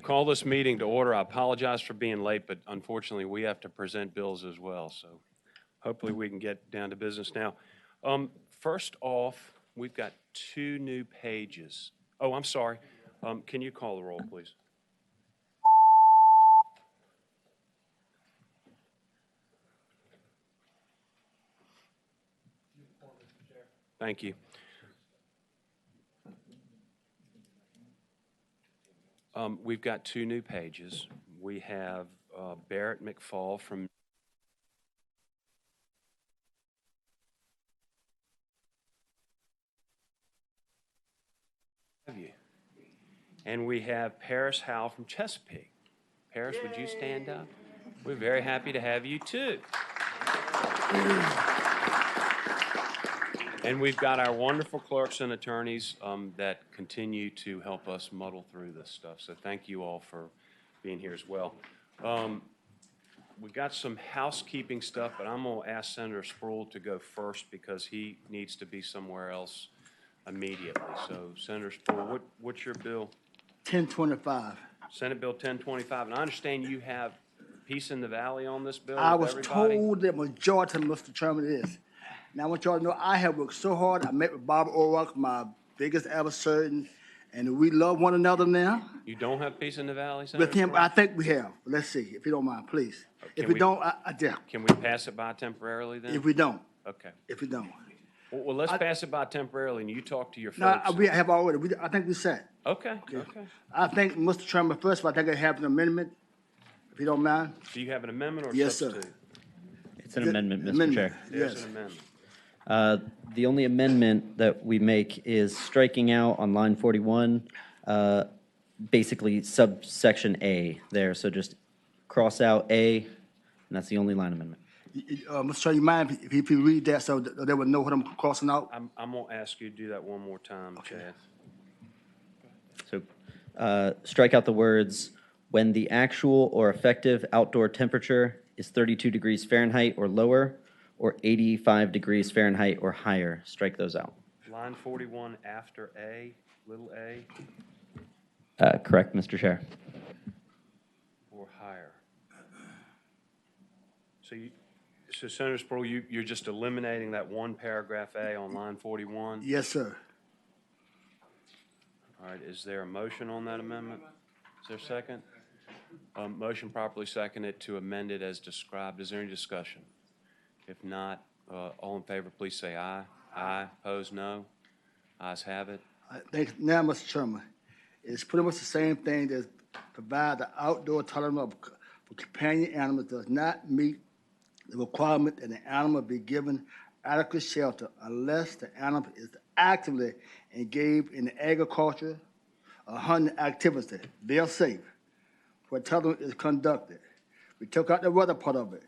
Call this meeting to order. I apologize for being late, but unfortunately, we have to present bills as well, so hopefully we can get down to business now. First off, we've got two new pages. Oh, I'm sorry. Can you call the roll, please? Thank you. We've got two new pages. We have Barrett McFall from you. And we have Paris Howell from Chesapeake. Paris, would you stand up? We're very happy to have you too. And we've got our wonderful clerks and attorneys that continue to help us muddle through this stuff. So thank you all for being here as well. We got some housekeeping stuff, but I'm going to ask Senator Sproul to go first because he needs to be somewhere else immediately. So Senator Sproul, what's your bill? 1025. Senate Bill 1025. And I understand you have peace in the valley on this bill. I was with everybody? told that majority, Mr. Chairman, is. Now, I want y'all to know I have worked so hard. I met with Bob O'Rourke, my biggest adversary, and we love one another now. You don't have peace in the valley, Senator With him, Sproul? I think we have. Let's see, if you don't mind, please. If we don't, yeah. Can we pass it by temporarily then? If we don't, Okay. if we don't. Well, let's pass it by temporarily, and you talk to your No, folks. we have already. I think we said. Okay. I think, Mr. Chairman, first of all, I think I have an amendment, if you don't mind. Do you have an amendment or Yes, sir. substitute? It's an amendment, Mr. Chair. There's Yes. an amendment. The only amendment that we make is striking out on line 41, basically subsection A there. So just cross out A, and that's the only line amendment. Mr. Chairman, you mind if you read that so that they would know what I'm crossing out? I'm going to ask you to do that one more time, Chad. So strike out the words, when the actual or effective outdoor temperature is 32 degrees Fahrenheit or lower, or 85 degrees Fahrenheit or higher. Strike those out. Line 41 after A, little a, Correct, Mr. Chair. or higher. So Senator Sproul, you're just eliminating that one paragraph A on line 41? Yes, sir. All right, is there a motion on that amendment? Is there a second? Motion properly seconded to amend it as described. Is there any discussion? If not, all in favor, please say aye. Aye. Opposed, no. Ayes have it. I think now, Mr. Chairman, it's pretty much the same thing that provide the outdoor tolerance for companion animals does not meet the requirement that the animal be given adequate shelter unless the animal is actively engaged in the agriculture or hunting activity. They are safe where tolerance is conducted. We took out the weather part of it.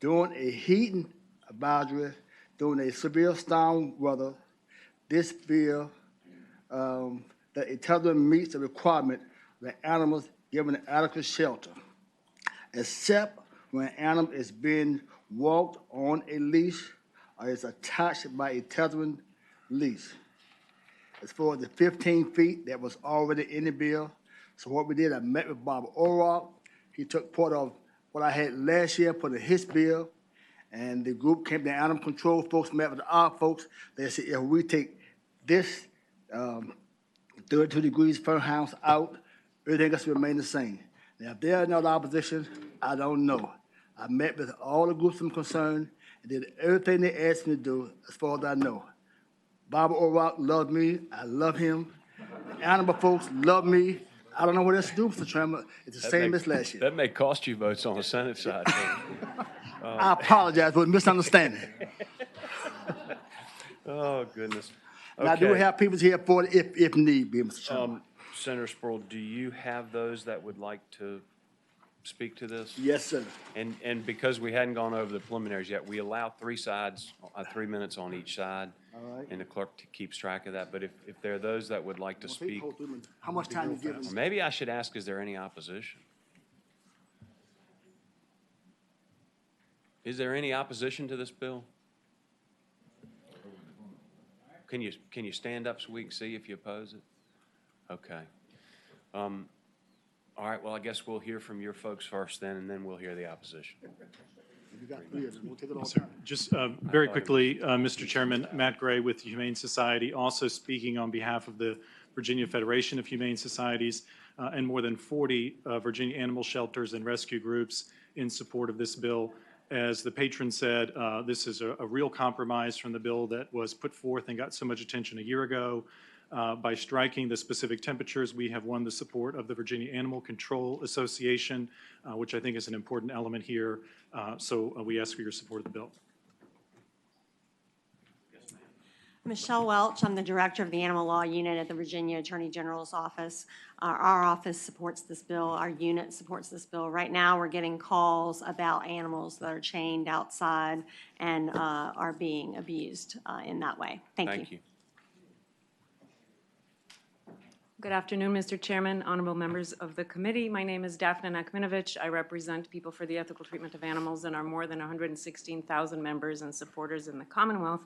During a heating advisory, during a severe storm weather, this bill that a tether meets the requirement that animals given adequate shelter, except when an animal is being walked on a leash or is attached by a tethering leash. As far as the 15 feet that was already in the bill, so what we did, I met with Bob O'Rourke. He took part of what I had last year, put in his bill, and the group came, the animal control folks met with our folks. They said, if we take this 32 degrees Fahrenheit out, everything else will remain the same. Now, if they're not opposition, I don't know. I met with all the groups I'm concerned and did everything they asked me to do as far as I know. Bob O'Rourke loved me. I love him. The animal folks love me. I don't know what else to do, Mr. Chairman. It's the same as last year. That may cost you votes on the Senate side. I apologize for the misunderstanding. Oh, goodness. Now, do we Okay. have people here for it if need be, Mr. Chairman? Senator Sproul, do you have those that would like to speak to this? Yes, sir. And because we hadn't gone over the preliminaries yet, we allow 3 sides, 3 minutes on each side. All right. And the clerk keeps track of that. But if there are those that would like to speak, How much time you giving? or maybe I should ask, is there any opposition? Is there any opposition to this bill? Can you stand up so we can see if you oppose it? Okay. All All right, well, I guess we'll hear from your folks first then, and then we'll hear the opposition. You got 3 of them, we'll take it all Sir, time. just very quickly, Mr. Chairman, Matt Gray with the Humane Society, also speaking on behalf of the Virginia Federation of Humane Societies and more than 40 Virginia animal shelters and rescue groups in support of this bill. As the patron said, this is a real compromise from the bill that was put forth and got so much attention a year ago. By striking the specific temperatures, we have won the support of the Virginia Animal Control Association, which I think is an important element here. So we ask for your support of the bill. Michelle Welch, I'm the Director of the Animal Law Unit at the Virginia Attorney General's Office. Our office supports this bill, our unit supports this bill. Right now, we're getting calls about animals that are chained outside and are being abused in that way. Thank you. Good afternoon, Mr. Chairman, honorable members of the committee. My name is Daphne Nakminovich. I represent People for the Ethical Treatment of Animals and our more than 116,000 members and supporters in the Commonwealth.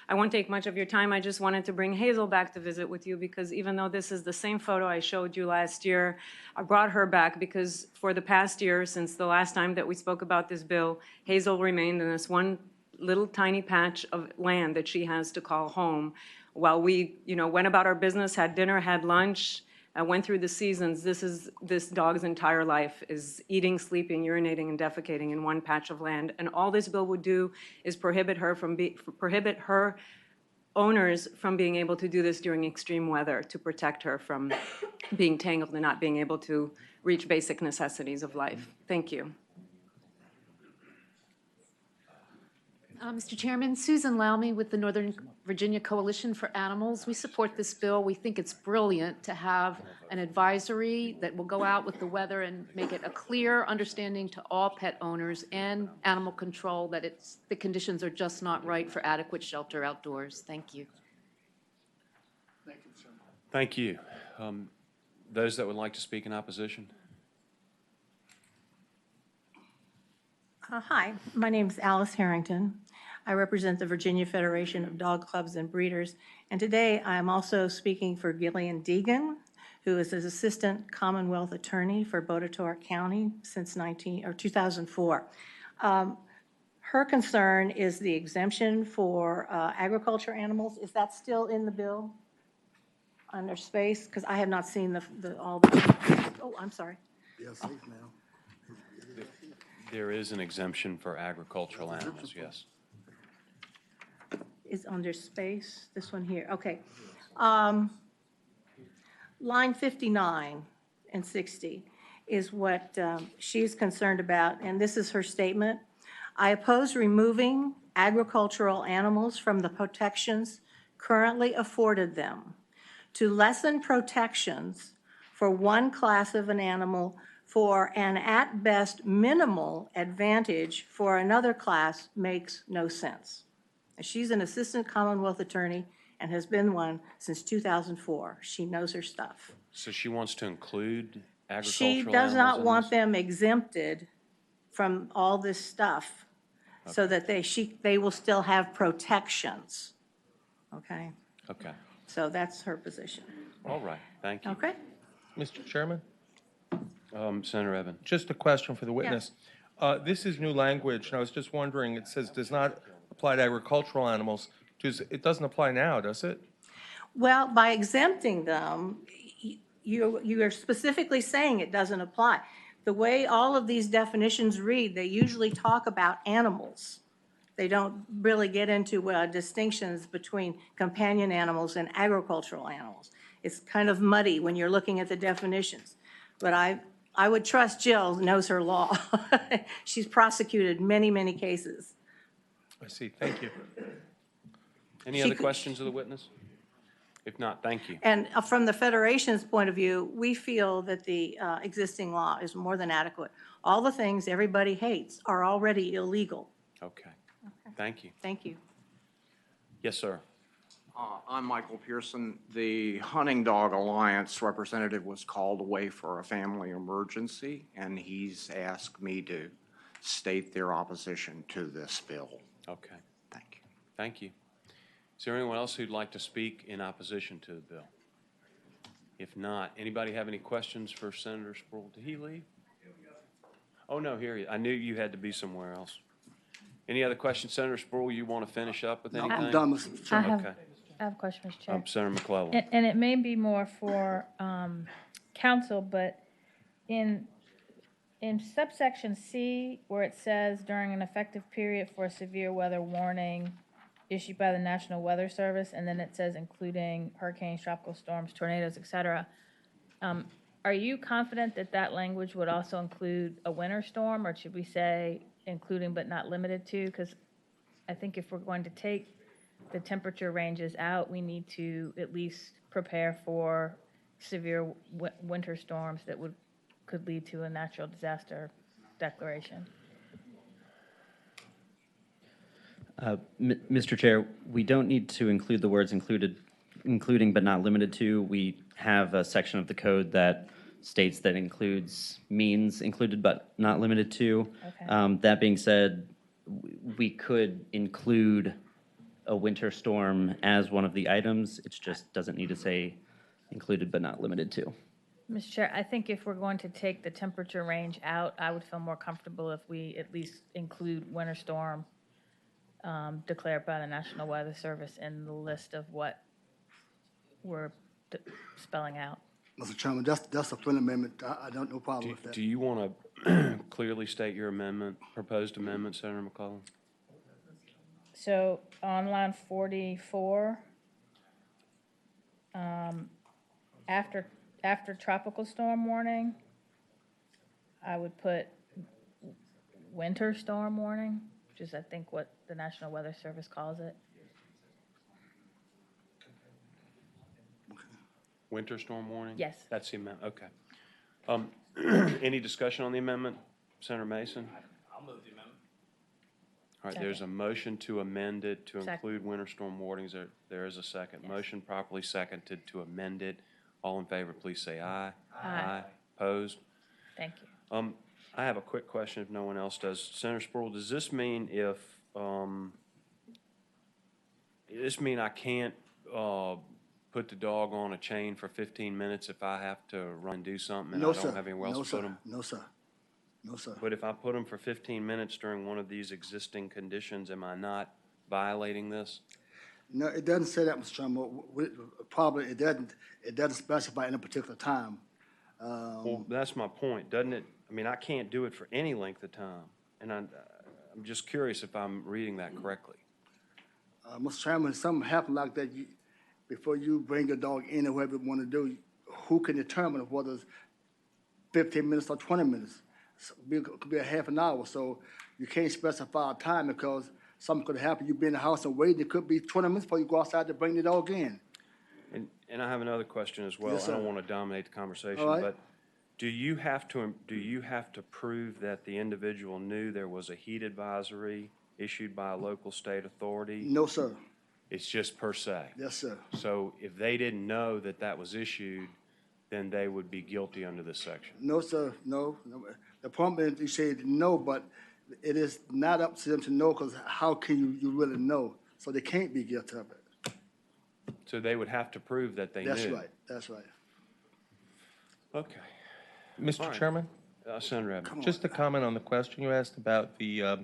I won't take much of your time. I just wanted to bring Hazel back to visit with you because even though this is the same photo I showed you last year, I brought her back because for the past year, since the last time that we spoke about this bill, Hazel remained in this one little tiny patch of land that she has to call home. While we, went about our business, had dinner, had lunch, went through the seasons, this dog's entire life is eating, sleeping, urinating, and defecating in one patch of land. And all this bill would do is prohibit her owners from being able to do this during extreme weather to protect her from being tangled and not being able to reach basic necessities of life. Thank you. Mr. Chairman, Susan Lowney with the Northern Virginia Coalition for Animals. We support this bill. We think it's brilliant to have an advisory that will go out with the weather and make it a clear understanding to all pet owners and animal control that the conditions are just not right for adequate shelter outdoors. Thank you. Thank you. Those that would like to speak in opposition? Hi, my name is Alice Harrington. I represent the Virginia Federation of Dog Clubs and Breeders, and today I am also speaking for Gillian Deegan, who is an Assistant Commonwealth Attorney for Botetourt County since 2004. Her concern is the exemption for agriculture animals. Is that still in the bill under space? Because I have not seen all the. Oh, I'm sorry. Yeah, safe now. There is an exemption for agricultural animals, yes. Is under space, this one here, okay. Line 59 and 60 is what she's concerned about, and this is her statement. I oppose removing agricultural animals from the protections currently afforded them. To lessen protections for one class of an animal for an at best minimal advantage for another class makes no sense. She's an assistant Commonwealth attorney and has been one since 2004. She knows her stuff. So she wants to include agricultural She animals does not in want this? them exempted from all this stuff so that they will still have protections. Okay? Okay, So that's her position. all right, thank you. Okay? Mr. Chairman, Senator Evan. just a question for the witness. This is new language, and I was just wondering, it says does not apply to agricultural animals. It doesn't apply now, does it? Well, by exempting them, you are specifically saying it doesn't apply. The way all of these definitions read, they usually talk about animals. They don't really get into distinctions between companion animals and agricultural animals. It's kind of muddy when you're looking at the definitions. But I would trust Jill knows her law. She's prosecuted many, many cases. I see, thank you. Any other questions of the witness? If not, thank you. And from the Federation's point of view, we feel that the existing law is more than adequate. All the things everybody hates are already illegal. Okay, thank you. Thank you. Yes, sir. I'm Michael Pearson. The Hunting Dog Alliance representative was called away for a family emergency, and he's asked me to state their opposition to this bill. Okay, Thank you. thank you. Is there anyone else who'd like to speak in opposition to the bill? If not, anybody have any questions for Senator Sproul? Did he leave? Oh, no, here he is. I knew you had to be somewhere else. Any other questions? Senator Sproul, you want to finish up with anything? I'm done, Mr. I Chairman. have, Okay. I have a question, Mr. Chair. Senator McClellan. And it may be more for council, but in subsection C, where it says during an effective period for a severe weather warning issued by the National Weather Service, and then it says including hurricanes, tropical storms, tornadoes, et cetera, are you confident that that language would also include a winter storm, or should we say including but not limited to? Because I think if we're going to take the temperature ranges out, we need to at least prepare for severe winter storms that could lead to a natural disaster declaration. Mr. Chair, we don't need to include the words including but not limited to. We have a section of the code that states that means included but not limited to. Okay. That being said, we could include a winter storm as one of the items. It just doesn't need to say included but not limited to. Mr. Chair, I think if we're going to take the temperature range out, I would feel more comfortable if we at least include winter storm declared by the National Weather Service in the list of what we're spelling out. Mr. Chairman, that's a friendly amendment. I don't no problem with that. Do you want to clearly state your amendment, proposed amendment, Senator McClellan? So on line 44, after tropical storm warning, I would put winter storm warning, which is I think what the National Weather Service calls it. Winter storm warning? Yes. That's the amendment, okay. Any discussion on the amendment? Senator Mason? I'll move the amendment. All right, there's a motion to amend it to Second. include winter storm warnings. There is a second. Yes. Motion properly seconded to amend it. All in favor, please say aye. Aye. Opposed? Thank you. I have a quick question if no one else does. Senator Sproul, does this mean I can't put the dog on a chain for 15 minutes if I have to run and do something and No, I sir. don't have anywhere else No, to put sir. them? No, sir. No, sir. But if I put them for 15 minutes during one of these existing conditions, am I not violating this? No, it doesn't say that, Mr. Chairman. Probably it doesn't specify any particular time. Well, that's my point, doesn't it? I mean, I can't do it for any length of time, and I'm just curious if I'm reading that correctly. Mr. Chairman, if something happened like that, before you bring your dog in or whatever you want to do, who can determine whether it's 15 minutes or 20 minutes? It could be a half an hour, so you can't specify a time because something could happen. You be in the house and wait, it could be 20 minutes before you go outside to bring the dog in. And I have another question as well. Yes, I don't sir. want to dominate the conversation, All right. but do you have to prove that the individual knew there was a heat advisory issued by a local state authority? No, sir. It's just per se. Yes, sir. So if they didn't know that that was issued, then they would be guilty under this section. No, sir. No. The problem is you said no, but it is not up to them to know because how can you really know? So they can't be guilty of it. So they would have to prove that they knew. That's right. That's right. Okay. Mr. All right. Chairman, Senator Evans. just to comment on the question you asked about the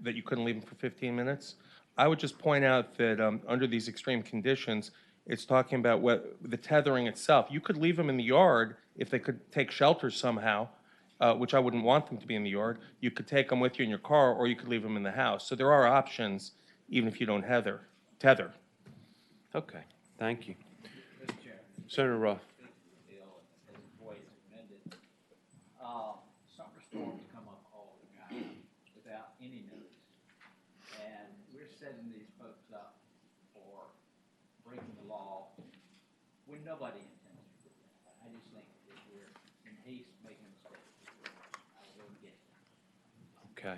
that you couldn't leave them for 15 minutes. I would just point out that under these extreme conditions, it's talking about the tethering itself. You could leave them in the yard if they could take shelter somehow, which I wouldn't want them to be in the yard. You could take them with you in your car, or you could leave them in the house. So there are options, even if you don't tether. Okay, thank you. Senator Ruff. Summer storms come up all the time without any notice. And we're setting these folks up for breaking the law when nobody intends to do that. I just think if we're in haste making mistakes, I will get it. Okay.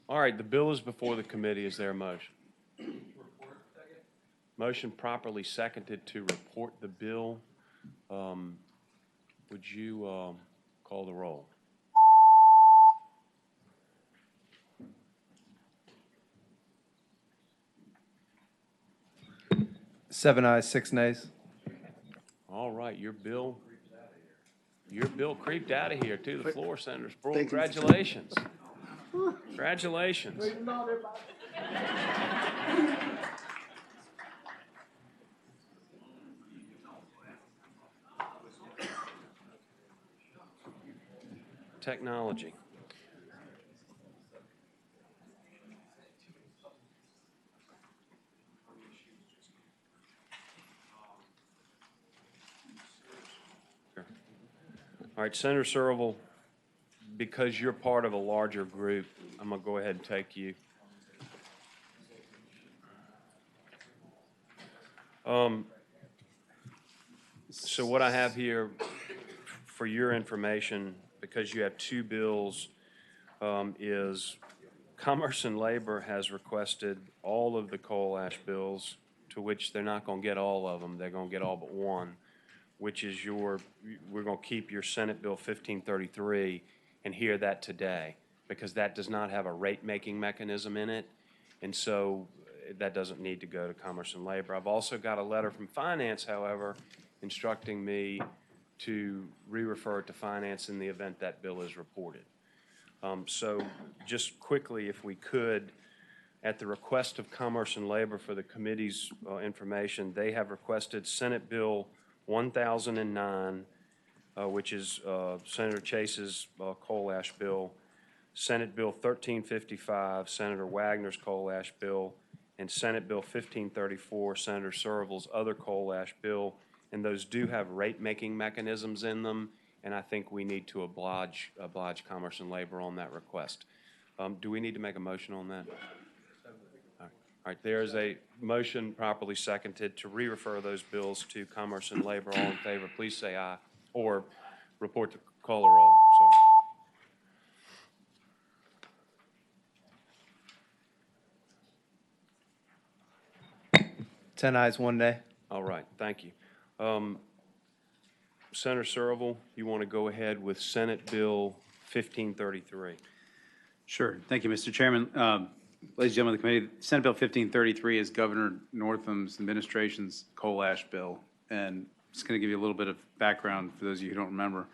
All right, the bill is before the committee. Is there a motion? Motion properly seconded to report the bill. Would you call the roll? 7 ayes, 6 nays. All right, your bill creeped out of here to the floor, Senator Sproul. Thank you, Mr. Congratulations. Congratulations. Technology. Sure. All right, Senator Searle, because you're part of a larger group, I'm going to go ahead and take you. So what I have here for your information, because you have two bills, is Commerce and Labor has requested all of the coal ash bills, to which they're not going to get all of them. They're going to get all but one, which is we're going to keep your Senate Bill 1533 and hear that today, because that does not have a rate-making mechanism in it, and so that doesn't need to go to Commerce and Labor. I've also got a letter from Finance, however, instructing me to re-refer it to Finance in the event that bill is reported. So just quickly, if we could, at the request of Commerce and Labor for the committee's information, they have requested Senate Bill 1009, which is Senator Chase's coal ash bill, Senate Bill 1355, Senator Wagner's coal ash bill, and Senate Bill 1534, Senator Searle's other coal ash bill, and those do have rate-making mechanisms in them, and I think we need to oblige Commerce and Labor on that request. Do we need to make a motion on that? All right, there's a motion properly seconded to re-refer those bills to Commerce and Labor. All in favor, please say aye, or report to call or roll, sorry. 10 ayes, 1 nay. All right, thank you. Senator Searle, you want to go ahead with Senate Bill 1533? Sure. Thank you, Mr. Chairman. Ladies and gentlemen of the committee, Senate Bill 1533 is Governor Northam's administration's coal ash bill. And I'm just going to give you a little bit of background for those of you who don't remember.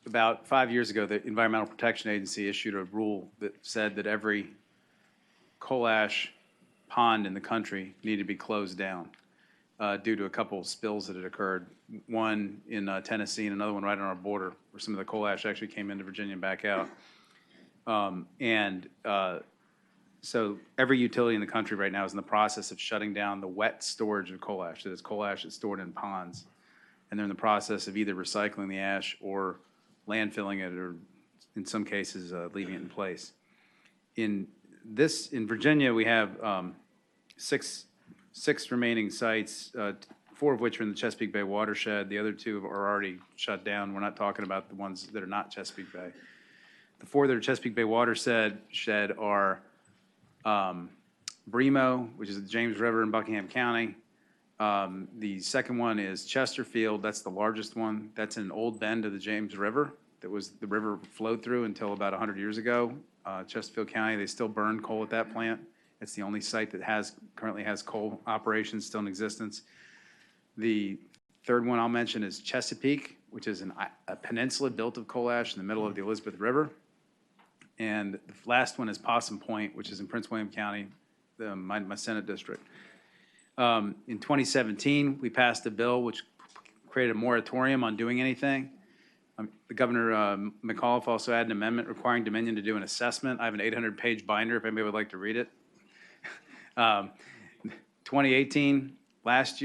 About 5 years ago, the Environmental Protection Agency issued a rule that said that every coal ash pond in the country needed to be closed down due to a couple of spills that had occurred. One in Tennessee and another one right on our border, where some of the coal ash actually came into Virginia and back out. So every utility in the country right now is in the process of shutting down the wet storage of coal ash. That is coal ash that's stored in ponds. And they're in the process of either recycling the ash or landfilling it, or in some cases, leaving it in place. In Virginia, we have six remaining sites, 4 of which are in the Chesapeake Bay watershed. The other 2 are already shut down. We're not talking about the ones that are not Chesapeake Bay. The 4 that are Chesapeake Bay watershed are Bremo, which is the James River in Buckingham County. The second one is Chesterfield. That's the largest one. That's in an old bend of the James River that was the river flowed through until about 100 years ago. Chesterfield County, they still burn coal at that plant. It's the only site that currently has coal operations still in existence. The third one I'll mention is Chesapeake, which is a peninsula built of coal ash in the middle of the Elizabeth River. And the last one is Possum Point, which is in Prince William County, my Senate district. In 2017, we passed a bill which created a moratorium on doing anything. The Governor McAuliffe also had an amendment requiring Dominion to do an assessment. I have an 800-page binder if anybody would like to read it. 2018, last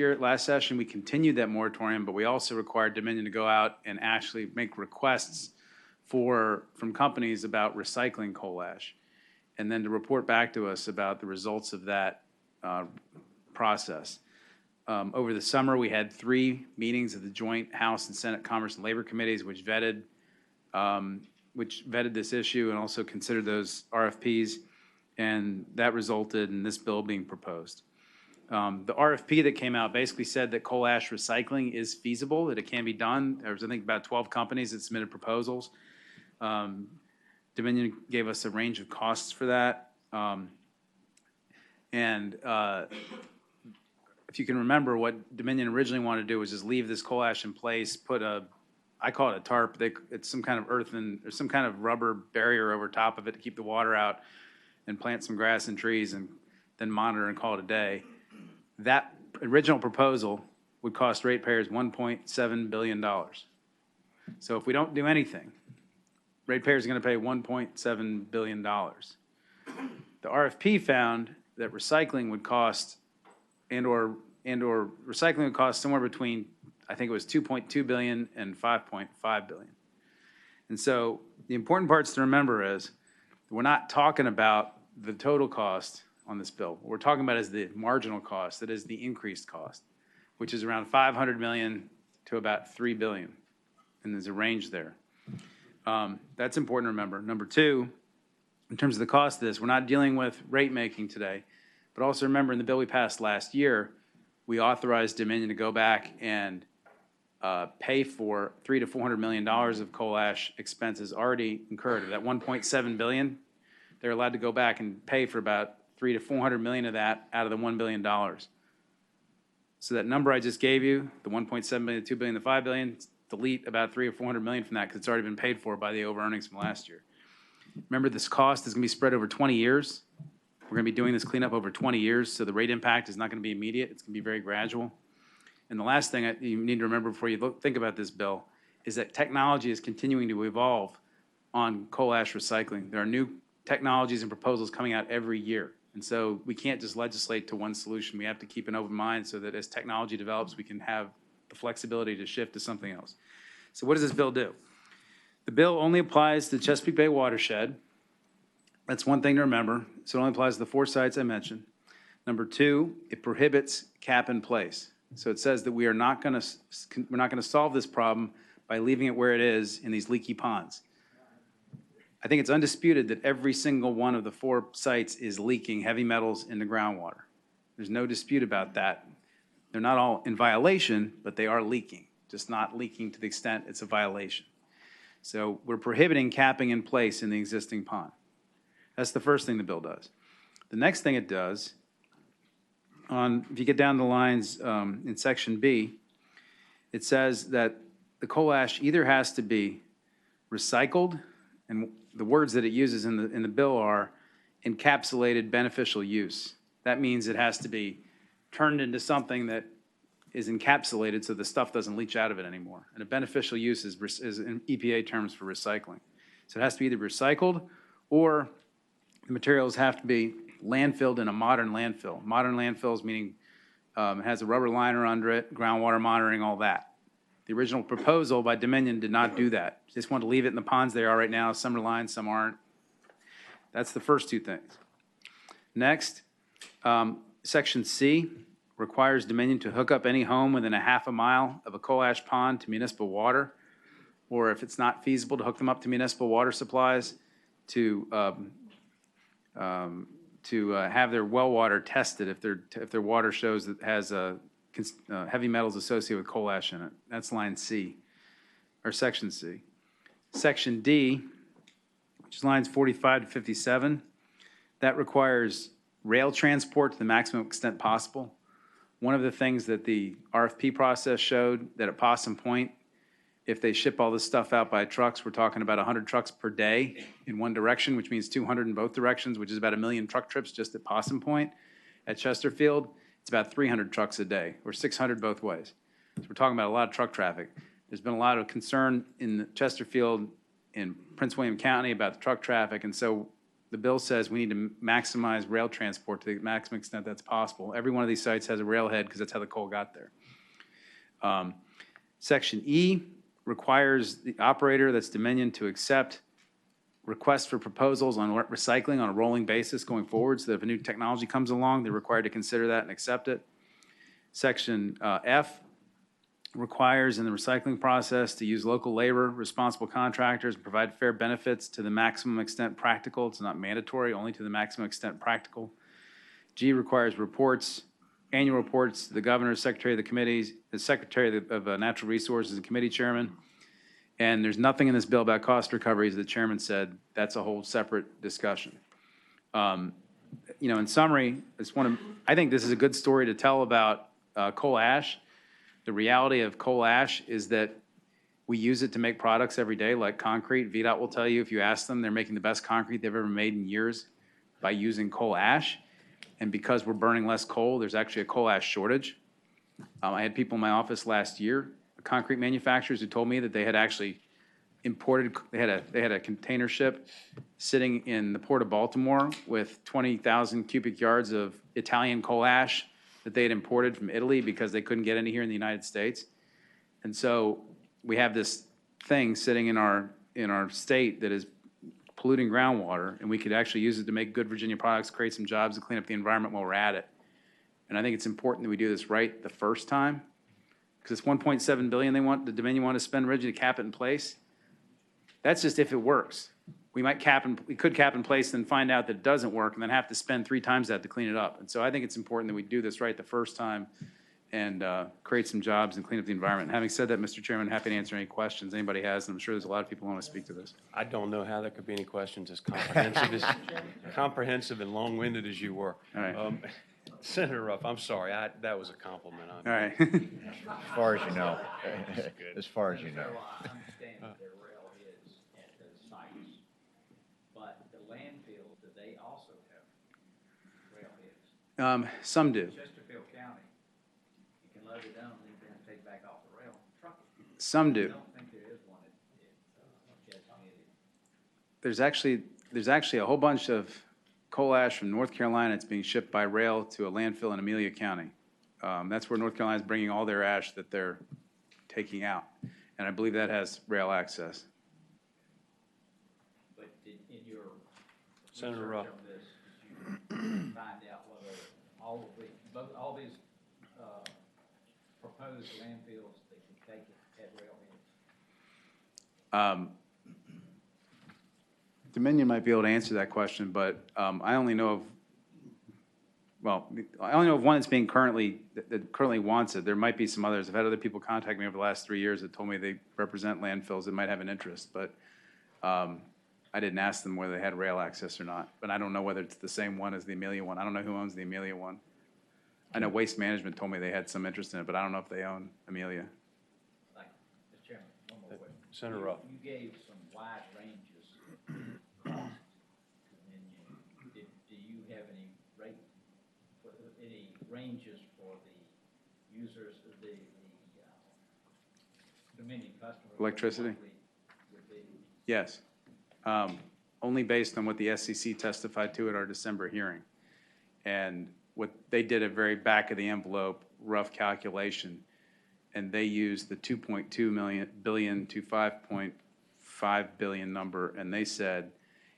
session, we continued that moratorium, but we also required Dominion to go out and actually make requests from companies about recycling coal ash, and then to report back to us about the results of that process. Over the summer, we had 3 meetings of the joint House and Senate Commerce and Labor Committees, which vetted this issue and also considered those RFPs, and that resulted in this bill being proposed. The RFP that came out basically said that coal ash recycling is feasible, that it can be done. There was, I think, about 12 companies that submitted proposals. Dominion gave us a range of costs for that. if you can remember, what Dominion originally wanted to do was just leave this coal ash in place, put I call it a tarp. It's some kind of earthen, or some kind of rubber barrier over top of it to keep the water out, and plant some grass and trees, and then monitor and call it a day. That original proposal would cost ratepayers $1.7 billion. So if we don't do anything, ratepayers are going to pay $1.7 billion. The RFP found that recycling would cost, and/or recycling would cost somewhere between, I think it was 2.2 billion and 5.5 billion. And so the important parts to remember is we're not talking about the total cost on this bill. What we're talking about is the marginal cost, that is the increased cost, which is around 500 million to about 3 billion. And there's a range there. That's important to remember. Number two, in terms of the cost of this, we're not dealing with rate making today, but also remember in the bill we passed last year, we authorized Dominion to go back and pay for $300 to $400 million of coal ash expenses already incurred. Of that 1.7 billion, they're allowed to go back and pay for about $300 to $400 million of that out of the $1 billion. So that number I just gave you, the 1.7 billion, the 2 billion, the 5 billion, delete about 300 or 400 million from that because it's already been paid for by the over earnings from last year. Remember, this cost is going to be spread over 20 years. We're going to be doing this cleanup over 20 years, so the rate impact is not going to be immediate. It's going to be very gradual. And the last thing you need to remember before you think about this bill is that technology is continuing to evolve on coal ash recycling. There are new technologies and proposals coming out every year. And so we can't just legislate to one solution. We have to keep an open mind so that as technology develops, we can have the flexibility to shift to something else. So what does this bill do? The bill only applies to the Chesapeake Bay watershed. That's one thing to remember. So it only applies to the 4 sites I mentioned. Number 2, it prohibits cap in place. So it says that we're not going to solve this problem by leaving it where it is in these leaky ponds. I think it's undisputed that every single one of the 4 sites is leaking heavy metals in the groundwater. There's no dispute about that. They're not all in violation, but they are leaking, just not leaking to the extent it's a violation. So we're prohibiting capping in place in the existing pond. That's the first thing the bill does. The next thing it does, if you get down the lines in section B, it says that the coal ash either has to be recycled, and the words that it uses in the bill are encapsulated beneficial use. That means it has to be turned into something that is encapsulated so the stuff doesn't leach out of it anymore. And a beneficial use is in EPA terms for recycling. So it has to be either recycled or the materials have to be landfilled in a modern landfill. Modern landfills meaning it has a rubber liner under it, groundwater monitoring, all that. The original proposal by Dominion did not do that. Just wanted to leave it in the ponds they are right now. Some are lined, some aren't. That's the first 2 things. Next, section C requires Dominion to hook up any home within a half a mile of a coal ash pond to municipal water, or if it's not feasible to hook them up to municipal water supplies, to have their well water tested if their water shows that has heavy metals associated with coal ash in it. That's line C, or section C. Section D, which is lines 45 to 57, that requires rail transport to the maximum extent possible. One of the things that the RFP process showed that at Possum Point, if they ship all this stuff out by trucks, we're talking about 100 trucks per day in one direction, which means 200 in both directions, which is about 1 million truck trips just at Possum Point. At Chesterfield, it's about 300 trucks a day, or 600 both ways. So we're talking about a lot of truck traffic. There's been a lot of concern in Chesterfield, in Prince William County about the truck traffic, and so the bill says we need to maximize rail transport to the maximum extent that's possible. Every one of these sites has a railhead because that's how the coal got there. Section E requires the operator, that's Dominion, to accept requests for proposals on recycling on a rolling basis going forward, so that if a new technology comes along, they're required to consider that and accept it. Section F requires in the recycling process to use local labor, responsible contractors, and provide fair benefits to the maximum extent practical. It's not mandatory, only to the maximum extent practical. G requires reports, annual reports to the governor, secretary of the committees, the secretary of Natural Resources, and committee chairman. And there's nothing in this bill about cost recovery, as the chairman said. That's a whole separate discussion. In summary, I think this is a good story to tell about coal ash. The reality of coal ash is that we use it to make products every day, like concrete. VDOT will tell you, if you ask them, they're making the best concrete they've ever made in years by using coal ash. And because we're burning less coal, there's actually a coal ash shortage. I had people in my office last year, concrete manufacturers, who told me that they had actually imported, they had a container ship sitting in the port of Baltimore with 20,000 cubic yards of Italian coal ash that they had imported from Italy because they couldn't get any here in the United States. And so we have this thing sitting in our state that is polluting groundwater, and we could actually use it to make good Virginia products, create some jobs, and clean up the environment while we're at it. And I think it's important that we do this right the first time, because it's $1.7 billion the Dominion want to spend, Reggie, to cap it in place. That's just if it works. We could cap in place, then find out that it doesn't work, and then have to spend 3 times that to clean it up. And so I think it's important that we do this right the first time and create some jobs and clean up the environment. And having said that, Mr. Chairman, happy to answer any questions anybody has, and I'm sure there's a lot of people who want to speak to this. I don't know how there could be any questions as comprehensive and long-winded as you were. All right. Senator Ruff, I'm sorry, that was a compliment. All right. As far as you know. As far as you know. I understand that there rail is at those sites, but the landfills, do they also have railheads? Some do. Chesterfield County, you can load it down, leave it, and take back off the rail, truck it. Some I do. don't think there is one at Chesterfield. There's actually a whole bunch of coal ash from North Carolina that's being shipped by rail to a landfill in Amelia County. That's where North Carolina is bringing all their ash that they're taking out. And I believe that has rail access. But in your Senator research Ruff. on this, did you find out whether all these proposed landfills that can take it at railheads? Dominion might be able to answer that question, but I only know of one that's being that currently wants it. There might be some others. I've had other people contact me over the last 3 years that told me they represent landfills that might have an interest, but I didn't ask them whether they had rail access or not. But I don't know whether it's the same one as the Amelia one. I don't know who owns the Amelia one. I know Waste Management told me they had some interest in it, but I don't know if they own Amelia. Like, Mr. Chairman, one more question. Senator Ruff. You gave some wide ranges of costs. Do you have any ranges for the users of the Dominion customers? Electricity? Yes. Only based on what the SEC testified to at our December hearing. And what they did a very back of the envelope rough calculation, and they used the 2.2 billion to 5.5 billion number, and they said,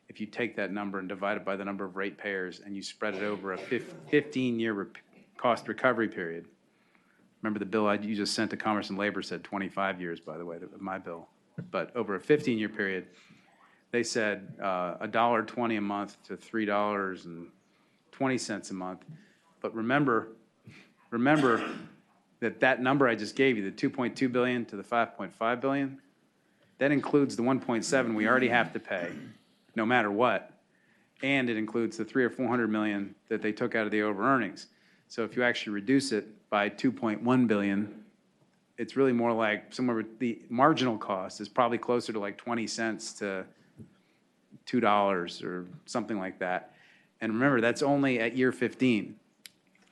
if you take that number and divide it by the number of ratepayers and you spread it over a 15-year cost recovery period. Remember the bill you just sent to Commerce and Labor said 25 years, by the way, my bill. But over a 15-year period, they said $1.20 a month to $3.20 a month. But remember that number I just gave you, the 2.2 billion to the 5.5 billion, that includes the 1.7 we already have to pay, no matter what, and it includes the 300 or 400 million that they took out of the over-earnings. So if you actually reduce it by 2.1 billion, it's really more like somewhere with the marginal cost is probably closer to like 20 cents to $2 or something like that. And remember, that's only at year 15,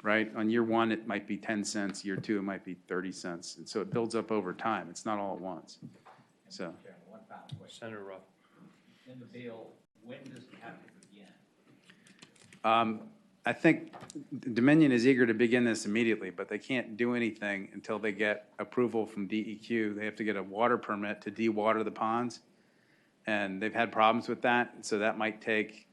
right? On year 1, it might be 10 cents. Year 2, it might be 30 cents. And so it builds up over time. It's not all at once. So. One final question. Senator Ruff. In the bill, when does it have to begin? I think Dominion is eager to begin this immediately, but they can't do anything until they get approval from DEQ. They have to get a water permit to dewater the ponds, and they've had problems with that, so that might take,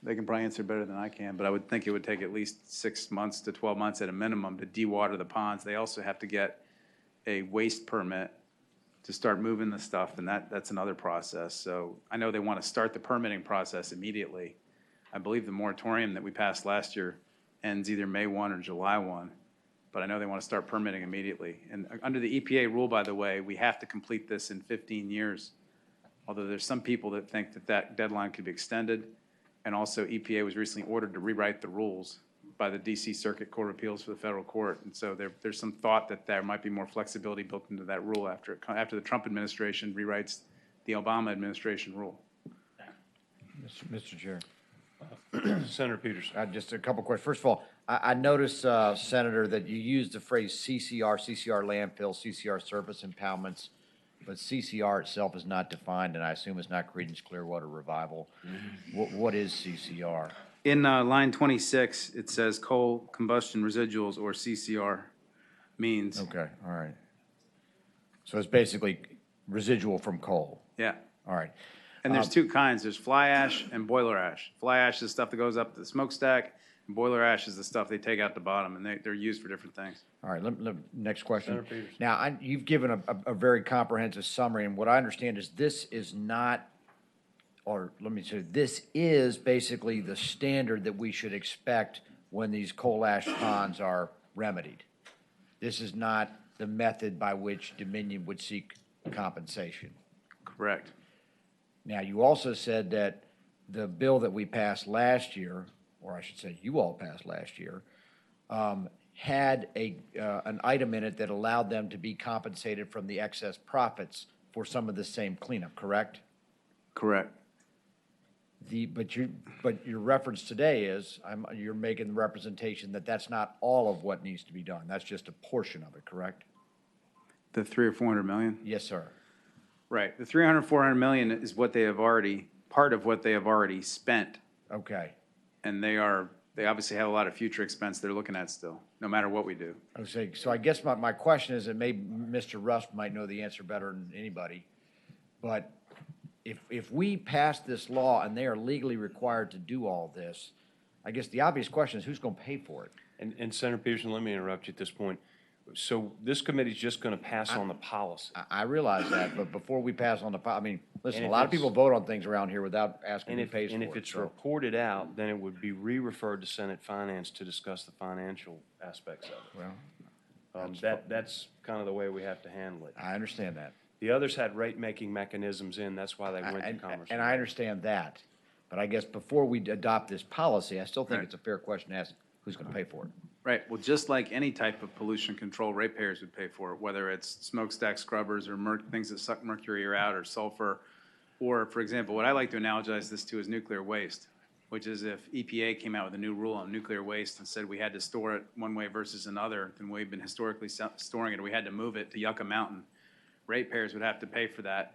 they can probably answer better than I can, but I would think it would take at least 6 months to 12 months at a minimum to dewater the ponds. They also have to get a waste permit to start moving the stuff, and that's another process. So I know they want to start the permitting process immediately. I believe the moratorium that we passed last year ends either May 1 or July 1, but I know they want to start permitting immediately. And under the EPA rule, by the way, we have to complete this in 15 years, although there's some people that think that that deadline could be extended. And also EPA was recently ordered to rewrite the rules by the DC Circuit Court of Appeals for the federal court. And so there's some thought that there might be more flexibility built into that rule after the Trump administration rewrites the Obama administration rule. Mr. Chair. Senator Peters. Just a couple questions. First of all, I noticed, Senator, that you used the phrase CCR landfill, CCR surface impoundments, but CCR itself is not defined, and I assume it's not Creedence Clearwater Revival. What is CCR? In line 26, it says coal combustion residuals, or CCR means. Okay, all right. So it's basically residual from coal. Yeah. All right. And there's two kinds. There's fly ash and boiler ash. Fly ash is stuff that goes up the smokestack, and boiler ash is the stuff they take out the bottom, and they're used for different things. All right, next question. Senator Peters. Now, you've given a very comprehensive summary, and what I understand is this is not, or let me say, this is basically the standard that we should expect when these coal ash ponds are remedied. This is not the method by which Dominion would seek compensation. Correct. Now, you also said that the bill that we passed last year, or I should say you all passed last year, had an item in it that allowed them to be compensated from the excess profits for some of the same cleanup, correct? Correct. But your reference today is, you're making the representation that that's not all of what needs to be done. That's just a portion of it, correct? The 300 or 400 million? Yes, sir. Right. The 300, 400 million is what they have already, part of what they have already spent. Okay. And they obviously have a lot of future expense they're looking at still, no matter what we do. Okay, so I guess my question is, and maybe Mr. Rust might know the answer better than anybody, but if we pass this law and they are legally required to do all this, I guess the obvious question is, who's going to pay for it? And Senator Peterson, let me interrupt you at this point. So this committee's just going to pass on the policy. I realize that, but before we pass on I mean, listen, And a if lot of it's- people vote on things around here without asking And who pays for it. if it's so- reported out, then it would be re-referred to Senate Finance to discuss the financial aspects of it. Well, That's kind of the way we have to handle it. I understand that. The others had rate-making mechanisms in, that's why they went to Commerce. And I understand that, but I guess before we adopt this policy, I still think Right. it's a fair question to ask, who's going to pay for it? Right. Well, just like any type of pollution control, ratepayers would pay for it, whether it's smokestack scrubbers or things that suck mercury out or sulfur. Or, for example, what I like to analogize this to is nuclear waste, which is if EPA came out with a new rule on nuclear waste and said we had to store it one way versus another than we've been historically storing it, or we had to move it to Yucca Mountain, ratepayers would have to pay for that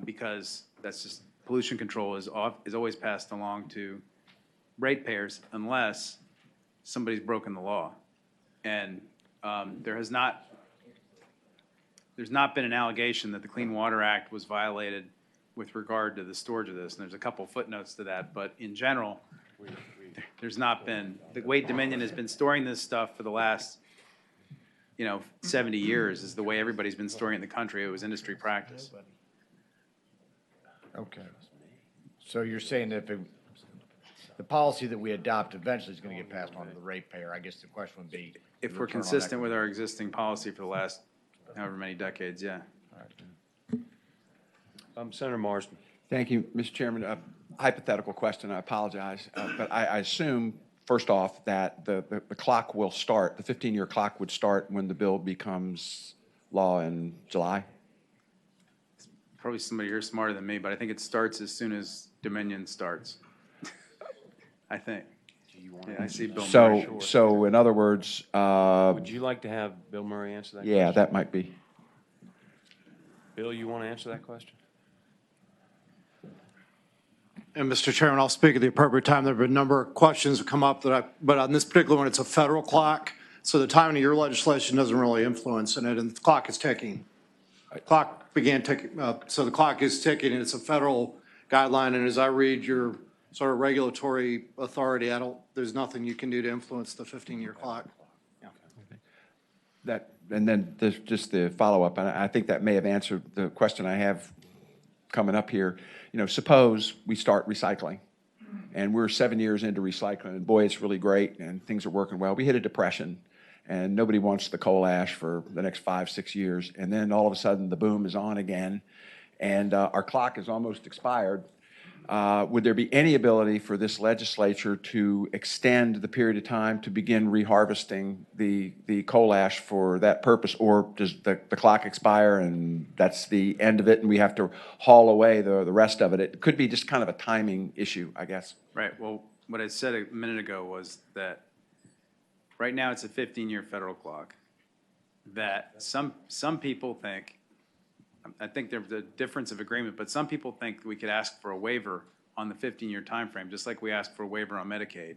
because that's just pollution control is always passed along to ratepayers unless somebody's broken the law. And there's not been an allegation that the Clean Water Act was violated with regard to the storage of this. And there's a couple footnotes to that, but in general, there's not been. The way Dominion has been storing this stuff for the last 70 years is the way everybody's been storing it in the country. It was industry practice. Okay. So you're saying that the policy that we adopt eventually is going to get passed on to the ratepayer. I guess the question would be. If the we're return on consistent equity. with our existing policy for the last however many decades, yeah. Senator Marsden. Thank you, Mr. Chairman. A hypothetical question, I apologize, but I assume, first off, that the clock will start, the 15-year clock would start when the bill becomes law in July? Probably somebody here smarter than me, but I think it starts as soon as Dominion starts. I think. Yeah, I see Bill Murray. So in other words, Would you like to have Bill Murray answer that question? yeah, that might be. Bill, you want to answer that question? And Mr. Chairman, I'll speak at the appropriate time. There have been a number of questions that come up but on this particular one, it's a federal clock. So the timing of your legislation doesn't really influence it, and the clock is ticking. Clock began ticking, so the clock is ticking, and it's a federal guideline. And as I read your sort of regulatory authority, there's nothing you can do to influence the 15-year clock. And then there's just the follow-up, and I think that may have answered the question I have coming up here. Suppose we start recycling, and we're 7 years into recycling, and boy, it's really great, and things are working well. We hit a depression, and nobody wants the coal ash for the next 5-6 years, and then all of a sudden, the boom is on again, and our clock is almost expired. would there be any ability for this legislature to extend the period of time to begin reharvesting the coal ash for that purpose? Or does the clock expire and that's the end of it and we have to haul away the rest of it? It could be just kind of a timing issue, I guess. Right, well, what I said a minute ago was that right now it's a 15-year federal clock. That some people think, I think there's a difference of agreement, but some people think we could ask for a waiver on the 15-year time frame, just like we asked for a waiver on Medicaid.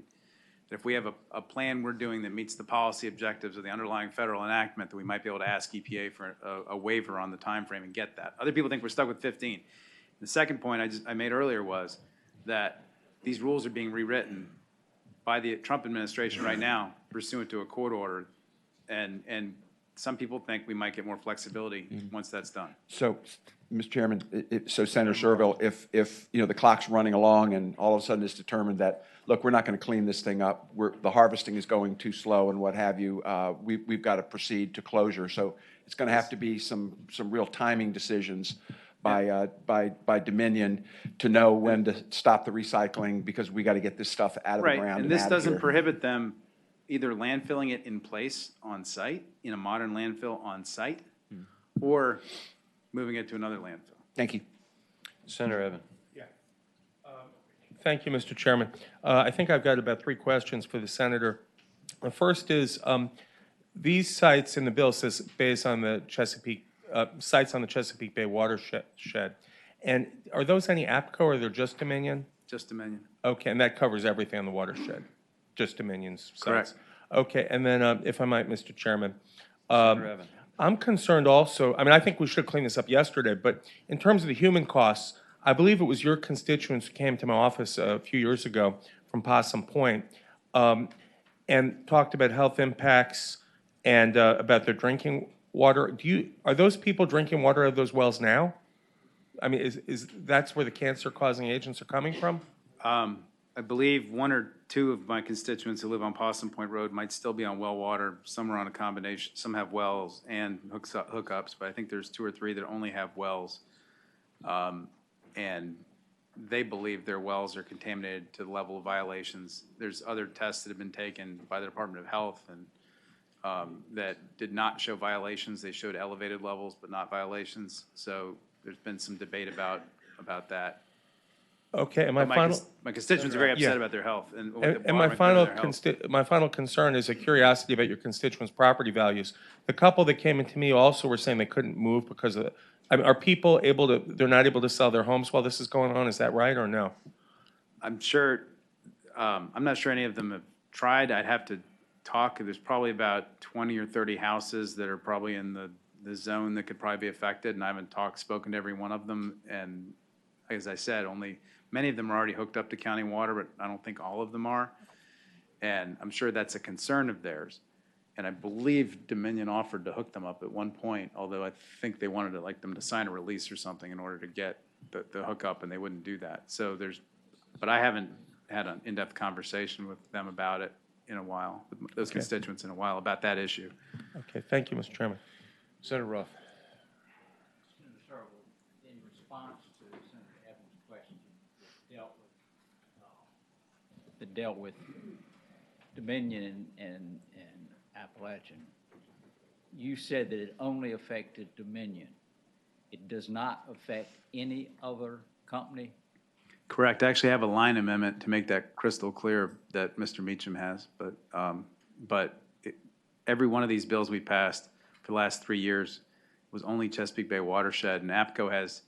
That if we have a plan we're doing that meets the policy objectives of the underlying federal enactment, that we might be able to ask EPA for a waiver on the time frame and get that. Other people think we're stuck with 15. The second point I made earlier was that these rules are being rewritten by the Trump administration right now pursuant to a court order, and some people think we might get more flexibility once that's done. So, Mr. Chairman, so Senator Serville, if you know the clock's running along and all of a sudden it's determined that, look, we're not going to clean this thing up, the harvesting is going too slow and what have you, we've got to proceed to closure. So it's going to have to be some real timing decisions by Dominion to know when to stop the recycling, because we got to get this stuff out of the ground. Right, and and this out of doesn't here. prohibit them either landfilling it in place on site, in a modern landfill on site, or moving it to another landfill. Thank you. Senator Evan. Thank you, Mr. Chairman. I think I've got about 3 questions for the senator. The first is, these sites in the bill says based on the Chesapeake, sites on the Chesapeake Bay watershed. And are those any APCO or they're just Dominion? Just Dominion. Okay, and that covers everything on the watershed, just Dominion's sites? Correct. Okay, and then if I might, Mr. Chairman. Senator Evan. I'm concerned also, I mean, I think we should have cleaned this up yesterday, but in terms of the human costs, I believe it was your constituents who came to my office a few years ago from Possum Point and talked about health impacts and about their drinking water. Are those people drinking water out of those wells now? I mean, is that's where the cancer-causing agents are coming from? I believe 1 or 2 of my constituents who live on Possum Point Road might still be on well water. Some are on a combination. Some have wells and hookups, but I think there's 2 or 3 that only have wells. And they believe their wells are contaminated to the level of violations. There's other tests that have been taken by the Department of Health and that did not show violations. They showed elevated levels, but not violations. So there's been some debate about that. Okay, and But my my constituents are very upset Yeah. about their health and what the And my bottom of their health. my final concern is a curiosity about your constituents' property values. The couple that came into me also were saying they couldn't move because of, I mean, are people able to, they're not able to sell their homes while this is going on? Is that right or no? I'm sure, I'm not sure any of them have tried. I'd have to talk. There's probably about 20 or 30 houses that are probably in the zone that could probably be affected, and I haven't spoken to every one of them. And as I said, many of them are already hooked up to county water, but I don't think all of them are. And I'm sure that's a concern of theirs. And I believe Dominion offered to hook them up at one point, although I think they wanted them to sign a release or something in order to get the hookup, and they wouldn't do that. So but I haven't had an in-depth conversation with them about it in a while, with those constituents in a while, about that issue. Okay, thank you, Mr. Chairman. Senator Ruff. Senator Searle, in response to Senator Evans' question that dealt with Dominion and Appalachian, you said that it only affected Dominion. It does not affect any other company? Correct. I actually have a line amendment to make that crystal clear that Mr. Meacham has, but every one of these bills we passed for the last 3 years was only Chesapeake Bay watershed, and APCO has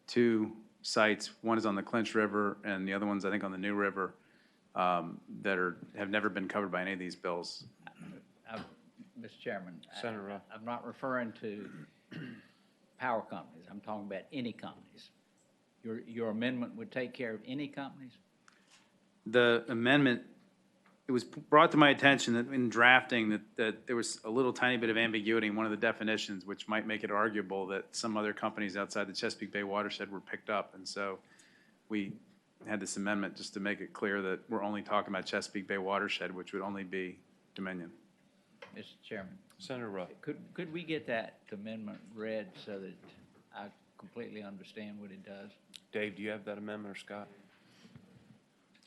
2 sites. One is on the Clinch River, and the other one's, I think, on the New River, that have never been covered by any of these bills. Mr. Chairman, Senator Ruff. I'm not referring to power companies. I'm talking about any companies. Your amendment would take care of any companies? The amendment, it was brought to my attention that in drafting that there was a little tiny bit of ambiguity in one of the definitions, which might make it arguable that some other companies outside the Chesapeake Bay watershed were picked up. And so we had this amendment just to make it clear that we're only talking about Chesapeake Bay watershed, which would only be Dominion. Mr. Chairman. Senator Ruff. Could we get that amendment read so that I completely understand what it does? Dave, do you have that amendment, or Scott?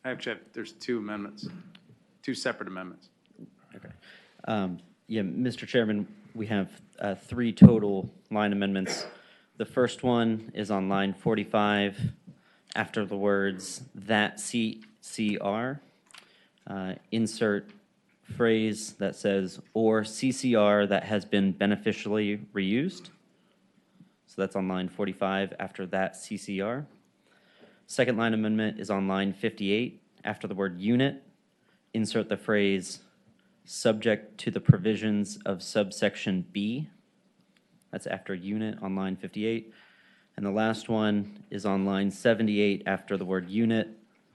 There's two amendments, two separate amendments. Yeah, Mr. Chairman, we have three total line amendments. The first one is on line 45, after the words "that CCR," insert phrase that says "or CCR that has been beneficially reused." So that's on line 45 after "that CCR." Second line amendment is on line 58, after the word "unit," insert the phrase "subject to the provisions of subsection B." That's after "unit" on line 58. And the last one is on line 78, after the word "unit,"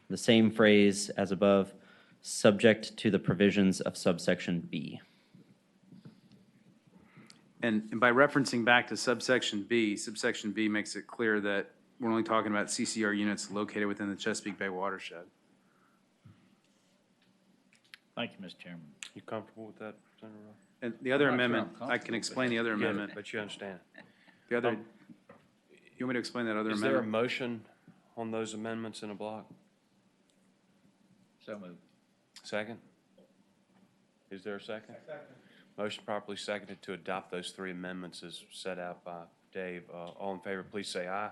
the same phrase as above, "subject to the provisions of subsection B." And by referencing back to subsection B makes it clear that we're only talking about CCR units located within the Chesapeake Bay watershed. Thank you, Mr. Chairman. You comfortable with that, Senator Rowe? And the other I'm not sure amendment, I'm I can explain the other You get it, amendment. but you understand. The other, you want me to explain that other Is there a amendment? motion on those amendments in a block? So moved. Second? Is there a second? Motion properly seconded to adopt those three amendments as set out by Dave. All in favor, please say aye.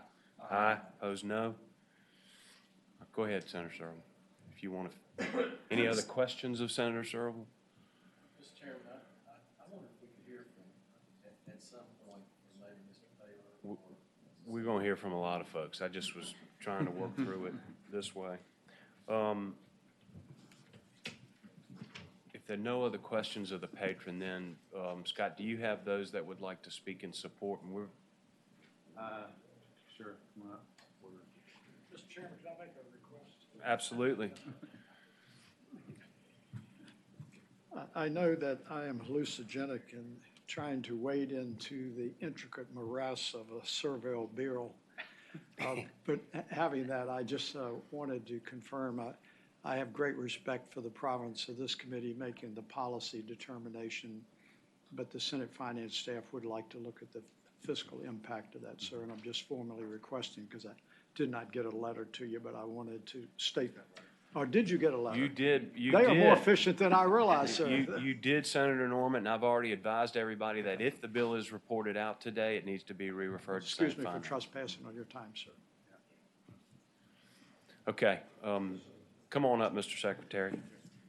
Aye. Opposed, no. Go ahead, Senator Searle, if you want to. Any other questions of Senator Searle? Mr. Chairman, I wonder if we could hear from, at some point, from maybe Mr. Taylor. We're going to hear from a lot of folks. I just was trying to work through it this way. If there are no other questions of the patron, then, Scott, do you have those that would like to speak in support? And we're. Sure. Come on up. Mr. Chairman, can I make a request? Absolutely. I know that I am hallucinogenic in trying to wade into the intricate morass of a Serville bill. But having that, I just wanted to confirm, I have great respect for the province of this committee making the policy determination, but the Senate Finance staff would like to look at the fiscal impact of that, sir, and I'm just formally requesting, because I did not get a letter to you, but I wanted to state that. Or did you get a letter? You did. They are more efficient than I realized, sir. You did, Senator Norman, and I've already advised everybody that if the bill is reported out today, it needs to be re-referred to Senate Excuse me for Finance. trespassing on your time, sir. Okay, come on up, Mr. Secretary.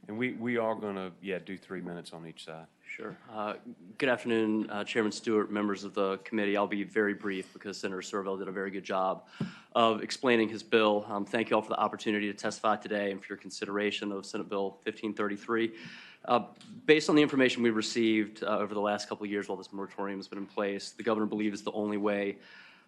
And we are going to, do 3 minutes on each side. Sure. Good afternoon, Chairman Stewart, members of the committee. I'll be very brief because Senator Serville did a very good job of explaining his bill. Thank you all for the opportunity to testify today and for your consideration of Senate Bill 1533. Based on the information we received over the last couple of years while this moratorium has been in place, the governor believes the only way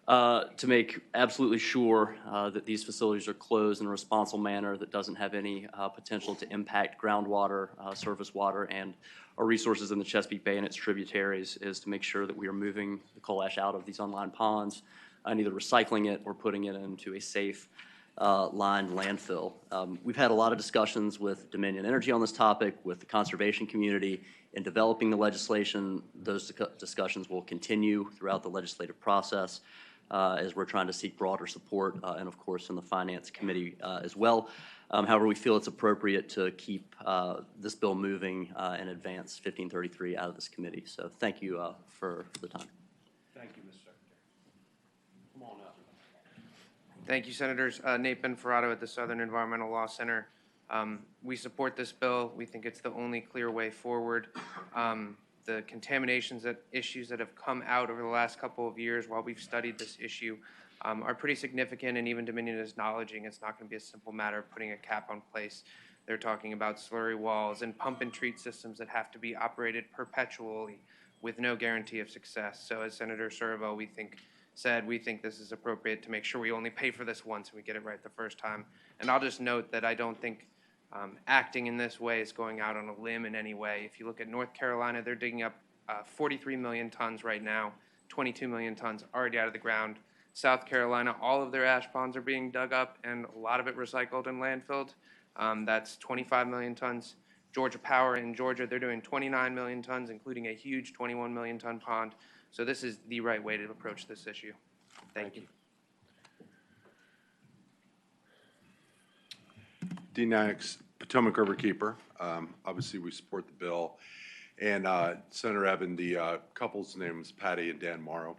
to make absolutely sure that these facilities are closed in a responsible manner that doesn't have any potential to impact groundwater, surface water, and our resources in the Chesapeake Bay and its tributaries is to make sure that we are moving the coal ash out of these unlined ponds and either recycling it or putting it into a safe lined landfill. We've had a lot of discussions with Dominion Energy on this topic, with the conservation community. In developing the legislation, those discussions will continue throughout the legislative process as we're trying to seek broader support and, of course, in the Finance Committee as well. However, we feel it's appropriate to keep this bill moving and advance 1533 out of this committee. So thank you for the time. Thank you, Mr. Secretary. Come on up. Thank you, Senators. Nate Benferrato at the Southern Environmental Law Center. We support this bill. We think it's the only clear way forward. The contaminations issues that have come out over the last couple of years while we've studied this issue are pretty significant, and even Dominion is acknowledging it's not going to be a simple matter of putting a cap on place. They're talking about slurry walls and pump and treat systems that have to be operated perpetually with no guarantee of success. So as Senator Serville, we think this is appropriate to make sure we only pay for this once and we get it right the first time. And I'll just note that I don't think acting in this way is going out on a limb in any way. If you look at North Carolina, they're digging up 43 million tons right now, 22 million tons already out of the ground. South Carolina, all of their ash ponds are being dug up and a lot of it recycled and landfilled. That's 25 million tons. Georgia Power in Georgia, they're doing 29 million tons, including a huge 21 million ton pond. So this is the right way to approach this issue. Thank you. Dean Knox, Potomac River Keeper. Obviously, we support the bill. And Senator Evan, the couple's name is Patty and Dan Morrow.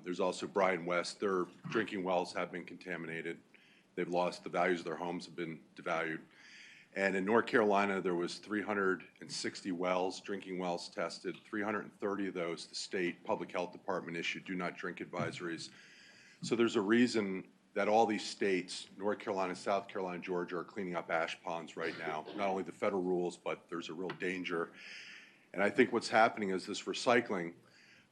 There's also Brian West. Their drinking wells have been contaminated. They've lost, the values of their homes have been devalued. And in North Carolina, there was 360 wells, drinking wells tested. 330 of those, the state public health department issued do not drink advisories. So there's a reason that all these states, North Carolina, South Carolina, Georgia, are cleaning up ash ponds right now. Not only the federal rules, but there's a real danger. And I think what's happening is this recycling.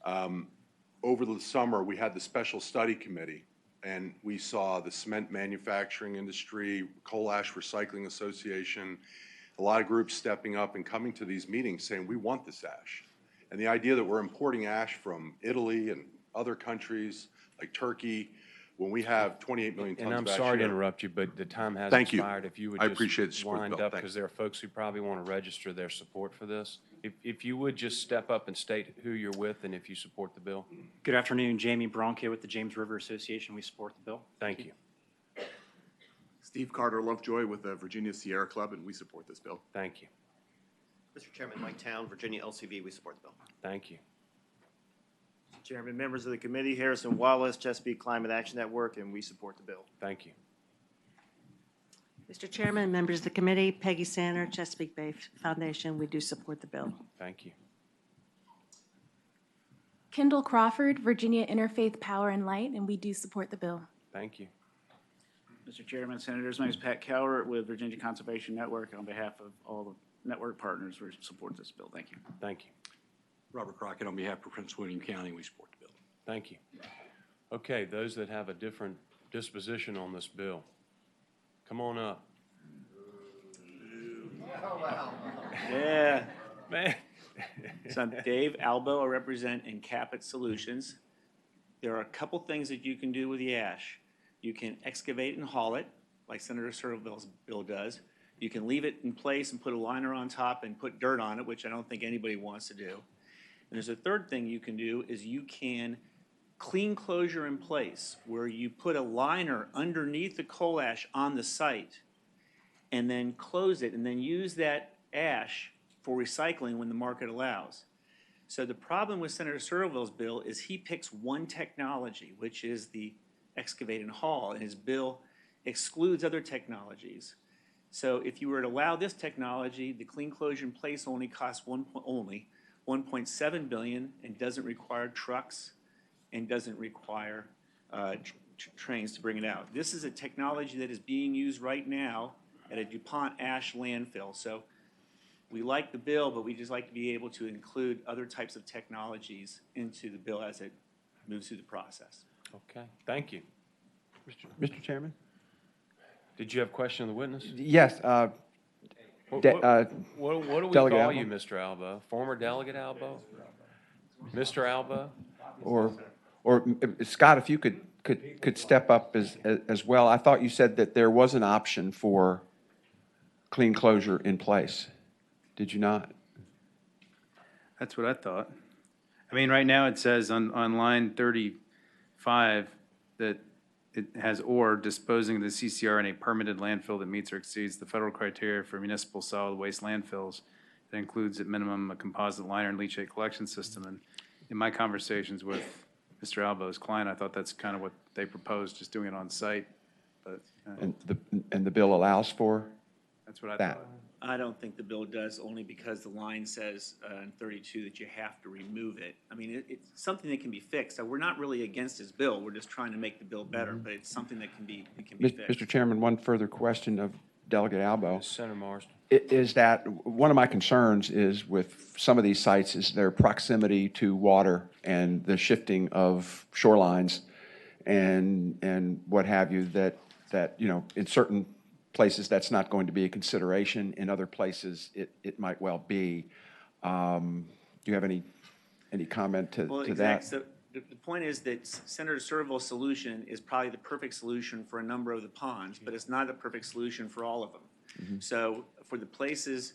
Over the summer, we had the special study committee, and we saw the cement manufacturing industry, Coal Ash Recycling Association, a lot of groups stepping up and coming to these meetings saying, we want this ash. And the idea that we're importing ash from Italy and other countries like Turkey, when we have 28 million tons of ash. And I'm sorry to interrupt you, but the time has Thank you. expired. If you would I appreciate the just support of the wind bill. up, Thanks. because there are folks who probably want to register their support for this. If you would just step up and state who you're with and if you support the bill. Good afternoon, Jamie Bronca with the James River Association. We support the bill. Thank you. Steve Carter Lovejoy with the Virginia Sierra Club, and we support this bill. Thank you. Mr. Chairman, Mike Town, Virginia LCV, we support the bill. Thank you. Chairman, members of the committee, Harrison Wallace, Chesapeake Climate Action Network, and we support the bill. Thank you. Mr. Chairman, members of the committee, Peggy Sander, Chesapeake Bay Foundation, we do support the bill. Thank you. Kendall Crawford, Virginia Interfaith Power and Light, and we do support the bill. Thank you. Mr. Chairman, Senators, my name is Pat Cowart with Virginia Conservation Network. On behalf of all the network partners, we support this bill. Thank you. Thank you. Robert Crockett, on behalf of Prince William County, we support the bill. Thank you. Okay, those that have a different disposition on this bill, come on up. Yeah. Man. So I'm Dave Albo. I represent Incapit Solutions. There are a couple things that you can do with the ash. You can excavate and haul it, like Senator Serville's bill does. You can leave it in place and put a liner on top and put dirt on it, which I don't think anybody wants to do. And there's a third thing you can do is you can clean closure in place where you put a liner underneath the coal ash on the site and then close it and then use that ash for recycling when the market allows. So the problem with Senator Servill's bill is he picks one technology, which is the excavate and haul, and his bill excludes other technologies. So if you were to allow this technology, the clean closure in place only costs $1.7 billion and doesn't require trucks and doesn't require trains to bring it out. This is a technology that is being used right now at a DuPont ash landfill. So we like the bill, but we just like to be able to include other types of technologies into the bill as it moves through the process. Okay, thank you. Mr. Chairman? Did you have a question of the witness? Yes. What do we Delegate call Albo? you, Mr. Albo? Former Delegate Albo? Mr. Albo? Or Scott, if you could step up as well. I thought you said that there was an option for clean closure in place. Did you not? That's what I thought. I mean, right now it says on line 35 that it has or disposing of the CCR in a permitted landfill that meets or exceeds the federal criteria for municipal solid waste landfills. That includes at minimum a composite liner and leachate collection system. And in my conversations with Mr. Albo's client, I thought that's kind of what they proposed, just doing it on site. But And the bill allows for that's what I that. thought. I don't think the bill does, only because the line says in 32 that you have to remove it. I mean, it's something that can be fixed. So we're not really against his bill. We're just trying to make the bill better, but it's something that can be fixed. Mr. Chairman, one further question of Delegate Albo. Senator Marsden. Is that one of my concerns is with some of these sites is their proximity to water and the shifting of shorelines and what have you that you know, in certain places that's not going to be a consideration. In other places it might well be. Do you have any comment to that? So the point is that Senator Servill's solution is probably the perfect solution for a number of the ponds, but it's not the perfect solution for all of them. So for the places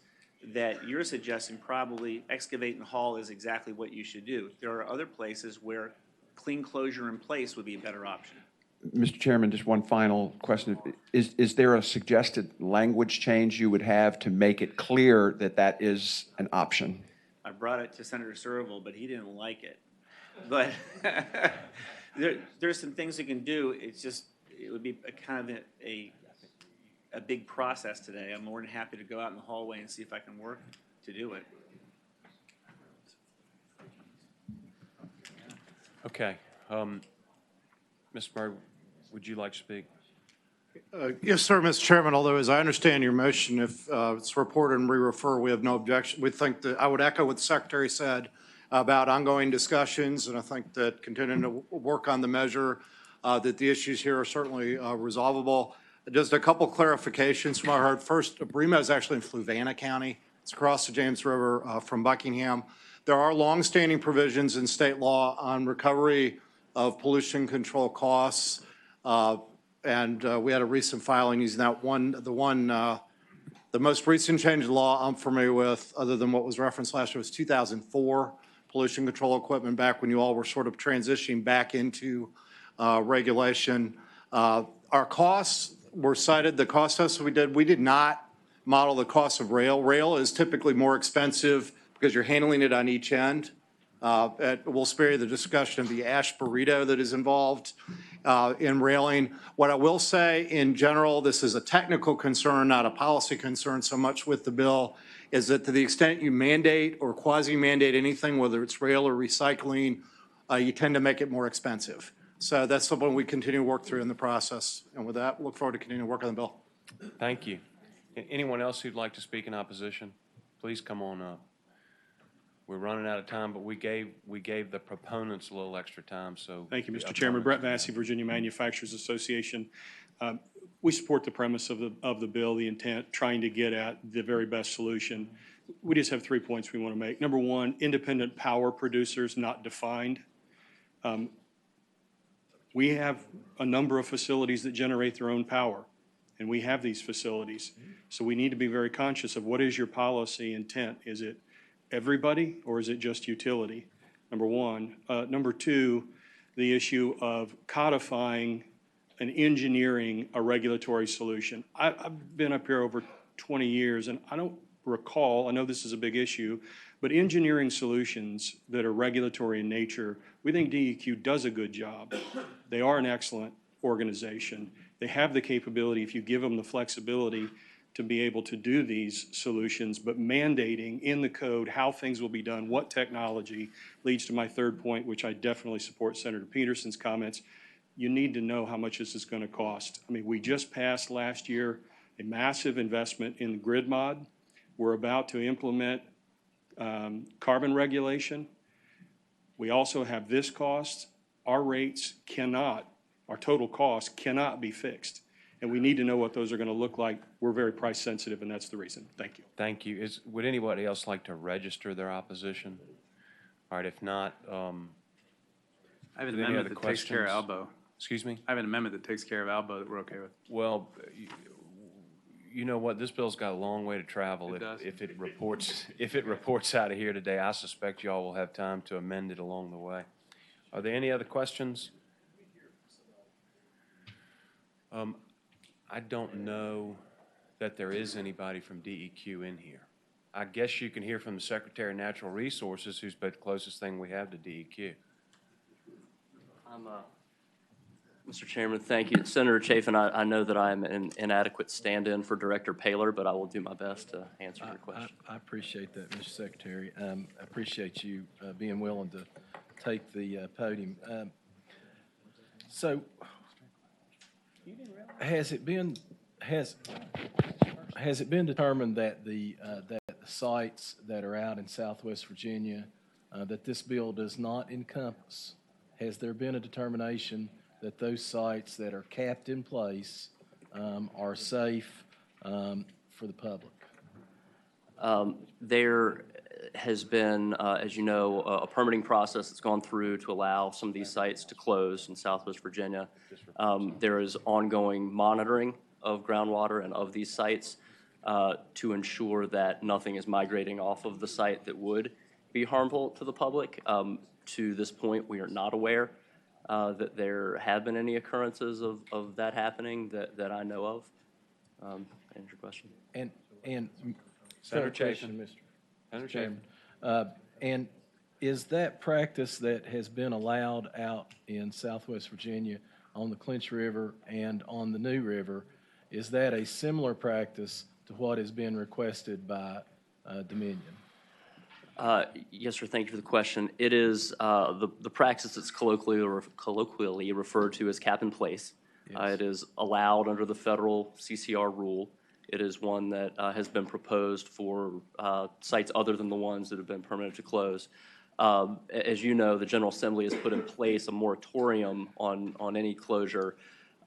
that you're suggesting, probably excavate and haul is exactly what you should do. There are other places where clean closure in place would be a better option. Mr. Chairman, just one final question. Is there a suggested language change you would have to make it clear that that is an option? I brought it to Senator Serval, but he didn't like it. But there's some things we can do. It's just, it would be a kind of a big process today. I'm more than happy to go out in the hallway and see if I can work to do it. Okay. Mr. Murray, would you like to speak? Yes, sir, Mr. Chairman, although as I understand your motion, if it's reported and we refer, we have no objection. We think that, I would echo what the Secretary said about ongoing discussions, and I think that continuing to work on the measure, that the issues here are certainly resolvable. Just a couple clarifications from what I heard. First, BREMA is actually in Fluvanna County. It's across the James River from Buckingham. There are longstanding provisions in state law on recovery of pollution control costs. And we had a recent filing using that one, the most recent change in law I'm familiar with, other than what was referenced last year, was 2004 pollution control equipment, back when you all were sort of transitioning back into regulation. Our costs were cited, the cost estimate we did not model the cost of rail. Rail is typically more expensive because you're handling it on each end. We'll spare you the discussion of the ash burrito that is involved in railing. What I will say in general, this is a technical concern, not a policy concern so much with the bill, is that to the extent you mandate or quasi-mandate anything, whether it's rail or recycling, you tend to make it more expensive. So that's something we continue to work through in the process. And with that, look forward to continuing to work on the bill. Thank you. Anyone else who'd like to speak in opposition? Please come on up. We're running out of time, but we gave the proponents a little extra time, so. Thank you, Mr. Chairman. Brett Vassey, Virginia Manufacturers Association. We support the premise of the bill, the intent, trying to get at the very best solution. We just have 3 points we want to make. Number one, independent power producers not defined. We have a number of facilities that generate their own power, and we have these facilities. So we need to be very conscious of what is your policy intent. Is it everybody, or is it just utility? Number one. Number two, the issue of codifying and engineering a regulatory solution. I've been up here over 20 years, and I don't recall, I know this is a big issue, but engineering solutions that are regulatory in nature, we think DEQ does a good job. They are an excellent organization. They have the capability, if you give them the flexibility, to be able to do these solutions, but mandating in the code how things will be done, what technology, leads to my third point, which I definitely support Senator Peterson's comments. You need to know how much this is going to cost. I mean, we just passed last year a massive investment in grid mod. We're about to implement carbon regulation. We also have this cost. Our rates cannot, our total cost cannot be fixed. And we need to know what those are going to look like. We're very price sensitive, and that's the reason. Thank you. Thank you. Would anybody else like to register their opposition? All right, if not, I have an amendment that takes care of Albo. Excuse me? I have an amendment that takes care of Albo that we're okay with. Well, you know what? This bill's got a long way to travel. It does. If it reports out of here today, I suspect y'all will have time to amend it along the way. Are there any other questions? I don't know that there is anybody from DEQ in here. I guess you can hear from the Secretary of Natural Resources, who's about the closest thing we have to DEQ. Mr. Chairman, thank you. Senator Chafin, I know that I am an inadequate stand-in for Director Paler, but I will do my best to answer your question. I appreciate that, Mr. Secretary. I appreciate you being willing to take the podium. So, has it been determined that the sites that are out in Southwest Virginia that this bill does not encompass? Has there been a determination that those sites that are capped in place are safe for the public? There has been, as you know, a permitting process that's gone through to allow some of these sites to close in Southwest Virginia. There is ongoing monitoring of groundwater and of these sites to ensure that nothing is migrating off of the site that would be harmful to the public. To this point, we are not aware that there have been any occurrences of that happening that I know of. Answer your question. And Senator question, Chafin. Senator Mr. Chairman. And is that practice that has been allowed out in Southwest Virginia on the Clinch River and on the New River, is that a similar practice to what has been requested by Dominion? Yes, sir. Thank you for the question. It is the practice that's colloquially referred to as cap in place. It is allowed under the federal CCR rule. It is one that has been proposed for sites other than the ones that have been permanently closed. As you know, the General Assembly has put in place a moratorium on any closure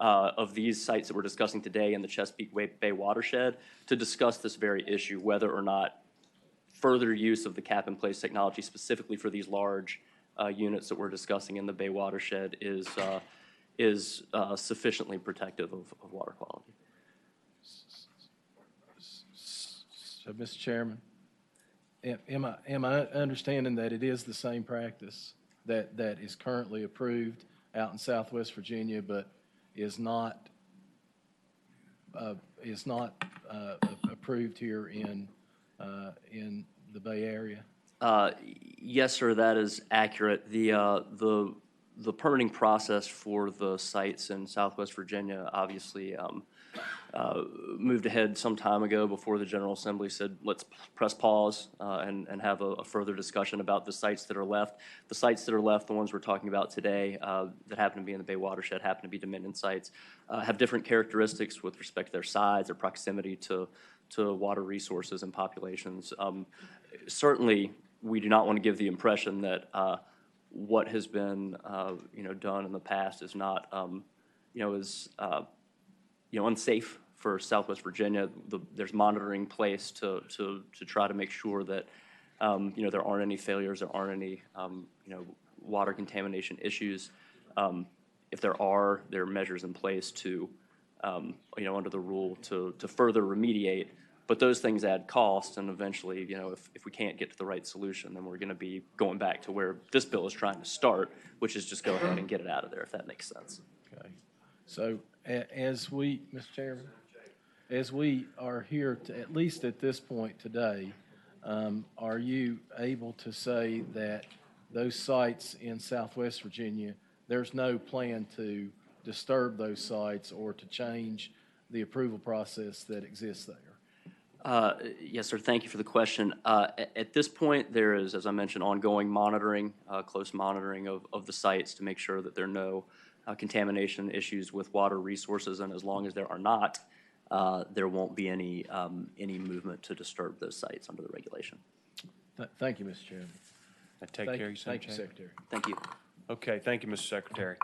of these sites that we're discussing today in the Chesapeake Bay watershed to discuss this very issue, whether or not further use of the cap-in-place technology specifically for these large units that we're discussing in the Bay watershed is sufficiently protective of water quality. So, Mr. Chairman, am I understanding that it is the same practice that is currently approved out in Southwest Virginia, but is not approved here in the Bay Area? Yes, sir, that is accurate. The permitting process for the sites in Southwest Virginia obviously moved ahead some time ago before the General Assembly said, let's press pause and have a further discussion about the sites that are left. The sites that are left, the ones we're talking about today that happen to be in the Bay watershed, happen to be Dominion sites, have different characteristics with respect to their size, their proximity to water resources and populations. Certainly, we do not want to give the impression that what has been done in the past is not unsafe for Southwest Virginia. There's monitoring in place to try to make sure that there aren't any failures, there aren't any water contamination issues. If there are measures in place to under the rule to further remediate. But those things add cost, and eventually, if we can't get to the right solution, then we're going to be going back to where this bill is trying to start, which is just go ahead and get it out of there, if that makes sense. Okay. So as we, Mr. Chairman, as we are here, at least at this point today, are you able to say that those sites in Southwest Virginia, there's no plan to disturb those sites or to change the approval process that exists there? Yes, sir. Thank you for the question. At this point, there is, as I mentioned, ongoing monitoring, close monitoring of the sites to make sure that there are no contamination issues with water resources, and as long as there are not, there won't be any movement to disturb those sites under the regulation. Thank you, Mr. Chairman. Take care of you, Thank you, Secretary. Thank you. Okay, thank you, Mr. Secretary.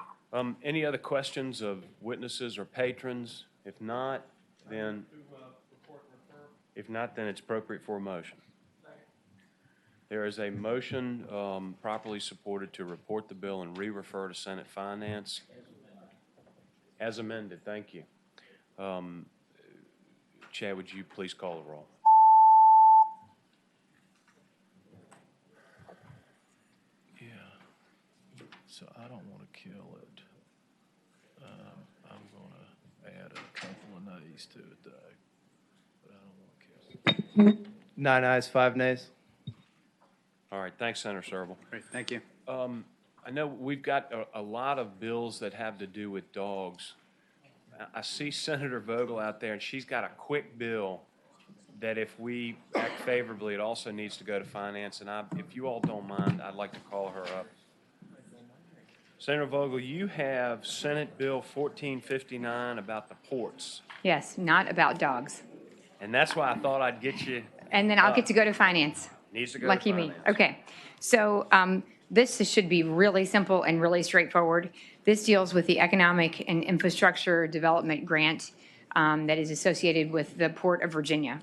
Any other questions of witnesses or patrons? If not, then it's appropriate for a motion. There is a motion properly supported to report the bill and re-refer to Senate Finance. As amended, thank you. Chad, would you please call the roll? Yeah. So I don't want to kill it. I'm going to add a couple of nays to it, though. But I don't want to kill it. 9 ayes, 5 nays. All right, thanks, Senator Serval. Great, thank you. I know we've got a lot of bills that have to do with dogs. I see Senator Vogel out there, and she's got a quick bill that if we act favorably, it also needs to go to Finance. And if you all don't mind, I'd like to call her up. Senator Vogel, you have Senate Bill 1459 about the ports. Yes, not about dogs. And that's why I thought I'd get you. And then I'll get to go to Finance. Needs to go Lucky to me. Finance. Okay. So this should be really simple and really straightforward. This deals with the Economic and Infrastructure Development Grant that is associated with the Port of Virginia.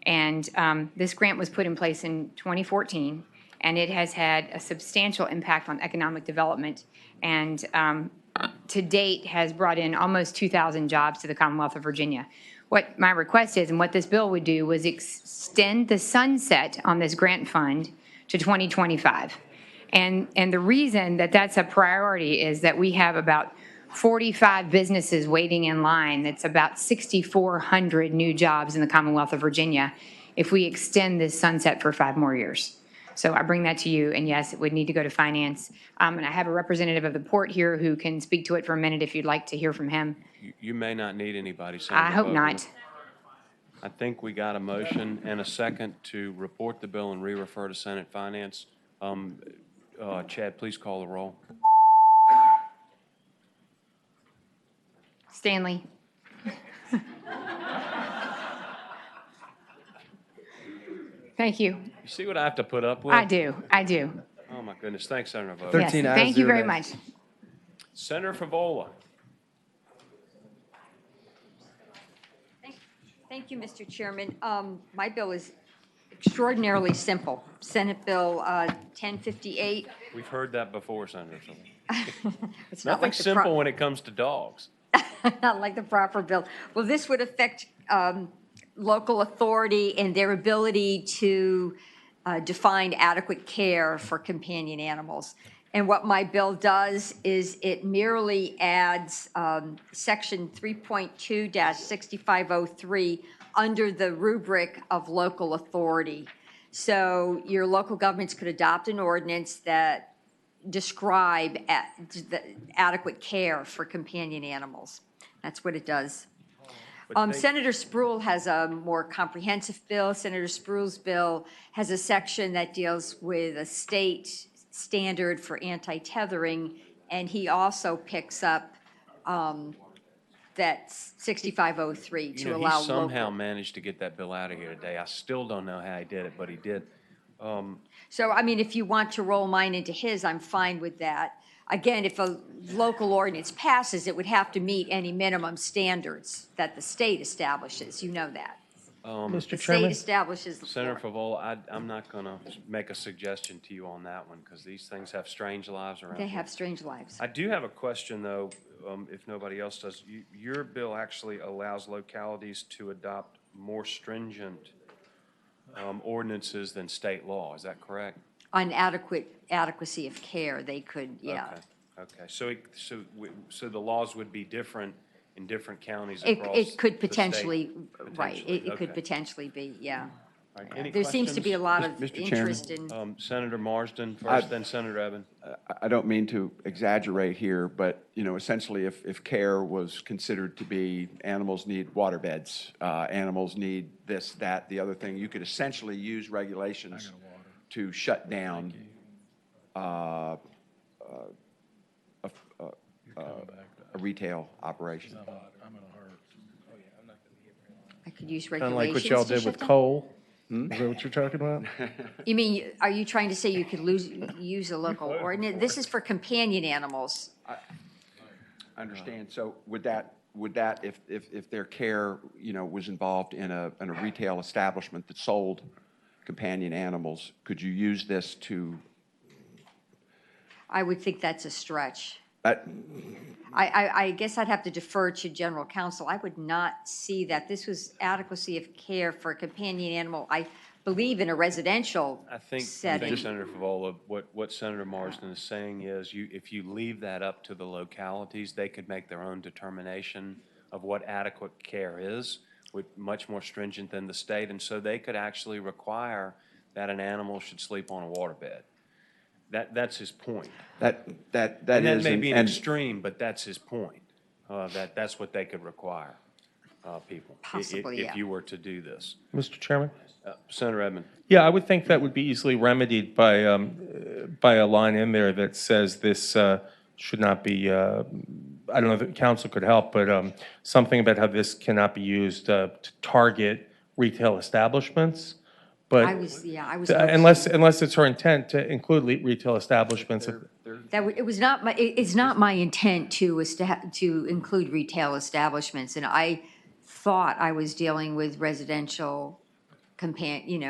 And this grant was put in place in 2014, and it has had a substantial impact on economic development, and to date has brought in almost 2,000 jobs to the Commonwealth of Virginia. What my request is, and what this bill would do, was extend the sunset on this grant fund to 2025. And the reason that that's a priority is that we have about 45 businesses waiting in line. That's about 6,400 new jobs in the Commonwealth of Virginia if we extend this sunset for 5 more years. So I bring that to you, and yes, it would need to go to finance. And I have a representative of the port here who can speak to it for a minute if you'd like to hear from him. You may not need anybody, Senator I hope Vogel. not. I think we got a motion and a second to report the bill and re-refer to Senate Finance. Chad, please call the roll. Stanley. Thank you. You see what I have to put up with? I do. Oh, my goodness. Thanks, Senator Vogel. 13 Yes, ayes, thank you 0 very nays. much. Senator Favola. Thank you, Mr. Chairman. My bill is extraordinarily simple. Senate Bill 1058. We've heard that before, Senator Favola. It's not Nothing like the simple when it comes to dogs. not like the proper bill. Well, this would affect local authority and their ability to define adequate care for companion animals. And what my bill does is it merely adds section 3.2-6503 under the rubric of local authority. So your local governments could adopt an ordinance that describe the adequate care for companion animals. That's what it does. Senator Spruill has a more comprehensive bill. Senator Spruill's bill has a section that deals with a state standard for anti-tethering, and he also picks up that 6503 to allow He somehow local. managed to get that bill out of here today. I still don't know how he did it, but he did. So, I mean, if you want to roll mine into his, I'm fine with that. Again, if a local ordinance passes, it would have to meet any minimum standards that the state establishes. You know that. Mr. The state establishes the Senator floor. Favola, I'm not going to make a suggestion to you on that one because these things have strange lives around They here. have strange lives. I do have a question, though, if nobody else does. Your bill actually allows localities to adopt more stringent ordinances than state law. Is that correct? On adequacy of care, they could, yeah. Okay. So the laws would be different in different counties It across it could the state? potentially, right, it could Okay. potentially be, yeah. All right. Any There seems to be a lot of Mr. Chairman? interest in. Senator Marsden first, then Senator Evans. I don't mean to exaggerate here, but, essentially if care was considered to be animals need water beds, animals need this, that, the other thing, you could essentially use regulations to shut down a retail operation. I could use Kind of regulations like what y'all to did shut with down? coal? Is that what you're talking about? You mean, are you trying to say you could use a local ordinance? This is for companion animals. I understand. So would that, if their care, was involved in a retail establishment that sold companion animals, could you use this to? I would think that's a stretch. That, I guess I'd have to defer to general counsel. I would not see that. This was adequacy of care for a companion animal, I believe, in a residential I think setting. Senator Favola, what Senator Marsden is saying is if you leave that up to the localities, they could make their own determination of what adequate care is, with much more stringent than the state, and so they could actually require that an animal should sleep on a waterbed. That's his point. that And is. that may be an and- extreme, but that's his point, that's what they could require people. Possibly, yeah. If you were to do this. Mr. Chairman? Senator Edmund. Yeah, I would think that would be easily remedied by a line in there that says this should not be, I don't know if the council could help, but something about how this cannot be used to target retail establishments. But I was. unless it's her intent to include retail establishments. It's not my intent to include retail establishments, and I thought I was dealing with residential companion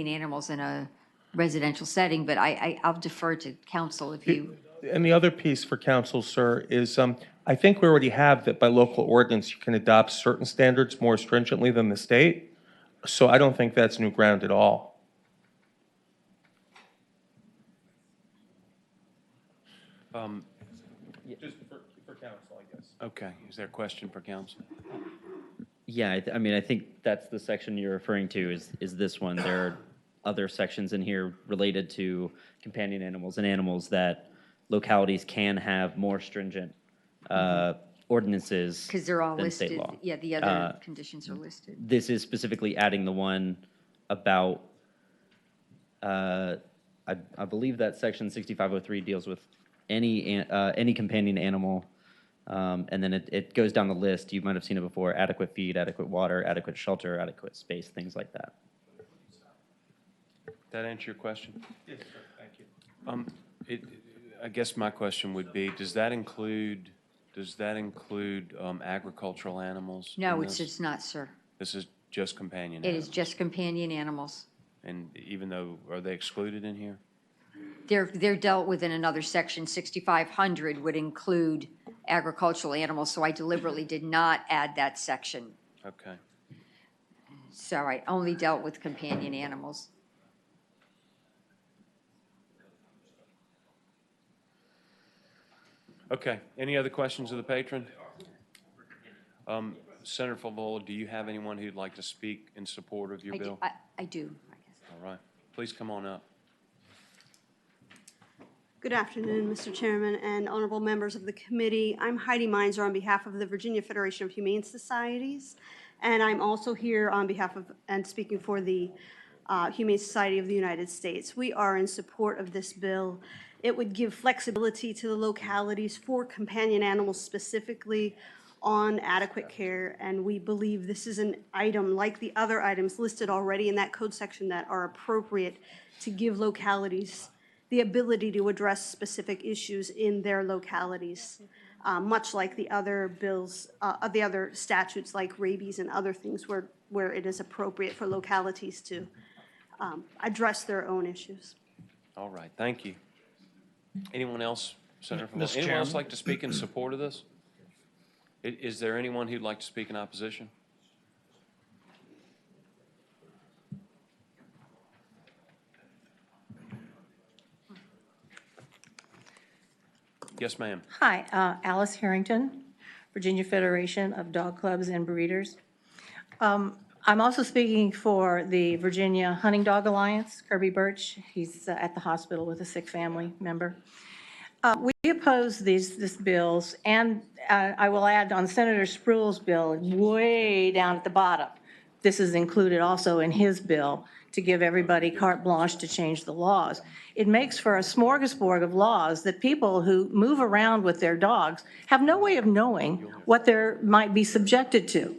animals in a residential setting, but I'll defer to counsel if you. And the other piece for council, sir, is I think we already have that by local ordinance, you can adopt certain standards more stringently than the state. So I don't think that's new ground at all. Just for council, I guess. Okay, is there a question for council? Yeah, I mean, I think that's the section you're referring to is this one. There are other sections in here related to companion animals and animals that localities can have more stringent ordinances Because they're all than state listed. law. Yeah, the other conditions are listed. This is specifically adding the one about, I believe that section 6503 deals with any companion animal. And then it goes down the list. You might have seen it before: adequate feed, adequate water, adequate shelter, adequate space, things like that. That answer your question? Yes, sir, thank you. I guess my question would be, does that include agricultural animals? No, in it's this? just not, sir. This is just companion It animals? is just companion animals. And even though, are they excluded in here? They're dealt with in another section. 6500 would include agricultural animals, so I deliberately did not add that section. Okay. So I only dealt with companion animals. Okay, any other questions of the patron? Senator Favola, do you have anyone who'd like to speak in support of your bill? I do, I guess. All right, please come on up. Good afternoon, Mr. Chairman and honorable members of the committee. I'm Heidi Meinzer on behalf of the Virginia Federation of Humane Societies, and I'm also here on behalf of and speaking for the Humane Society of the United States. We are in support of this bill. It would give flexibility to the localities for companion animals specifically on adequate care, and we believe this is an item like the other items listed already in that code section that are appropriate to give localities the ability to address specific issues in their localities, much like the other bills, the other statutes like rabies and other things where it is appropriate for localities to address their own issues. All right, thank you. Anyone else, Senator Favola? Mr. Anyone else Chairman. like to speak in support of this? Is there anyone who'd like to speak in opposition? Yes, ma'am. Hi, Alice Harrington, Virginia Federation of Dog Clubs and Breeders. I'm also speaking for the Virginia Hunting Dog Alliance, Kirby Birch. He's at the hospital with a sick family member. We oppose this bills, and I will add on Senator Spruill's bill, way down at the bottom, this is included also in his bill to give everybody carte blanche to change the laws. It makes for a smorgasbord of laws that people who move around with their dogs have no way of knowing what they might be subjected to.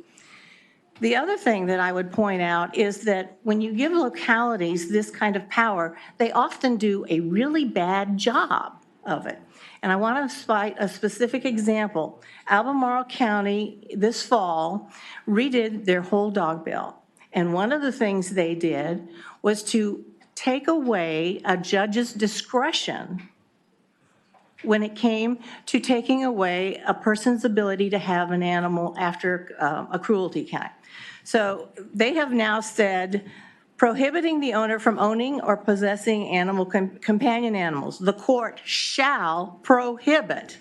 The other thing that I would point out is that when you give localities this kind of power, they often do a really bad job of it. And I want to cite a specific example. Albemarle County this fall redid their whole dog bill. And one of the things they did was to take away a judge's discretion when it came to taking away a person's ability to have an animal after a cruelty count. So they have now said, prohibiting the owner from owning or possessing companion animals. The court shall prohibit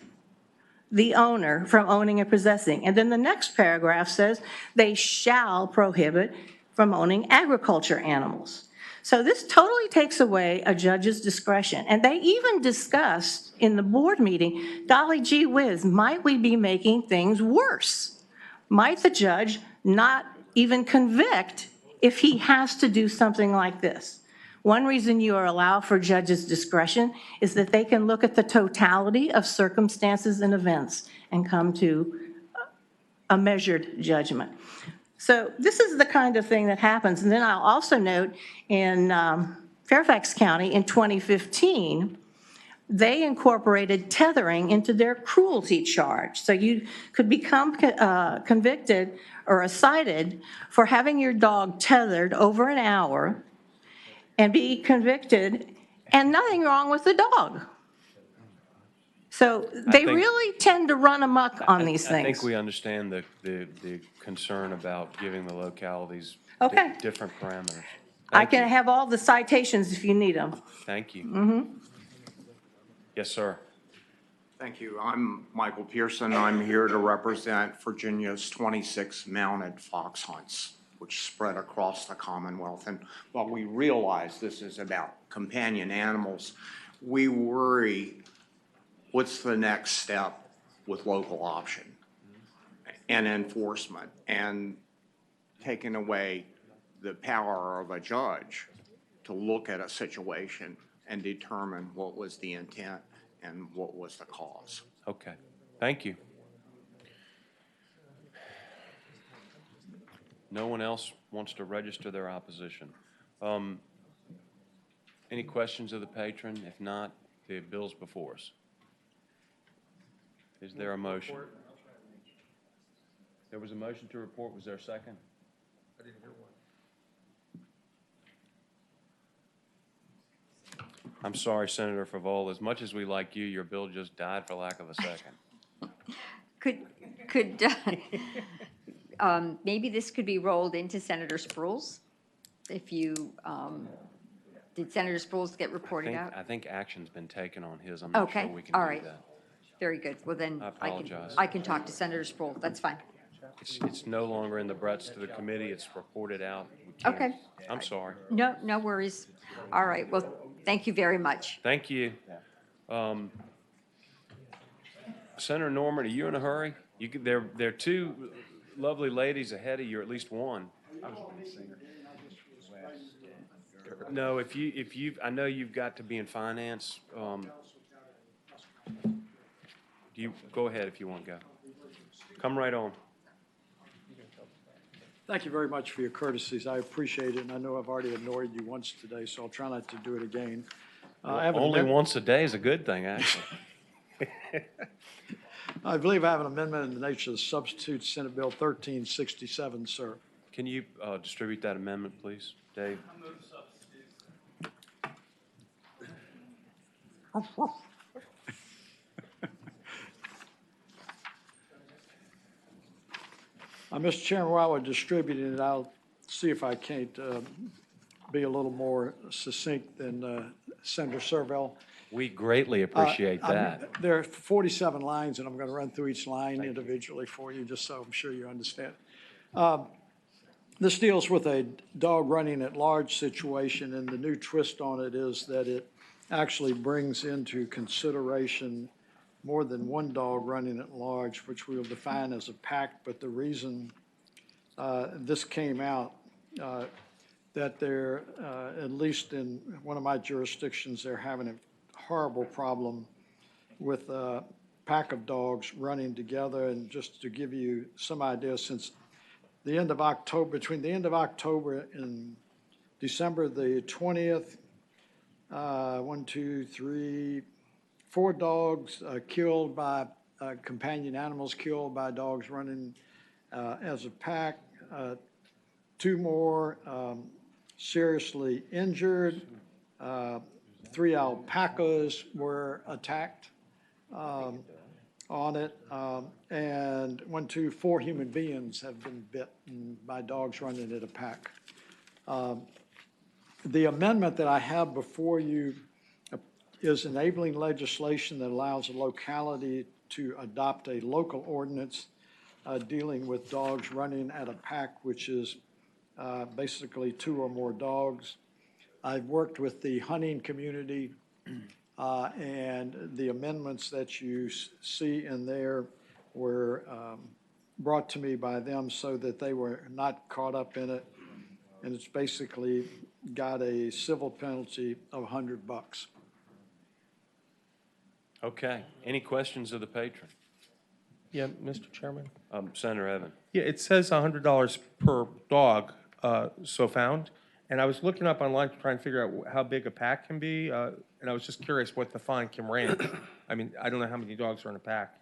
the owner from owning and possessing. And then the next paragraph says they shall prohibit from owning agriculture animals. So this totally takes away a judge's discretion. And they even discussed in the board meeting, golly gee whiz, might we be making things worse? Might the judge not even convict if he has to do something like this? One reason you are allowed for judge's discretion is that they can look at the totality of circumstances and events and come to a measured judgment. So this is the kind of thing that happens. And then I'll also note in Fairfax County in 2015, they incorporated tethering into their cruelty charge. So you could become convicted or cited for having your dog tethered over an hour and be convicted and nothing wrong with the dog. So they really tend to run amok on these things. I think we understand the concern about giving the localities Okay. different parameters. I can have all the citations if you need them. Thank you. Mm-hmm. Yes, sir. Thank you. I'm Michael Pearson. I'm here to represent Virginia's 26 mounted fox hunts, which spread across the Commonwealth. And while we realize this is about companion animals, we worry what's the next step with local option and enforcement and taking away the power of a judge to look at a situation and determine what was the intent and what was the cause. Okay, thank you. No one else wants to register their opposition. Any questions of the patron? If not, the bill's before us. Is there a motion? There was a motion to report. Was there a second? I didn't hear one. I'm sorry, Senator Favole. As much as we like you, your bill just died for lack of a second. Maybe this could be rolled into Senator Spruill's? If you, did Senator Spruill's get reported out? I think action's been taken on his. I'm not sure Okay, we can all do right. that. Very good. Well, then I apologize. I can talk to Senator Spruill. That's fine. It's no longer in the breadths to the committee. It's reported out. We can't- Okay. I'm sorry. No worries. All right. Well, thank you very much. Thank you. Senator Norman, are you in a hurry? You could, there are two lovely ladies ahead of you, or at least one. No, if you, I know you've got to be in finance. You go ahead if you want to go. Come right on. Thank you very much for your courtesies. I appreciate it, and I know I've already annoyed you once today, so I'll try not to do it again. Only once a day is a good thing, actually. I believe I have an amendment in the nature of substitute Senate Bill 1367, sir. Can you distribute that amendment, please, Dave? Mr. Chairman, while we're distributing it, I'll see if I can't be a little more succinct than Senator Servell. We greatly appreciate that. There are 47 lines, and I'm going to run through each line individually for you, just so I'm sure you understand. This deals with a dog running at large situation, and the new twist on it is that it actually brings into consideration more than one dog running at large, which we'll define as a pack. But the reason this came out, that they're, at least in one of my jurisdictions, they're having a horrible problem with a pack of dogs running together. And just to give you some idea, since the end of October, between the end of October and December the 20th, 4 dogs killed by companion animals killed by dogs running as a pack. 2 more seriously injured. 3 alpacas were attacked on it. And 4 human beings have been bitten by dogs running at a pack. The amendment that I have before you is enabling legislation that allows a locality to adopt a local ordinance dealing with dogs running at a pack, which is basically 2 or more dogs. I've worked with the hunting community, and the amendments that you see in there were brought to me by them so that they were not caught up in it. And it's basically got a civil penalty of $100. Okay. Any questions of the patron? Yeah, Mr. Chairman? Senator Evan. Yeah, it says $100 per dog, so found. And I was looking up online to try and figure out how big a pack can be, and I was just curious what the fine can range. I mean, I don't know how many dogs are in a pack.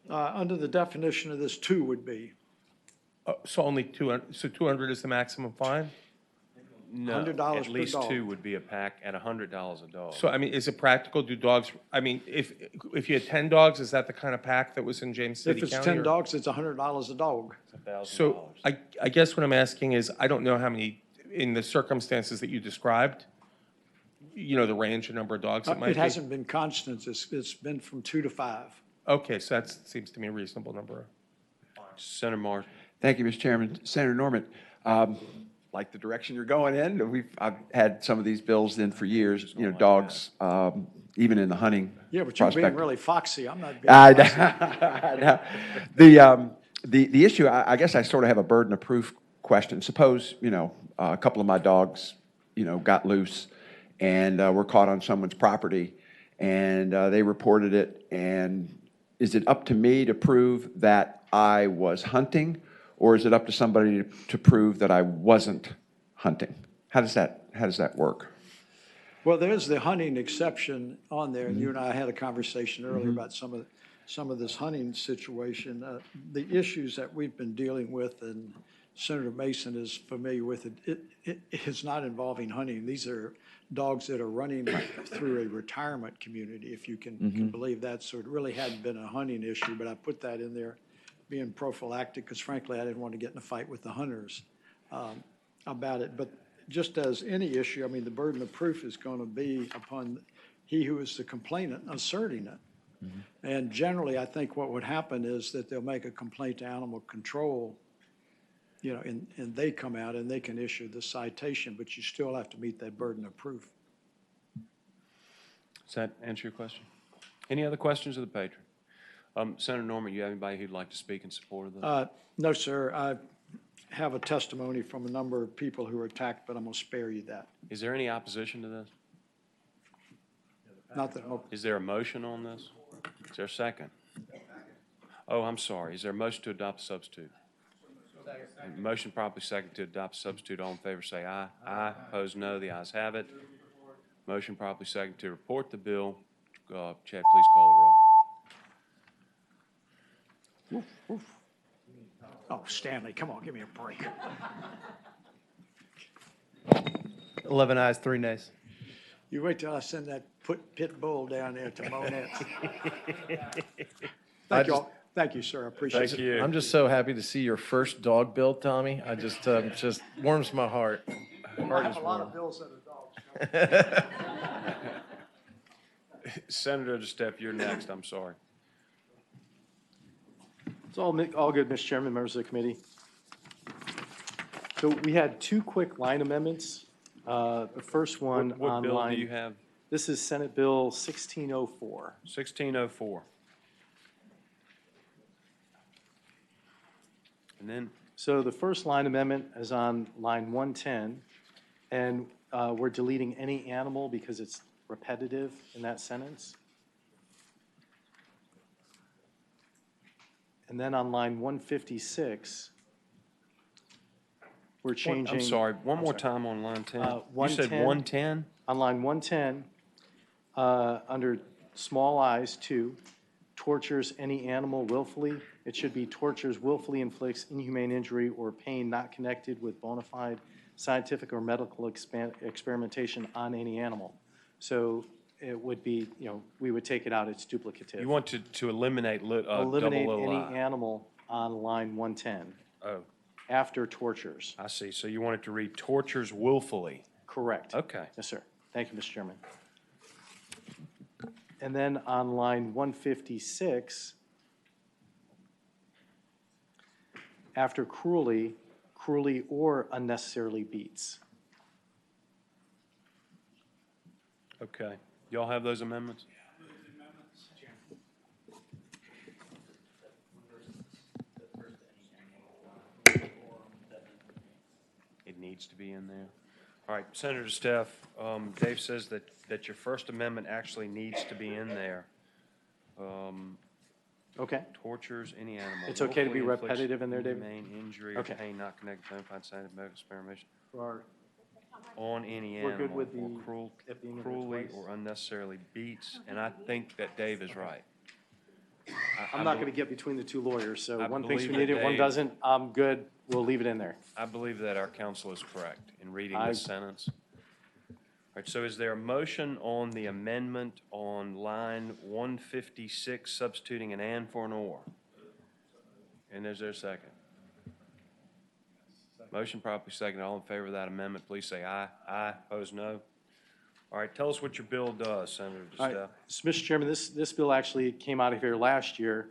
Under the definition of this, 2 would be. So only 200, so 200 is the maximum fine? No, $100 per at least dog. 2 would be a pack at $100 a dog. So, I mean, is it practical? Do dogs, I mean, if you had 10 dogs, is that the kind of pack that was in James City If County? it's 10 or- dogs, it's $100 a dog. So I guess what I'm asking is, I don't know how many, in the circumstances that you described, you know, the range of number of dogs it might It be? hasn't been constant. It's been from 2 to 5. Okay, so that seems to me a reasonable number. Senator Martin. Thank you, Mr. Chairman. Senator Norman, like the direction you're going in, I've had some of these bills in for years, you know, dogs, even in the hunting Yeah, but you're being prospect. really foxy. I'm not being foxy. The issue, I guess I sort of have a burden of proof question. Suppose, you know, a couple of my dogs, you know, got loose and were caught on someone's property and they reported it. And is it up to me to prove that I was hunting, or is it up to somebody to prove that I wasn't hunting? How does that work? Well, there's the hunting exception on there, and you and I had a conversation earlier about some of this hunting situation. The issues that we've been dealing with, and Senator Mason is familiar with it, it is not involving hunting. These are dogs that are running through a retirement community, if you can believe that. So it really hadn't been a hunting issue, but I put that in there being prophylactic because frankly, I didn't want to get in a fight with the hunters about it. But just as any issue, I mean, the burden of proof is going to be upon he who is the complainant asserting it. And generally, I think what would happen is that they'll make a complaint to animal control, you know, and they come out and they can issue the citation, but you still have to meet that burden of proof. Does that answer your question? Any other questions of the patron? Senator Norman, you have anybody who'd like to speak in support of this? No, sir. I have a testimony from a number of people who were attacked, but I'm going to spare you that. Is there any opposition to this? Not that. Is there a motion on this? Is there a second? Oh, I'm sorry. Is there a motion to adopt a substitute? Motion properly second to adopt a substitute. All in favor say aye. Aye. Opposed, no. The ayes have it. Motion properly second to report the bill. Chad, please call the roll. Oof, oof. Oh, Stanley, come on, give me a break. 11 ayes, 3 nays. You wait till I send that pit bull down there to Monette. Thank you, sir. I appreciate it. Thank you. I'm just so happy to see your first dog bill, Tommy. I just warms my heart. I have a lot of bills that are dogs. Senator DeStep, you're next. I'm sorry. It's all good, Mr. Chairman, members of the committee. So we had 2 quick line amendments. The first one What bill do you have? This is Senate Bill 1604. 1604. And then? So the first line amendment is on line 110, and we're deleting any animal because it's repetitive in that sentence. And then on line 156, we're changing. I'm sorry, one more time on line 10. You said 110? On line 110, under small i's 2, tortures any animal willfully. It should be tortures willfully inflicts inhumane injury or pain not connected with bona fide scientific or medical experimentation on any animal. So it would be, you know, we would take it out, it's duplicative. You want to eliminate Eliminate double any O-I. animal on line 110 Oh, after tortures. I see. So you want it to read tortures willfully. Correct. Okay. Yes, sir. Thank you, Mr. Chairman. And then on line 156, after cruelly or unnecessarily beats. Okay. Y'all have those amendments? It needs to be in there. All right, Senator Steph, Dave says that your First Amendment actually needs to be in there. Okay. Tortures any animal. It's okay to be willfully inflicts repetitive in there, David? inhumane injury Okay. or pain not connected to bona fide scientific medical experimentation Or on any We're animal good with or it being in there cruelly twice. or unnecessarily beats, and I think that Dave is right. I'm not going to get between the 2 lawyers, so I one thinks we believe need that it, one Dave- doesn't. I'm good. We'll leave it in there. I believe that our counsel is correct in reading I- this sentence. All right, so is there a motion on the amendment on line 156, substituting an and for an or? And is there a second? Motion properly second. All in favor of that amendment, please say aye. Aye. Opposed, no. All right, tell us what your bill does, Senator All right, DeStefano. so, Mr. Chairman, this bill actually came out of here last year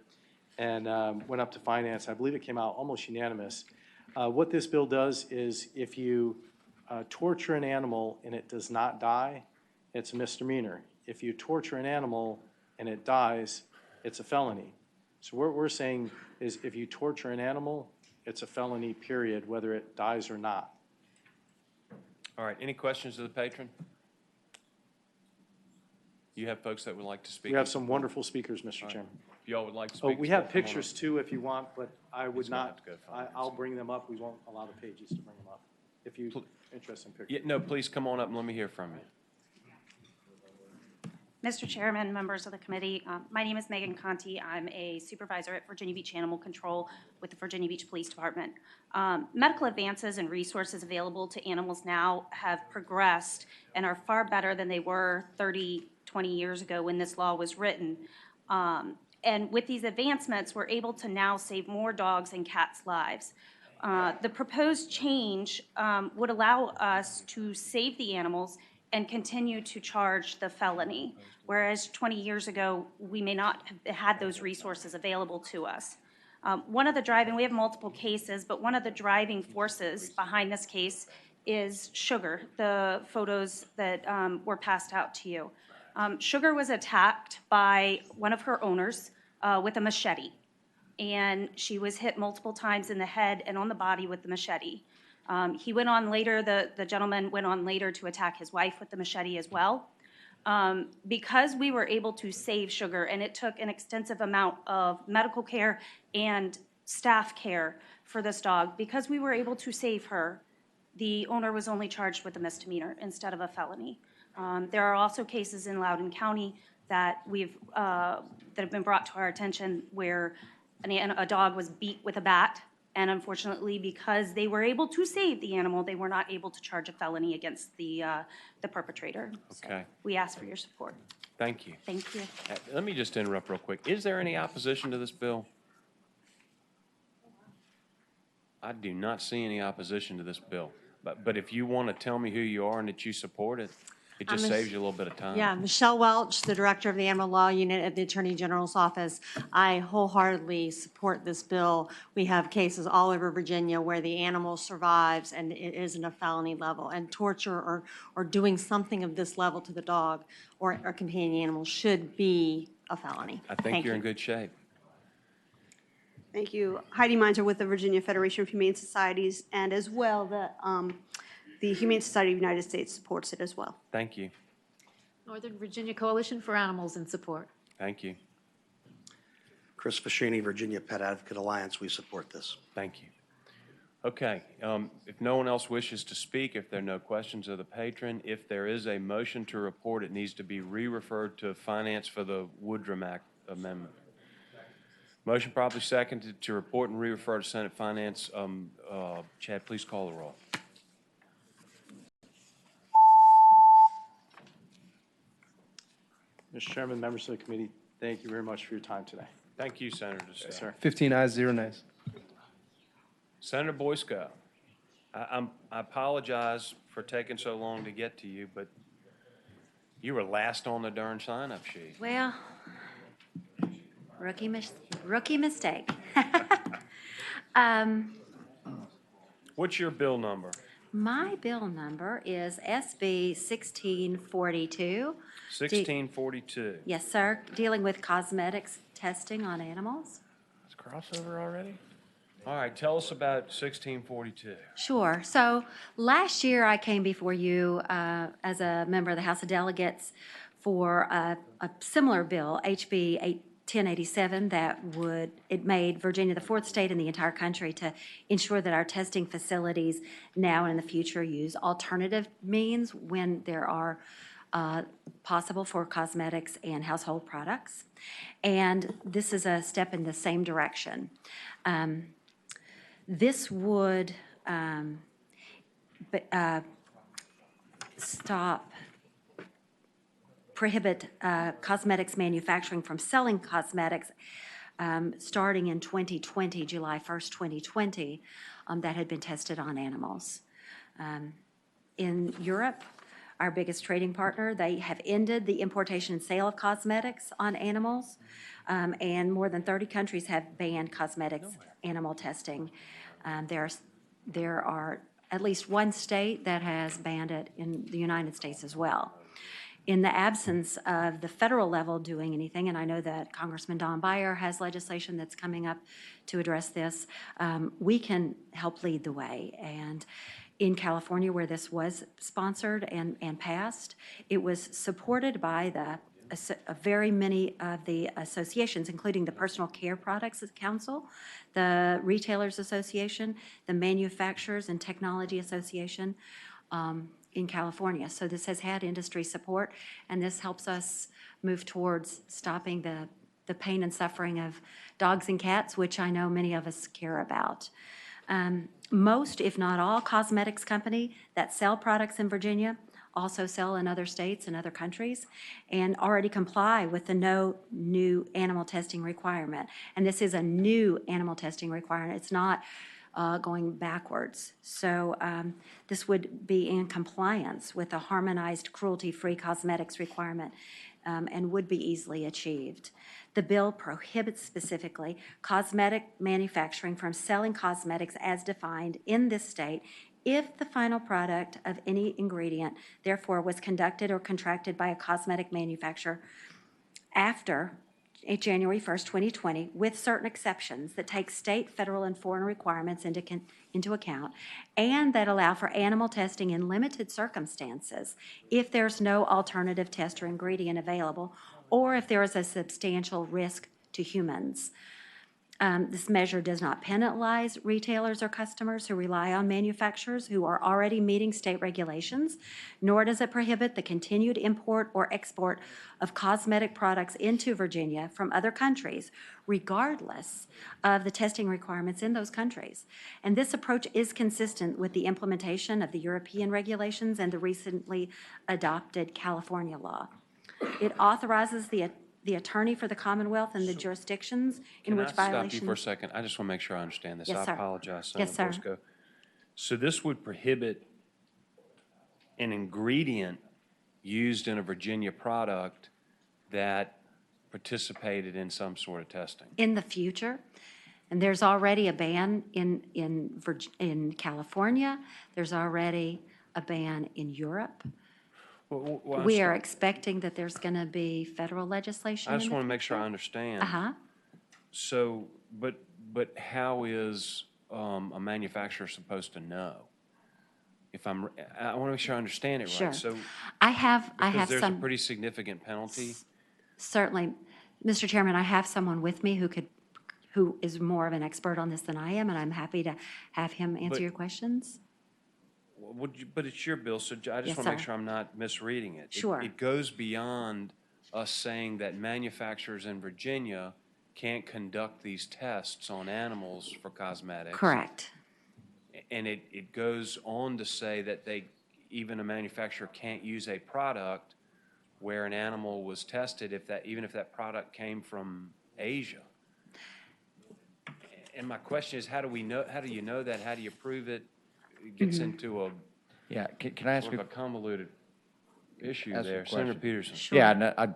and went up to finance. I believe it came out almost unanimous. What this bill does is if you torture an animal and it does not die, it's a misdemeanor. If you torture an animal and it dies, it's a felony. So what we're saying is if you torture an animal, it's a felony, period, whether it dies or not. All right, any questions of the patron? You have folks that would like to speak? We have some wonderful speakers, Mr. Chairman. If y'all would like to Oh, speak. we as well, have come on pictures up. too if you want, but I would He's gonna not, have to go find I'll bring them up. We won't allow the pages to bring them up. If you're interested in pictures. Yeah, no, please come on up and let me hear from you. Mr. Chairman, members of the committee, my name is Megan Conti. I'm a supervisor at Virginia Beach Animal Control with the Virginia Beach Police Department. Medical advances and resources available to animals now have progressed and are far better than they were 30, 20 years ago when this law was written. And with these advancements, we're able to now save more dogs and cats' lives. The proposed change would allow us to save the animals and continue to charge the felony, whereas 20 years ago, we may not have had those resources available to us. We have multiple cases, but one of the driving forces behind this case is Sugar, the photos that were passed out to you. Sugar was attacked by one of her owners with a machete, and she was hit multiple times in the head and on the body with the machete. He went on later, the gentleman went on later to attack his wife with the machete as well. Because we were able to save Sugar, and it took an extensive amount of medical care and staff care for this dog, because we were able to save her, the owner was only charged with a misdemeanor instead of a felony. There are also cases in Loudoun County that that have been brought to our attention where a dog was beat with a bat, and unfortunately, because they were able to save the animal, they were not able to charge a felony against the perpetrator. Okay. We ask for your support. Thank you. Thank you. Let me just interrupt real quick. Is there any opposition to this bill? I do not see any opposition to this bill. But if you want to tell me who you are and that you support it, it just saves you a little bit of time. Yeah, Michelle Welch, the Director of the Animal Law Unit at the Attorney General's Office. I wholeheartedly support this bill. We have cases all over Virginia where the animal survives and it isn't a felony level. And torture or doing something of this level to the dog or companion animal should be a felony. I think you're in good shape. Thank you. Heidi Meinzer with the Virginia Federation of Humane Societies, and as well, the Humane Society of the United States supports it as well. Thank you. Northern Virginia Coalition for Animals in support. Thank you. Chris Fascini, Virginia Pet Advocate Alliance, we support this. Thank you. Okay, if no one else wishes to speak, if there are no questions of the patron, if there is a motion to report, it needs to be re-referred to Finance for the Woodrum Act amendment. Motion properly seconded to report and re-refer to Senate Finance. Chad, please call the roll. Mr. Chairman, members of the committee, thank you very much for your time today. Thank you, Senator DeStefano. Yes, sir. 15 ayes, 0 nays. Senator Boysko, I apologize for taking so long to get to you, but you were last on the darn sign-up sheet. Well, rookie mistake. What's your bill number? My bill number is SB 1642. 1642. Yes, sir, dealing with cosmetics testing on animals. It's crossover already? All right, tell us about 1642. Sure. So last year I came before you as a member of the House of Delegates for a similar bill, HB 1087, it made Virginia the fourth state in the entire country to ensure that our testing facilities now and in the future use alternative means when there are possible for cosmetics and household products. And this is a step in the same direction. This would prohibit cosmetics manufacturing from selling cosmetics starting in 2020, July 1st, 2020, that had been tested on animals. In Europe, our biggest trading partner. They have ended the importation and sale of cosmetics on animals, and more than 30 countries have banned cosmetics animal testing. There are at least one state that has banned it in the United States as well. In the absence of the federal level doing anything, and I know that Congressman Don Beyer has legislation that's coming up to address this, we can help lead the way. And in California, where this was sponsored and passed, it was supported by very many of the associations, including the Personal Care Products Council, the Retailers Association, the Manufacturers and Technology Association, in California. So this has had industry support, and this helps us move towards stopping the pain and suffering of dogs and cats, which I know many of us care about. Most, if not all, cosmetics company that sell products in Virginia also sell in other states and other countries and already comply with the no new animal testing requirement. And this is a new animal testing requirement. It's not going backwards. So this would be in compliance with a harmonized cruelty-free cosmetics requirement and would be easily achieved. The bill prohibits specifically cosmetic manufacturing from selling cosmetics as defined in this state if the final product of any ingredient, therefore, was conducted or contracted by a cosmetic manufacturer after January 1st, 2020, with certain exceptions that take state, federal, and foreign requirements into account, and that allow for animal testing in limited circumstances if there's no alternative test or ingredient available, or if there is a substantial risk to humans. This measure does not penalize retailers or customers who rely on manufacturers who are already meeting state regulations, nor does it prohibit the continued import or export of cosmetic products into Virginia from other countries, regardless of the testing requirements in those countries. And this approach is consistent with the implementation of the European regulations and the recently adopted California law. It authorizes the attorney for the Commonwealth and the jurisdictions in which violations. Can I stop you for a second? I just want to make sure I understand this. Yes, I sir. apologize, Yes, Senator sir. Briscoe. So this would prohibit an ingredient used in a Virginia product that participated in some sort of testing? In the future, and there's already a ban in California. There's already a ban in Europe. Well, We are expecting that there's going to be federal legislation. I just want to make sure I understand. Uh-huh. So, but how is a manufacturer supposed to know? I want to make sure I understand it Sure. right. So, I have because there's a some, pretty significant penalty. certainly, Mr. Chairman, I have someone with me who is more of an expert on this than I am, and I'm happy to have him answer But- your questions. But it's your bill, so I just Yes, want to make sir. sure I'm not misreading it. Sure. It goes beyond us saying that manufacturers in Virginia can't conduct these tests on animals for cosmetics. Correct. And it goes on to say that even a manufacturer can't use a product where an animal was tested even if that product came from Asia. And my question is, how do you know that? How do you prove it? It gets into a Yeah, can I ask sort you? of a convoluted issue ask a there. Senator question? Peterson. Yeah, no, I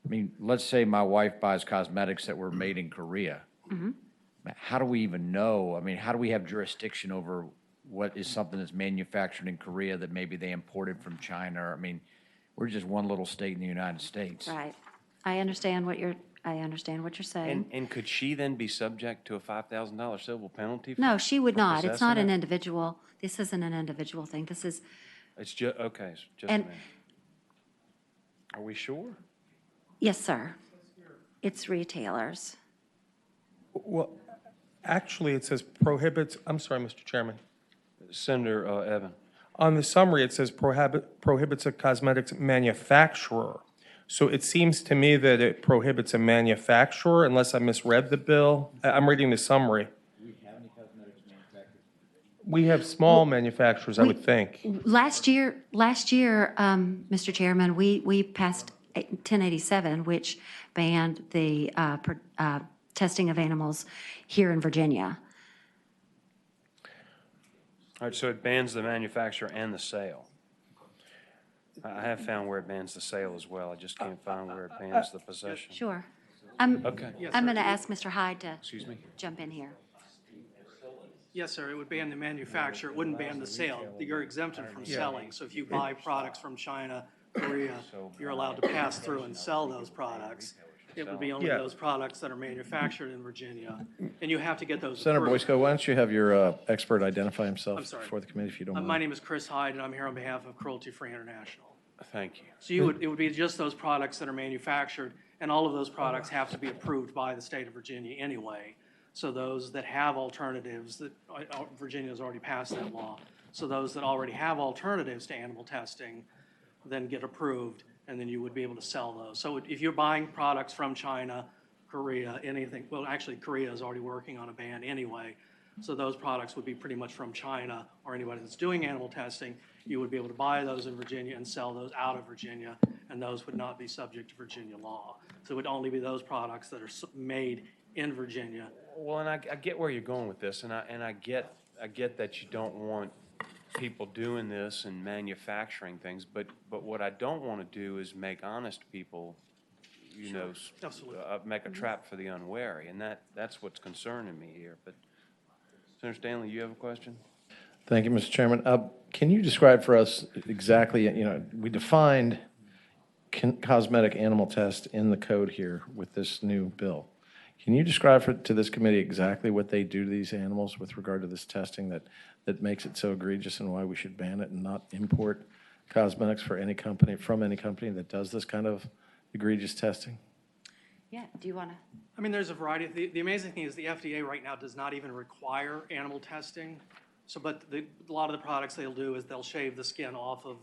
mean, let's say my wife buys cosmetics that were made in Korea. Mhm. How do we even know? I mean, how do we have jurisdiction over what is something that's manufactured in Korea that maybe they imported from China? I mean, we're just one little state in the United States. Right. I understand what you're saying. And could she then be subject to a $5,000 civil penalty? No, she would for not. It's not possessing an it? individual. This isn't an individual thing. This is, It's just, okay, it's just a And- minute. Are we sure? yes, sir. It's retailers. Well, actually, it says prohibits, I'm sorry, Mr. Chairman. Senator Evan. On the summary, it says prohibits a cosmetics manufacturer. So it seems to me that it prohibits a manufacturer, unless I misread the bill. I'm reading the summary. We have small manufacturers, I would think. Last year, Mr. Chairman, we passed 1087, which banned the testing of animals here in Virginia. All right, so it bans the manufacture and the sale. I have found where it bans the sale as well. I just can't find where it bans the possession. Sure. Okay. I'm going to ask Mr. Hyde to Excuse me? jump in here. Yes, sir, it would ban the manufacture, it wouldn't ban the sale. You're exempted from selling, so if you buy products from China, Korea, you're allowed to pass through and sell those products. It would be only Yeah. those products that are manufactured in Virginia, and you have to get those Senator approved. Boysko, why don't you have your expert identify himself I'm sorry. before the committee, if you don't My mind? name is Chris Hyde, and I'm here on behalf of Cruelty Free International. Thank you. So it would be just those products that are manufactured, and all of those products have to be approved by the state of Virginia anyway. So those that have alternatives, that Virginia's already passed that law. So those that already have alternatives to animal testing then get approved, and then you would be able to sell those. So if you're buying products from China, Korea, anything, well, actually Korea is already working on a ban anyway. So those products would be pretty much from China, or anybody that's doing animal testing. You would be able to buy those in Virginia and sell those out of Virginia, and those would not be subject to Virginia law. So it would only be those products that are made in Virginia. Well, and I get where you're going with this, and I get that you don't want people doing this and manufacturing things, but what I don't want to do is make honest people, you know, Absolutely. make a trap for the unwary, and that's what's concerning me here. But Senator Stanley, you have a question? Thank you, Mr. Chairman. Can you describe for us exactly, we defined cosmetic animal test in the code here with this new bill. Can you describe to this committee exactly what they do to these animals with regard to this testing that makes it so egregious, and why we should ban it and not import cosmetics from any company that does this kind of egregious testing? Yeah, do you want to? I mean, there's a variety. The amazing thing is the FDA right now does not even require animal testing. So, but a lot of the products they'll do is they'll shave the skin off of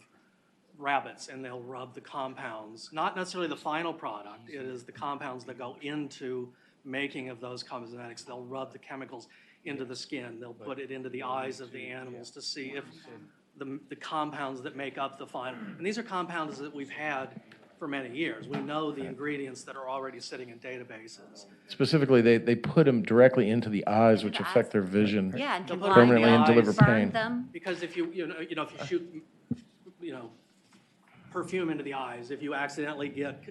rabbits and they'll rub the compounds, not necessarily the final product. It is the compounds that go into making of those cosmetics. They'll rub the chemicals into the skin. They'll put it into the eyes of the animals to see if the compounds that make up the final. And these are compounds that we've had for many years. We know the ingredients that are already sitting in databases. Specifically, they put them directly into the eyes, which affect their vision Yeah, and can permanently blind and the deliver eyes, burn pain. them. Because if if you shoot, perfume into the eyes, if you accidentally get,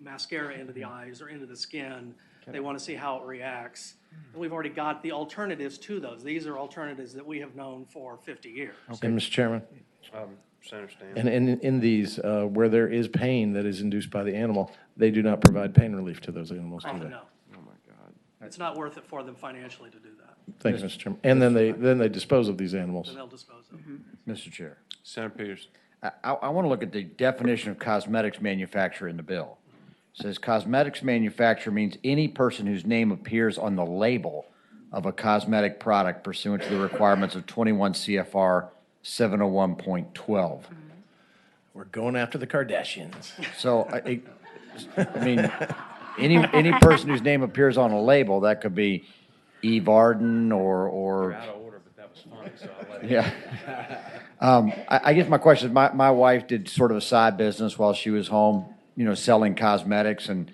mascara into the eyes or into the skin, they want to see how it reacts. And we've already got the alternatives to those. These are alternatives that we have known for 50 years. Okay, Mr. Chairman. Senator Stanley. And in these, where there is pain that is induced by the animal, they do not provide pain relief to those animals, do they? No. Oh, my God. It's not worth it for them financially to do that. Thank you, Mr. Chairman. And then they dispose of these animals. Then they'll dispose of them. Mr. Chair. Senator Peters. I want to look at the definition of cosmetics manufacturer in the bill. It says cosmetics manufacturer means any person whose name appears on the label of a cosmetic product pursuant to the requirements of 21 CFR 701.12. We're going after the Kardashians. So, I mean, any person whose name appears on a label, that could be Eve Arden or Out of order, but that was funny, so I'll let it. yeah. I guess my question is, my wife did sort of a side business while she was home, selling cosmetics. And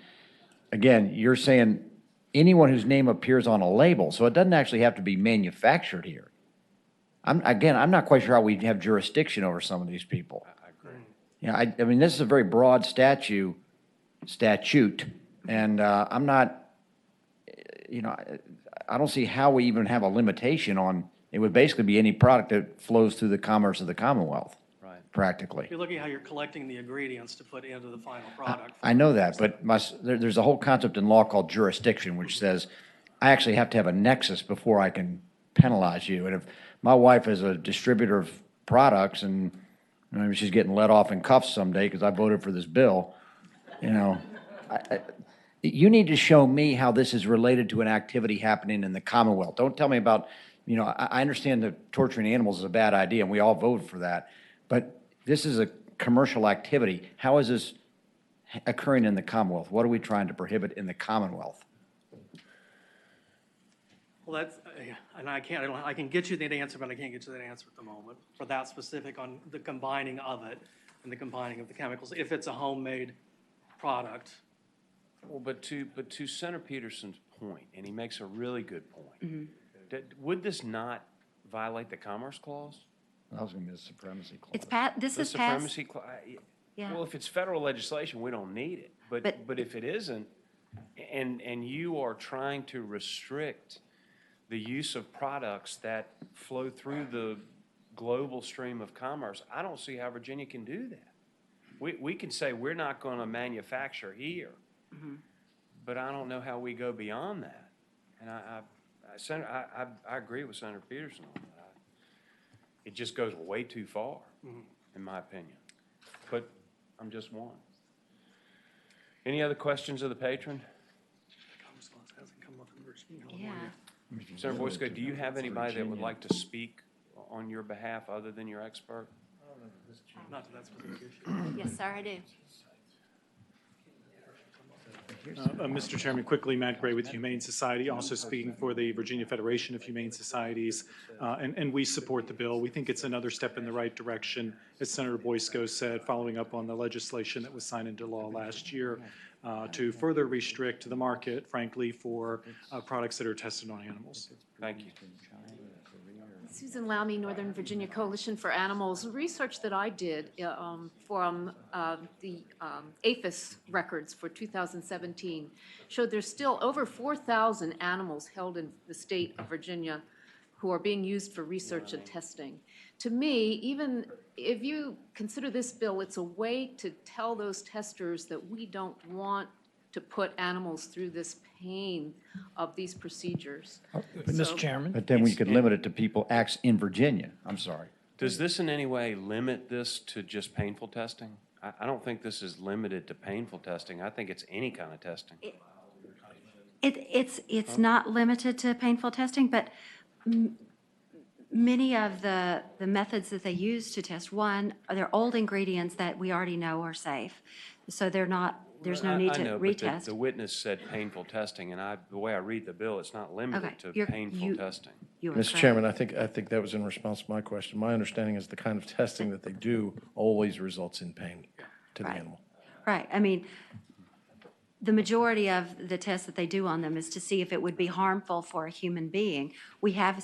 again, you're saying anyone whose name appears on a label, so it doesn't actually have to be manufactured here. I'm not quite sure how we have jurisdiction over some of these people. I agree. I mean, this is a very broad statute, and I'm not, I don't see how we even have a limitation on, it would basically be any product that flows through the commerce of the Commonwealth. Right. Practically. If you're looking at how you're collecting the ingredients to put into the final product. I know that, but there's a whole concept in law called jurisdiction, which says I actually have to have a nexus before I can penalize you. And if my wife is a distributor of products and maybe she's getting let off in cuffs someday because I voted for this bill, you need to show me how this is related to an activity happening in the Commonwealth. Don't tell me about, I understand that torturing animals is a bad idea, and we all voted for that, but this is a commercial activity. How is this occurring in the Commonwealth? What are we trying to prohibit in the Commonwealth? Well, that's, and I can get you that answer, but I can't get you that answer at the moment for that specific on the combining of it and the combining of the chemicals, if it's a homemade product. Well, but to Senator Peterson's point, and he makes a really good point, would this not violate the Commerce Clause? That was going to be the supremacy clause. It's this The is passed. supremacy clause, Yeah. Well, if it's federal legislation, we don't need it. But if it isn't, and you are trying to restrict the use of products that flow through the global stream of commerce, I don't see how Virginia can do that. We can say we're not going to manufacture here, but I don't know how we go beyond that. And I agree with Senator Peterson on that. It just goes way too far, in my opinion. But I'm just one. Any other questions of the patron? Yeah. Senator Boysko, do you have anybody that would like to speak on your behalf other than your expert? Not to that specific issue. Yes, sir, I do. Mr. Chairman, quickly, Matt Gray with Humane Society, also speaking for the Virginia Federation of Humane Societies, and we support the bill. We think it's another step in the right direction, as Senator Boysko said, following up on the legislation that was signed into law last year to further restrict the market, frankly, for products that are tested on animals. Thank you. Susan Lowney, Northern Virginia Coalition for Animals. Research that I did from the APHIS records for 2017 showed there's still over 4,000 animals held in the state of Virginia who are being used for research and testing. To me, even if you consider this bill, it's a way to tell those testers that we don't want to put animals through this pain of these procedures. Mr. Chairman. But then we could limit it to people acts in Virginia. I'm sorry. Does this in any way limit this to just painful testing? I don't think this is limited to painful testing. I think it's any kind of testing. It's not limited to painful testing, but many of the methods that they use to test, one, they're old ingredients that we already know are safe. So they're not, there's no need to I know, retest. but the witness said painful testing, and the way I read the bill, it's not limited to painful testing. Mr. Chairman, I think that was in response to my question. My understanding is the kind of testing that they do always results in pain to the animal. Right. I mean, the majority of the tests that they do on them is to see if it would be harmful for a human being. We have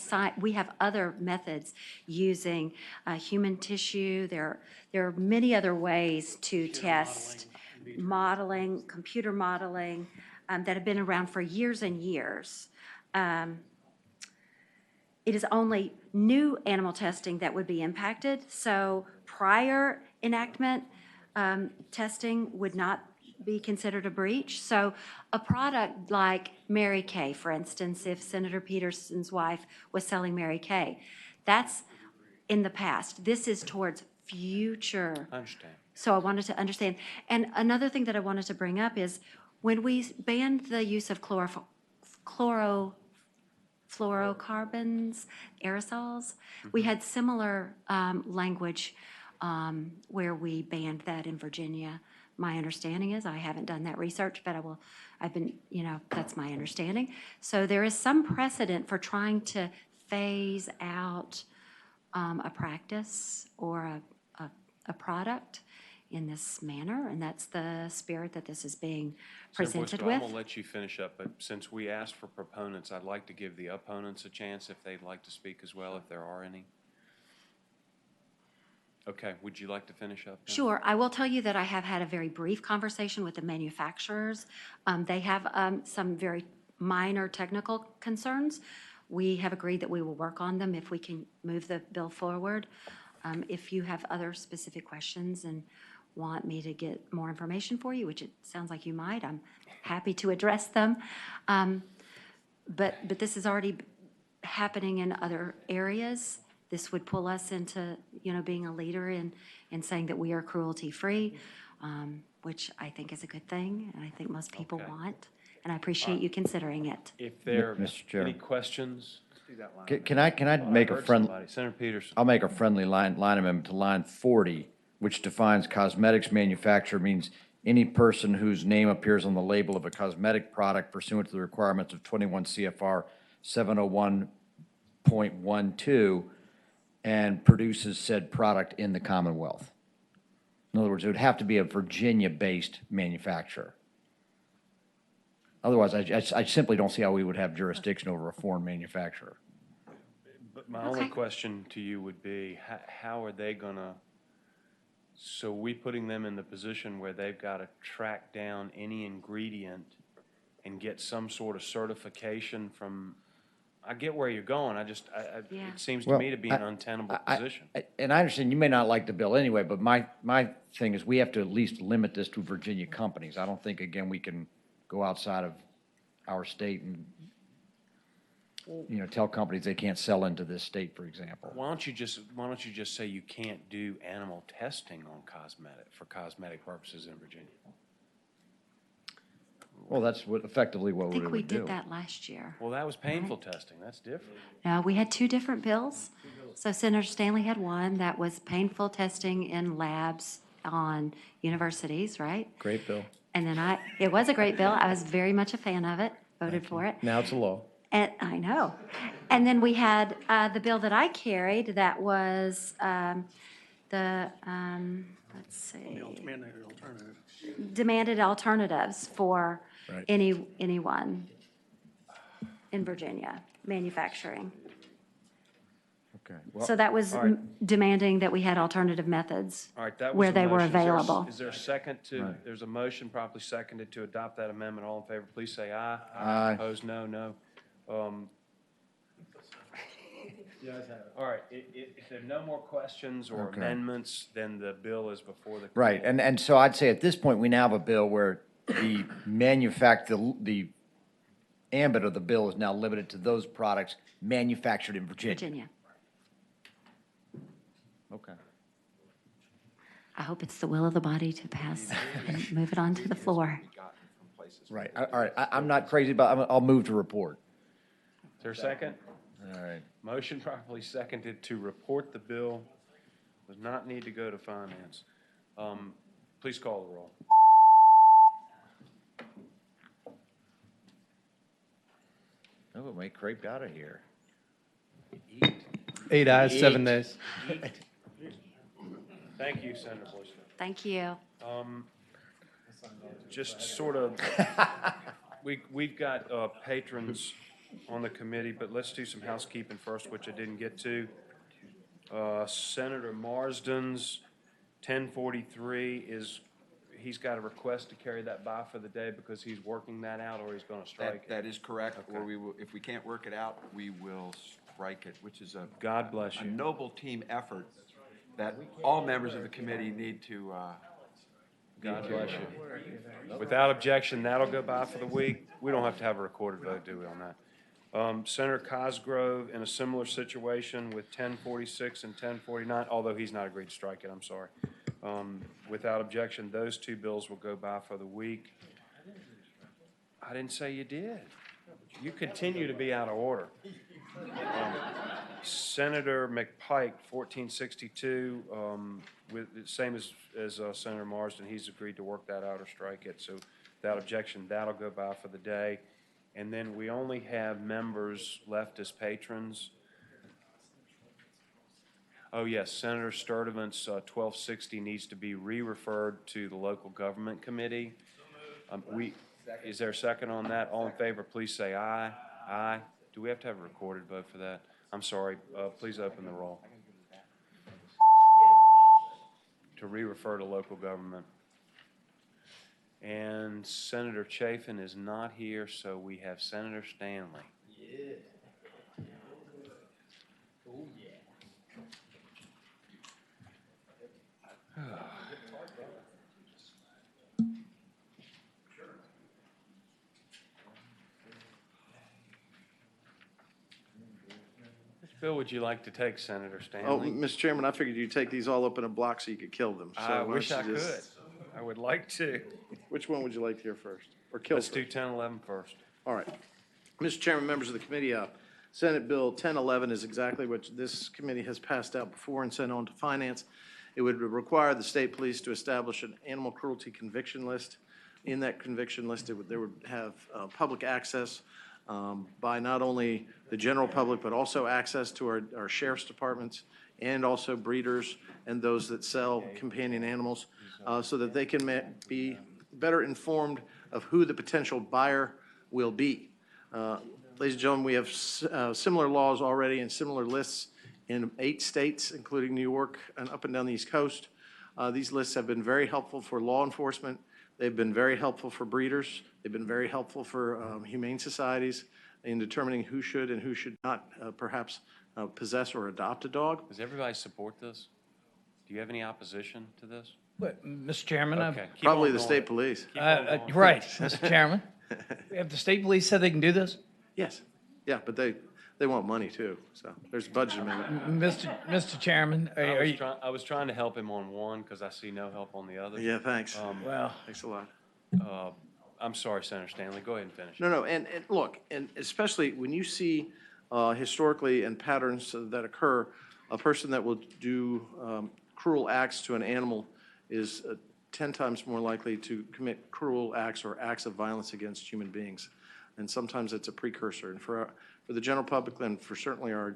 other methods using human tissue. There are many other ways to test modeling, computer modeling, that have been around for years and years. It is only new animal testing that would be impacted. So prior enactment testing would not be considered a breach. So a product like Mary Kay, for instance, if Senator Peterson's wife was selling Mary Kay, that's in the past. This is towards future. I understand. So I wanted to understand. And another thing that I wanted to bring up is when we banned the use of fluorocarbons, aerosols, we had similar language where we banned that in Virginia. My understanding is, I haven't done that research, but that's my understanding. So there is some precedent for trying to phase out a practice or a product in this manner, and that's the spirit that this is being presented with. I'm going to let you finish up, but since we asked for proponents, I'd like to give the opponents a chance if they'd like to speak as well, if there are any. Okay, would you like to finish up? Then? Sure. I will tell you that I have had a very brief conversation with the manufacturers. They have some very minor technical concerns. We have agreed that we will work on them if we can move the bill forward. If you have other specific questions and want me to get more information for you, which it sounds like you might, I'm happy to address them. But this is already happening in other areas. This would pull us into, being a leader in saying that we are cruelty-free, which I think is a good thing, and I think most people want. And I appreciate you considering it. If there Mr. are Chair. any questions? Can I make a friendly? Senator Peterson. I'll make a friendly line amendment to line 40, which defines cosmetics manufacturer means any person whose name appears on the label of a cosmetic product pursuant to the requirements of 21 CFR 701.12 and produces said product in the Commonwealth. In other words, it would have to be a Virginia-based manufacturer. Otherwise, I simply don't see how we would have jurisdiction over a foreign manufacturer. But my only question to you would be, how are they going to So we putting them in the position where they've got to track down any ingredient and get some sort of certification from, I get where you're going, Yeah. it seems to me to be an untenable position. And I understand you may not like the bill anyway, but my thing is we have to at least limit this to Virginia companies. I don't think, again, we can go outside of our state and, tell companies they can't sell into this state, for example. Why don't you just say you can't do animal testing on for cosmetic purposes in Virginia? Well, that's effectively what I we think we would do. did that last year. Well, that was painful testing, that's different. No, we had two different bills. So Senator Stanley had one that was painful testing in labs on universities, right? Great bill. And then it was a great bill. I was very much a fan of it, voted for it. Now it's a law. And I know. And then we had the bill that I carried that was let's see, Mandated alternative. demanded alternatives for Right. anyone in Virginia manufacturing. Okay. So that was all right. demanding that we had alternative methods All right, that was where the they were motion. available. Is there a second to, Right. there's a motion properly seconded to adopt that amendment. All in favor, please say aye. Aye. Opposed, no. All right, if there are no more questions or Okay. amendments, then the bill is before the. Right, committee. and so I'd say at this point, we now have a bill where the the ambit of the bill is now limited to those products manufactured in Virginia. Virginia. Okay. I hope it's the will of the body to pass and move it on to the floor. Right, all right, I'm not crazy about, I'll move to report. Is there a second? All right. Motion properly seconded to report the bill. Does not need to go to finance. Please call the roll. Oh, make crepe out of here. 8 ayes, 7 nays. Thank you, Senator Boyce. Thank you. Just sort of, we've got patrons on the committee, but let's do some housekeeping first, which I didn't get to. Senator Marsden's 1043 he's got a request to carry that by for the day because he's working that out or he's going to strike it. That is correct, or Okay. we will, if we can't work it out, we will strike it, which is God bless a you. noble team effort that all members of the committee need to, God bless you. Without objection, that'll go by for the week. We don't have to have a recorded vote, do we, on that? Senator Cosgrove in a similar situation with 1046 and 1049, although he's not agreed to strike it, I'm sorry. Without objection, those two bills will go by for the week. I didn't say you did. You continue to be out of order. Senator McPike, 1462, with the same as Senator Marsden, he's agreed to work that out or strike it. So without objection, that'll go by for the day. And then we only have members left as patrons. Oh, yes, Senator Sturdivant's 1260 needs to be re-referred to the local government committee. Is there a second on that? All in favor, please say aye. Aye. Do we have to have a recorded vote for that? I'm sorry. Please open the roll. To re-refer to local government. And Senator Chafin is not here, so we have Senator Stanley. Yeah. Oh, yeah. Which bill would you like to take, Senator Oh, Stanley? Mr. Chairman, I figured you'd take these all up in a block so you could kill them. So I wish I let's could. just- I would like to. Which one would you like to hear first? Or kill Let's first? do 1011 first. All right. Mr. Chairman, members of the committee, Senate Bill 1011 is exactly what this committee has passed out before and sent on to finance. It would require the state police to establish an animal cruelty conviction list. In that conviction list, there would have public access by not only the general public, but also access to our sheriff's departments and also breeders and those that sell companion animals so that they can be better informed of who the potential buyer will be. Ladies and gentlemen, we have similar laws already and similar lists in 8 states, including New York and up and down the East Coast. These lists have been very helpful for law enforcement. They've been very helpful for breeders. They've been very helpful for humane societies in determining who should and who should not perhaps possess or adopt a dog. Does everybody support this? Do you have any opposition to this? Mr. Chairman, Okay, keep Probably on the going. state police. Keep on going. right, Mr. Chairman. Have the state police said they can do this? Yes, yeah, but they want money too, so there's a budget amendment. Mr. Chairman, are you? I was trying to help him on one because I see no help on the other. Yeah, thanks. Well, Thanks a lot. I'm sorry, Senator Stanley. Go ahead and finish. No, and look, and especially when you see historically and patterns that occur, a person that will do cruel acts to an animal is 10 times more likely to commit cruel acts or acts of violence against human beings. And sometimes it's a precursor. And for the general public and for certainly our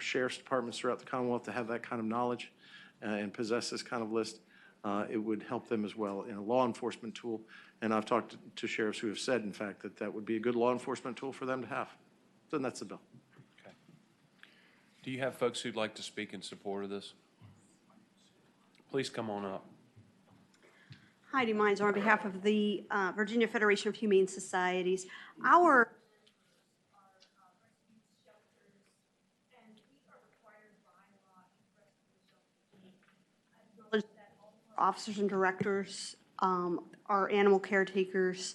sheriff's departments throughout the Commonwealth to have that kind of knowledge and possess this kind of list, it would help them as well in a law enforcement tool. And I've talked to sheriffs who have said, in fact, that that would be a good law enforcement tool for them to have. So that's the bill. Okay. Do you have folks who'd like to speak in support of this? Please come on up. Heidi Mines on behalf of the Virginia Federation of Humane Societies. Our officers and directors, our animal caretakers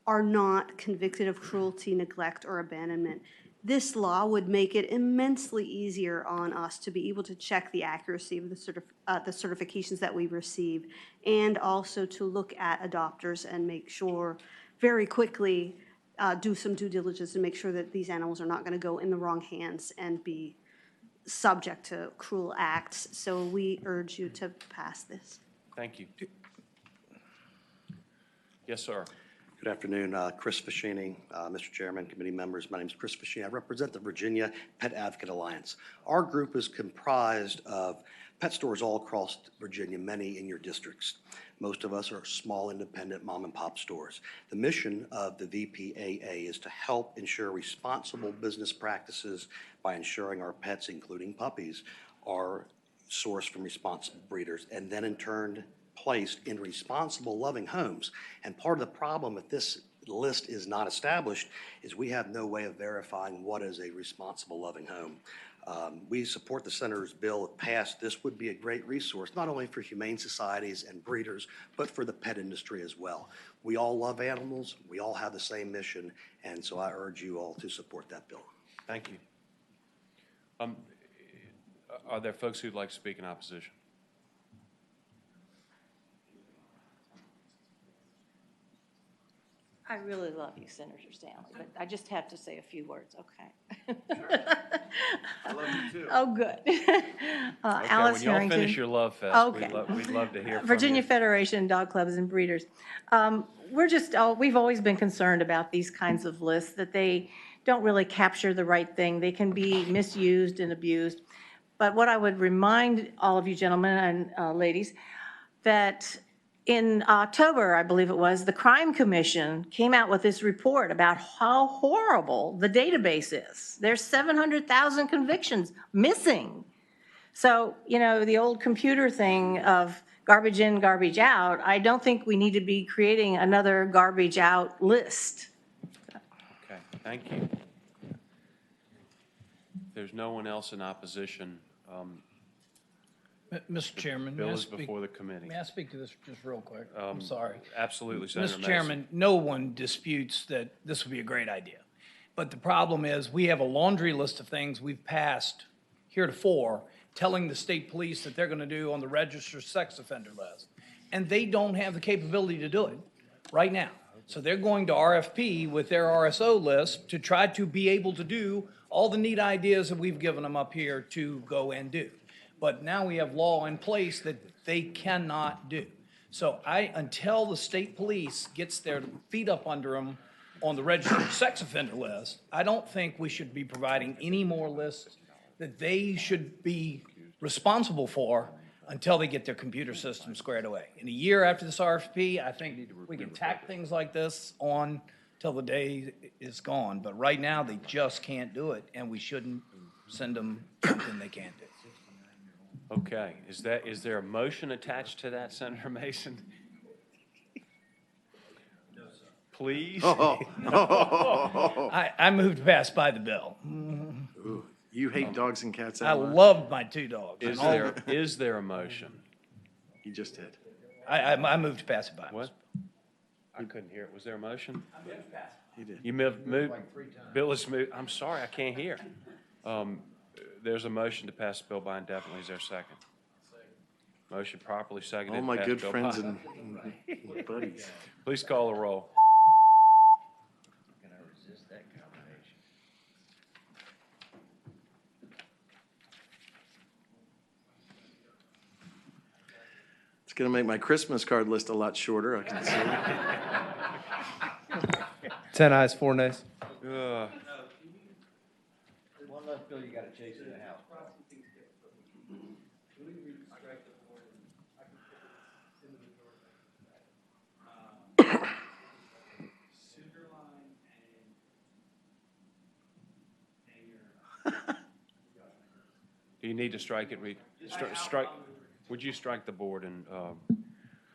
are not convicted of cruelty, neglect, or abandonment. This law would make it immensely easier on us to be able to check the accuracy of the certifications that we receive, and also to look at adopters and make sure very quickly, do some due diligence and make sure that these animals are not going to go in the wrong hands and be subject to cruel acts. So we urge you to pass this. Thank you. Yes, sir. Good afternoon, Chris Fashini, Mr. Chairman, committee members. My name is Chris Fashini. I represent the Virginia Pet Advocate Alliance. Our group is comprised of pet stores all across Virginia, many in your districts. Most of us are small, independent mom and pop stores. The mission of the VPAA is to help ensure responsible business practices by ensuring our pets, including puppies, are sourced from responsible breeders and then in turn placed in responsible, loving homes. And part of the problem if this list is not established is we have no way of verifying what is a responsible, loving home. We support the Senator's bill. If passed, this would be a great resource, not only for humane societies and breeders, but for the pet industry as well. We all love animals. We all have the same mission, and so I urge you all to support that bill. Thank you. Are there folks who'd like to speak in opposition? I really love you, Senator Stanley, but I just have to say a few words, okay? I love you too. Oh, good. Okay, Alice when y'all Harrington. finish your love fest, Okay. we'd love to hear from Virginia you. Federation of Dog Clubs and Breeders. We've always been concerned about these kinds of lists, that they don't really capture the right thing. They can be misused and abused. But what I would remind all of you gentlemen and ladies, that in October, I believe it was, the Crime Commission came out with this report about how horrible the database is. There's 700,000 convictions missing. So, you know, the old computer thing of garbage in, garbage out, I don't think we need to be creating another garbage out list. Okay, thank you. If there's no one else in opposition, Mr. Chairman, bill may I is speak? before the committee. May I speak to this just real quick? I'm sorry. Absolutely, Senator Mr. Mason. Chairman, no one disputes that this would be a great idea. But the problem is, we have a laundry list of things we've passed heretofore, telling the state police that they're going to do on the registered sex offender list. And they don't have the capability to do it right now. So they're going to RFP with their RSO list to try to be able to do all the neat ideas that we've given them up here to go and do. But now we have law in place that they cannot do. So until the state police gets their feet up under them on the registered sex offender list, I don't think we should be providing any more lists that they should be responsible for until they get their computer system squared away. In a year after this RFP, I think we can tack things like this on till the day is gone. But right now, they just can't do it, and we shouldn't send them something they can't do. Okay, is there a motion attached to that, Senator Mason? Please? I moved to pass by the bill. Ooh, you hate dogs and cats I that much? love my two dogs. Is there a motion? You just did. I moved to pass it by. What? I couldn't hear it. Was there a motion? You did. You moved, Bill is moved, I'm sorry, I can't hear. There's a motion to pass the bill by indefinitely. Is there a second? Motion properly seconded. All my to pass good bill friends by- and buddies. Please call the roll. Can I resist that combination? It's going to make my Christmas card list a lot shorter, I can see. 10 ayes, 4 nays. Ugh. One less bill you gotta chase in the house. Do you need to strike it, Reed? Strike, would you strike the board and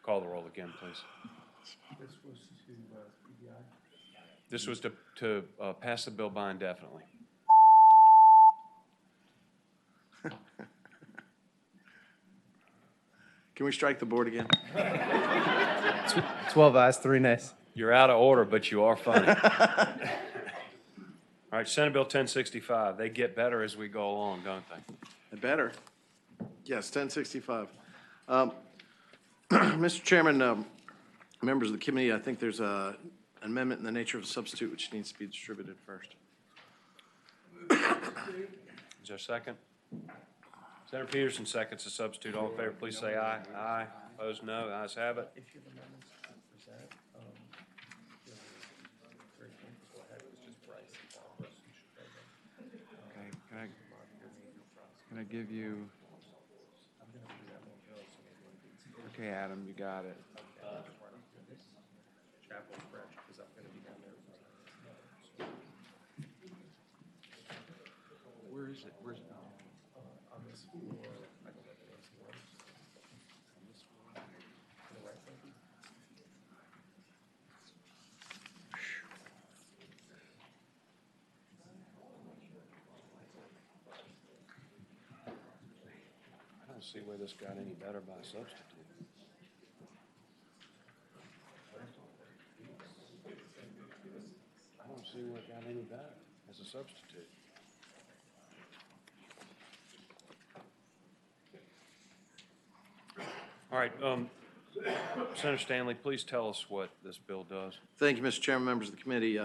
call the roll again, please? This was to pass the bill by indefinitely. Can we strike the board again? 12 ayes, 3 nays. You're out of order, but you are funny. All right, Senate Bill 1065. They get better as we go along, don't they? Better. Yes, 1065. Mr. Chairman, members of the committee, I think there's an amendment in the nature of a substitute which needs to be distributed first. Is there a second? Senator Peterson seconds the substitute. All in favor, please say aye. Aye. Opposed, no. The ayes have it. Okay, can I give you? Okay, Adam, you got it. Where is it? Where's it? I don't see where this got any better by substitute. I don't see where it got any better as a substitute. All right, Senator Stanley, please tell us what this bill does. Thank you, Mr. Chairman, members of the committee.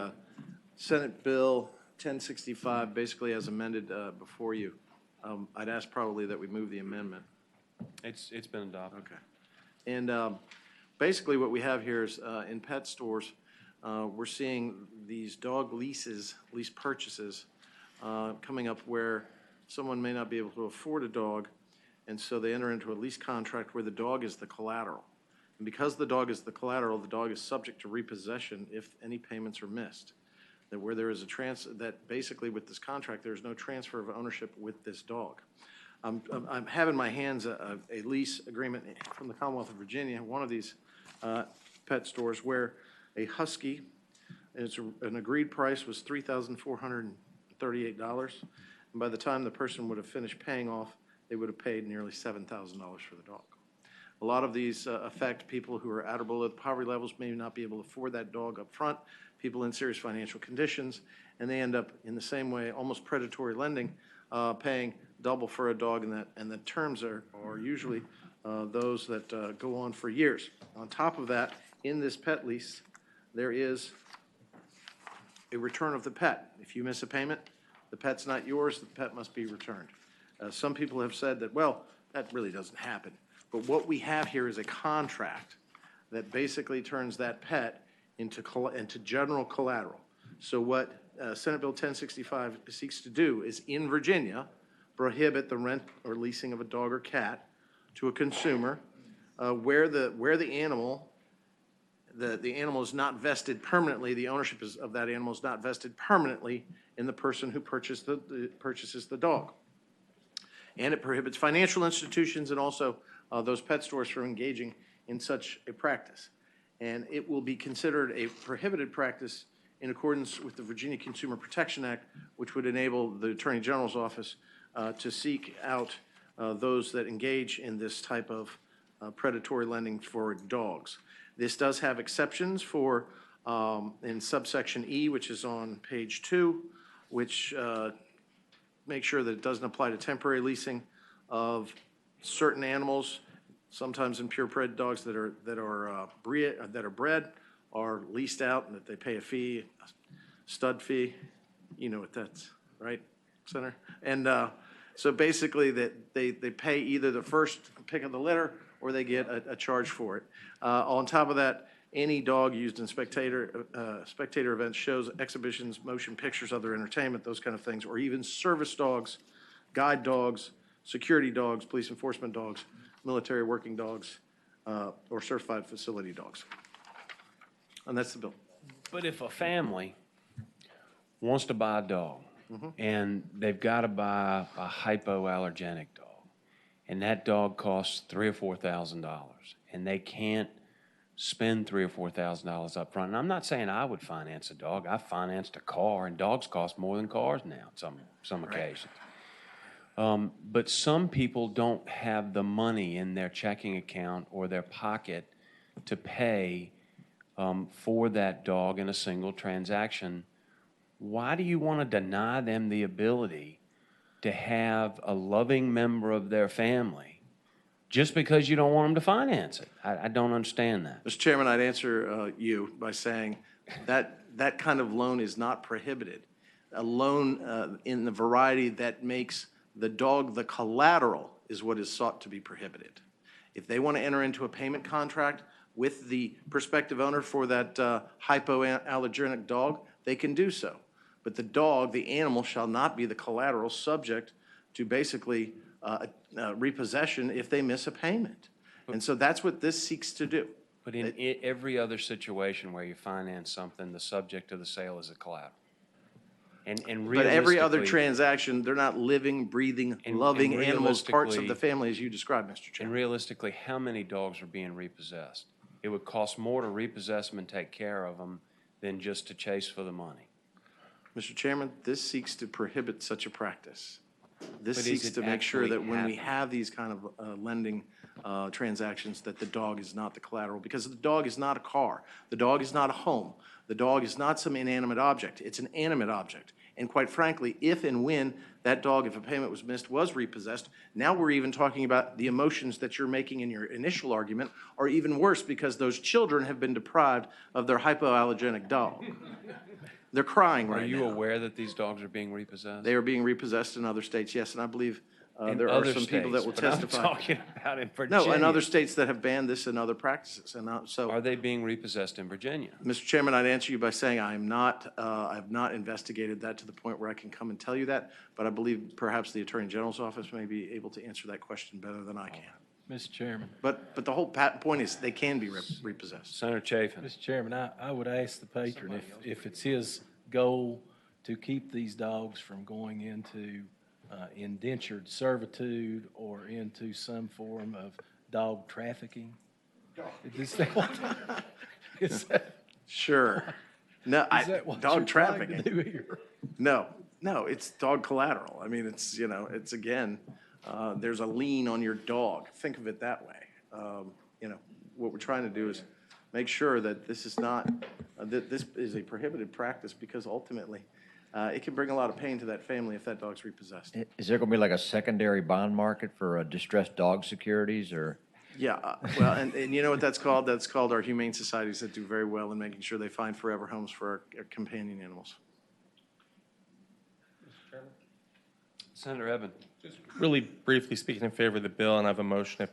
Senate Bill 1065, basically as amended before you. I'd ask probably that we move the amendment. It's been adopted. Okay. And basically what we have here is in pet stores, we're seeing these dog lease purchases coming up where someone may not be able to afford a dog, and so they enter into a lease contract where the dog is the collateral. And because the dog is the collateral, the dog is subject to repossession if any payments are missed. That where there is that basically with this contract, there's no transfer of ownership with this dog. I have in my hands a lease agreement from the Commonwealth of Virginia, one of these pet stores, where a husky, an agreed price was $3,438. And by the time the person would have finished paying off, they would have paid nearly $7,000 for the dog. A lot of these affect people who are at or below the poverty levels, may not be able to afford that dog up front, people in serious financial conditions, and they end up in the same way, almost predatory lending, paying double for a dog, and the terms are usually those that go on for years. On top of that, in this pet lease, there is a return of the pet. If you miss a payment, the pet's not yours, the pet must be returned. Some people have said that, well, that really doesn't happen. But what we have here is a contract that basically turns that pet into general collateral. So what Senate Bill 1065 seeks to do is, in Virginia, prohibit the rent or leasing of a dog or cat to a consumer where the animal is not vested permanently, the ownership of that animal is not vested permanently in the person who purchases the dog. And it prohibits financial institutions and also those pet stores from engaging in such a practice. And it will be considered a prohibited practice in accordance with the Virginia Consumer Protection Act, which would enable the Attorney General's office to seek out those that engage in this type of predatory lending for dogs. This does have exceptions for, in subsection E, which is on page 2, which make sure that it doesn't apply to temporary leasing of certain animals, sometimes in purebred dogs that are bred, are leased out, and that they pay a fee, a stud fee. You know what that's, right, Senator? And so basically that they pay either the first pick of the litter or they get a charge for it. On top of that, any dog used in spectator events, shows, exhibitions, motion pictures, other entertainment, those kind of things, or even service dogs, guide dogs, security dogs, police enforcement dogs, military working dogs, or certified facility dogs. And that's the bill. But if a family wants to buy a dog, and they've got to buy a hypoallergenic dog, and that dog costs $3,000 or $4,000, and they can't spend $3,000 or $4,000 up front. And I'm not saying I would finance a dog. I financed a car, and dogs cost more than cars now on some occasions. But some people don't have the money in their checking account or their pocket to pay for that dog in a single transaction. Why do you want to deny them the ability to have a loving member of their family just because you don't want them to finance it? I don't understand that. Mr. Chairman, I'd answer you by saying that kind of loan is not prohibited. A loan in the variety that makes the dog the collateral is what is sought to be prohibited. If they want to enter into a payment contract with the prospective owner for that hypoallergenic dog, they can do so. But the dog, the animal, shall not be the collateral subject to basically repossession if they miss a payment. And so that's what this seeks to do. But in every other situation where you finance something, the subject of the sale is a collateral. And But every other realistically- transaction, they're not living, breathing, loving animals, parts of the family as you described, Mr. Chairman. And realistically, how many dogs are being repossessed? It would cost more to repossess them and take care of them than just to chase for the money. Mr. Chairman, this seeks to prohibit such a practice. This But is seeks it to make sure actually that when we happening? have these kind of lending transactions, that the dog is not the collateral, because the dog is not a car. The dog is not a home. The dog is not some inanimate object. It's an animate object. And quite frankly, if and when that dog, if a payment was missed, was repossessed, now we're even talking about the emotions that you're making in your initial argument are even worse because those children have been deprived of their hypoallergenic dog. They're crying right now. Are you aware that these dogs are being repossessed? They are being repossessed in other states, yes, and I believe In there are other some people that will states, but I'm testify. talking about in Virginia. No, in other states that have banned this and other practices, and so. Are they being repossessed in Virginia? Mr. Chairman, I'd answer you by saying I have not investigated that to the point where I can come and tell you that, but I believe perhaps the Attorney General's office may be able to answer that question better than I can. Mr. Chairman. But the whole point is they can be repossessed. Senator Chafin. Mr. Chairman, I would ask the patron if it's his goal to keep these dogs from going into indentured servitude or into some form of dog trafficking. Sure. No, Is that what dog you're trying trafficking. to do here? No, it's dog collateral. I mean, it's again, there's a lien on your dog. Think of it that way. What we're trying to do is make sure that this is not, that this is a prohibited practice because ultimately, it can bring a lot of pain to that family if that dog's repossessed. Is there going to be like a secondary bond market for distressed dog securities or? Yeah, well, and you know what that's called? That's called our humane societies that do very well in making sure they find forever homes for our companion animals. Senator Evan. Just really briefly speaking in favor of the bill, and I have a motion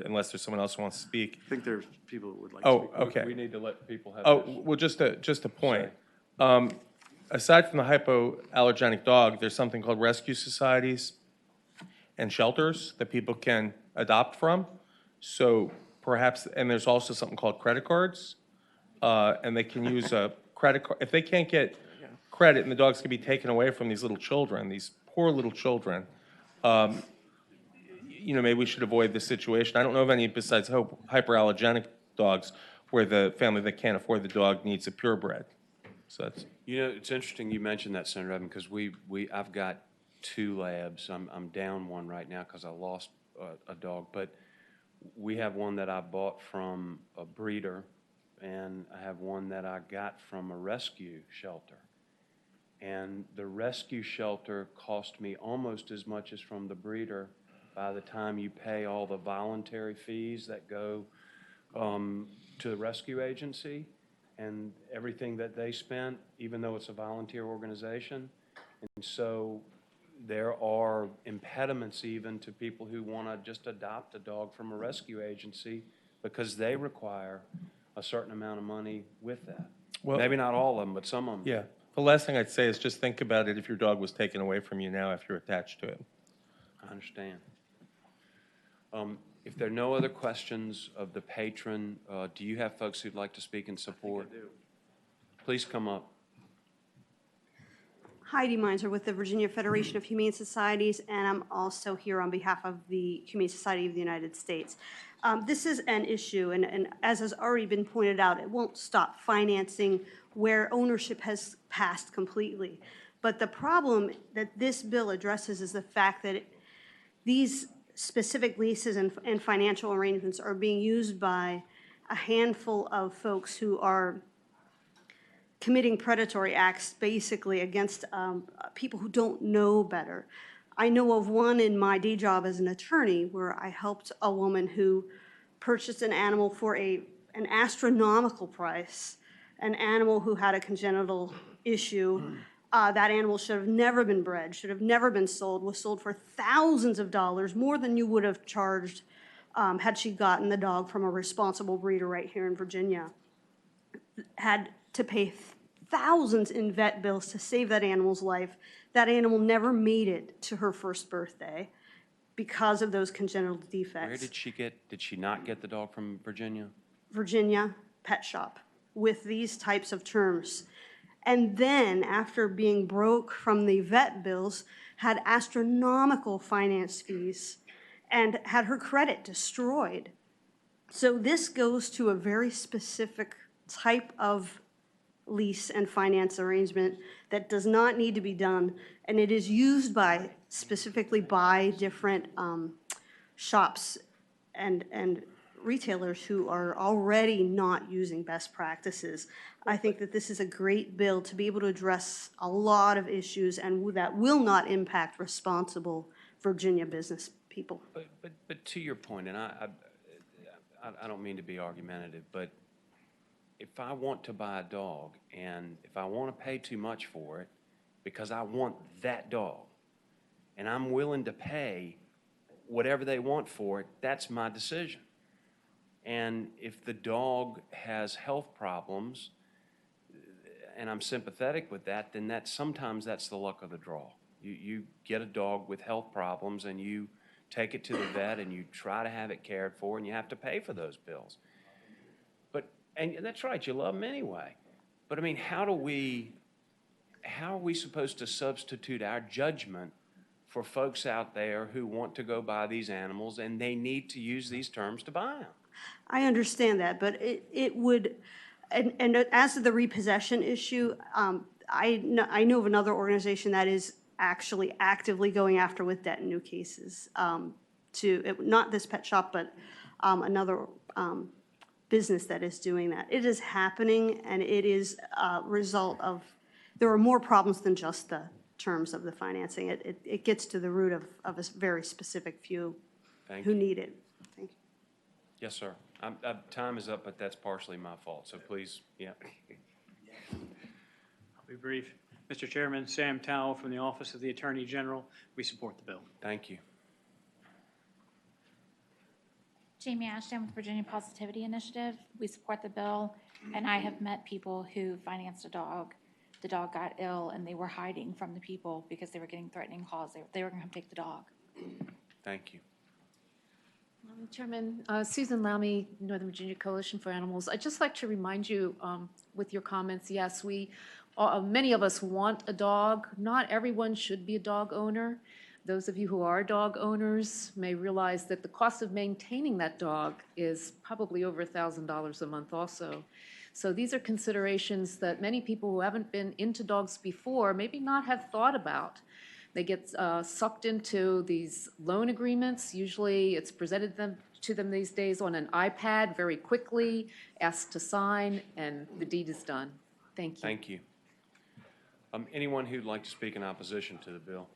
unless there's someone else who wants to speak. I think there's people who would like to speak. Okay. We need to let people have. Well, just a point. Aside from the hypoallergenic dog, there's something called rescue societies and shelters that people can adopt from. So perhaps, and there's also something called credit cards, and they can use a credit card. If they can't get credit and the dogs can be taken away from these little children, these poor little children, you know, maybe we should avoid this situation. I don't know of any besides hyperallergenic dogs where the family that can't afford the dog needs a purebred. So that's. You know, it's interesting you mentioned that, Senator Evan, because I've got 2 labs. I'm down one right now because I lost a dog, but we have one that I bought from a breeder, and I have one that I got from a rescue shelter. And the rescue shelter cost me almost as much as from the breeder by the time you pay all the voluntary fees that go to the rescue agency and everything that they spent, even though it's a volunteer organization. And so there are impediments even to people who want to just adopt a dog from a rescue agency because they require a certain amount of money with that. Well, maybe not all of them, but some of them. Yeah. The last thing I'd say is just think about it if your dog was taken away from you now if you're attached to it. I understand. If there are no other questions of the patron, do you have folks who'd like to speak in support? I do. Please come up. Heidi Meinzer with the Virginia Federation of Humane Societies, and I'm also here on behalf of the Humane Society of the United States. This is an issue, and as has already been pointed out, it won't stop financing where ownership has passed completely. But the problem that this bill addresses is the fact that these specific leases and financial arrangements are being used by a handful of folks who are committing predatory acts basically against people who don't know better. I know of one in my day job as an attorney where I helped a woman who purchased an animal for an astronomical price, an animal who had a congenital issue. That animal should have never been bred, should have never been sold, was sold for thousands of dollars, more than you would have charged had she gotten the dog from a responsible breeder right here in Virginia. Had to pay thousands in vet bills to save that animal's life. That animal never made it to her first birthday because of those congenital defects. Where did she not get the dog from Virginia? Virginia pet shop with these types of terms. And then after being broke from the vet bills, had astronomical finance fees and had her credit destroyed. So this goes to a very specific type of lease and finance arrangement that does not need to be done, and it is used specifically by different shops and retailers who are already not using best practices. I think that this is a great bill to be able to address a lot of issues and that will not impact responsible Virginia business people. But to your point, and I don't mean to be argumentative, but if I want to buy a dog and if I want to pay too much for it because I want that dog and I'm willing to pay whatever they want for it, that's my decision. And if the dog has health problems and I'm sympathetic with that, then sometimes that's the luck of the draw. You get a dog with health problems and you take it to the vet and you try to have it cared for and you have to pay for those bills. And that's right, you love them anyway. But I mean, how are we supposed to substitute our judgment for folks out there who want to go buy these animals and they need to use these terms to buy them? I understand that, but it would, and as to the repossession issue, I know of another organization that is actually actively going after with debt in new cases not this pet shop, but another business that is doing that. It is happening, and it is a result of, there are more problems than just the terms of the financing. It gets to the root of a very specific few who need it. Thank you. Yes, sir. Time is up, but that's partially my fault, so please, yeah. I'll be brief. Mr. Chairman, Sam Towle from the Office of the Attorney General. We support the bill. Thank you. Jamie Ashton with Virginia Positivity Initiative. We support the bill, and I have met people who financed a dog. The dog got ill, and they were hiding from the people because they were getting threatening calls. They were going to come take the dog. Thank you. Chairman, Susan Lamy, Northern Virginia Coalition for Animals. I'd just like to remind you with your comments, yes, many of us want a dog. Not everyone should be a dog owner. Those of you who are dog owners may realize that the cost of maintaining that dog is probably over $1,000 a month also. So these are considerations that many people who haven't been into dogs before maybe not have thought about. They get sucked into these loan agreements. Usually it's presented to them these days on an iPad very quickly, asked to sign, and the deed is done. Thank you. Thank you. Anyone who'd like to speak in opposition to the bill?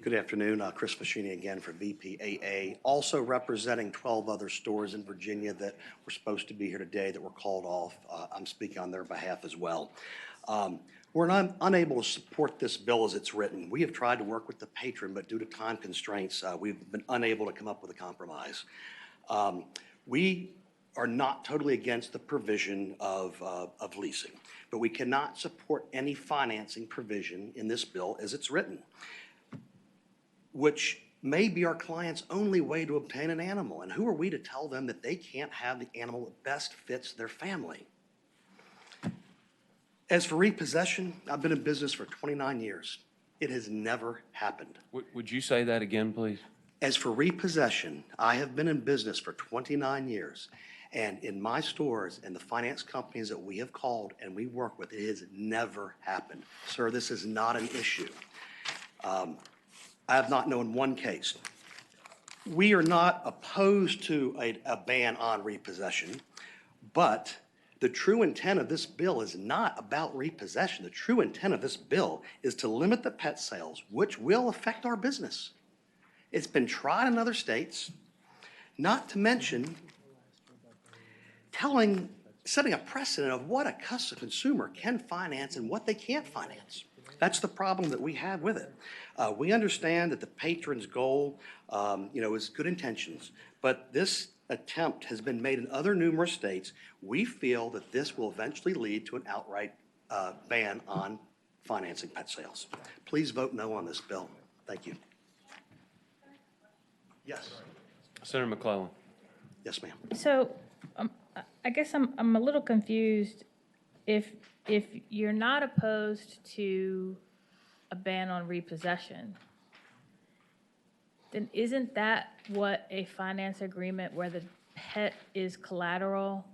Good afternoon. Chris Fascini again for VPAA, also representing 12 other stores in Virginia that were supposed to be here today that were called off. I'm speaking on their behalf as well. We're unable to support this bill as it's written. We have tried to work with the patron, but due to time constraints, we've been unable to come up with a compromise. We are not totally against the provision of leasing, but we cannot support any financing provision in this bill as it's written, which may be our client's only way to obtain an animal. And who are we to tell them that they can't have the animal that best fits their family? As for repossession, I've been in business for 29 years. It has never happened. Would you say that again, please? As for repossession, I have been in business for 29 years. And in my stores and the finance companies that we have called and we work with, it has never happened. Sir, this is not an issue. I have not known one case. We are not opposed to a ban on repossession, but the true intent of this bill is not about repossession. The true intent of this bill is to limit the pet sales, which will affect our business. It's been tried in other states, not to mention setting a precedent of what a consumer can finance and what they can't finance. That's the problem that we have with it. We understand that the patron's goal, is good intentions, but this attempt has been made in other numerous states. We feel that this will eventually lead to an outright ban on financing pet sales. Please vote no on this bill. Thank you. Yes. Senator McClellan. Yes, ma'am. So I guess I'm a little confused. If you're not opposed to a ban on repossession, then isn't that what a finance agreement where the pet is collateral?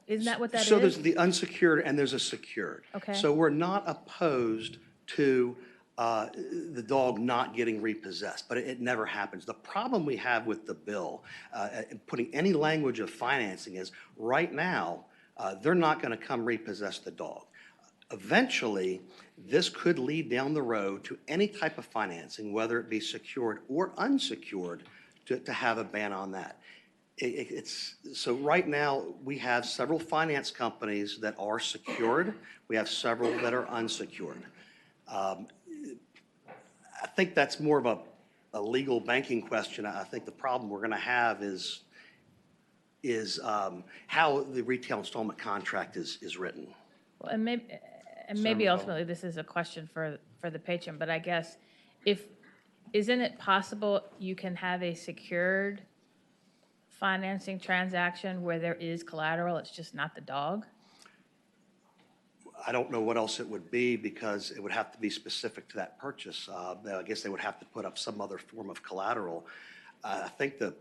Isn't that what that is? So there's the unsecured and there's a secured. Okay. So we're not opposed to the dog not getting repossessed, but it never happens. The problem we have with the bill, putting any language of financing is, right now, they're not going to come repossess the dog. Eventually, this could lead down the road to any type of financing, whether it be secured or unsecured, to have a ban on that. So right now, we have several finance companies that are secured. We have several that are unsecured. I think that's more of a legal banking question. I think the problem we're going to have is how the retail installment contract is written. Well, and maybe ultimately this is a question for the patron, but I guess isn't it possible you can have a secured financing transaction where there is collateral, it's just not the dog? I don't know what else it would be because it would have to be specific to that purchase. I guess they would have to put up some other form of collateral. I think the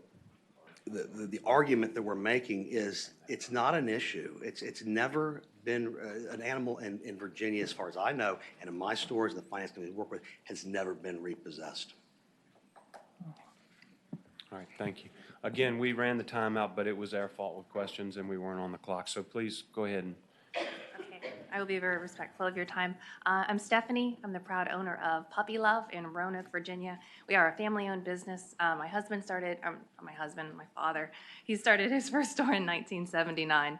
argument that we're making is it's not an issue. It's never been an animal in Virginia, as far as I know, and in my stores and the finance company we work with, has never been repossessed. All right, thank you. Again, we ran the time out, but it was our fault with questions and we weren't on the clock. So please go ahead and. Okay, I will be very respectful of your time. I'm Stephanie. I'm the proud owner of Puppy Love in Roanoke, Virginia. We are a family-owned business. My father, he started his first store in 1979.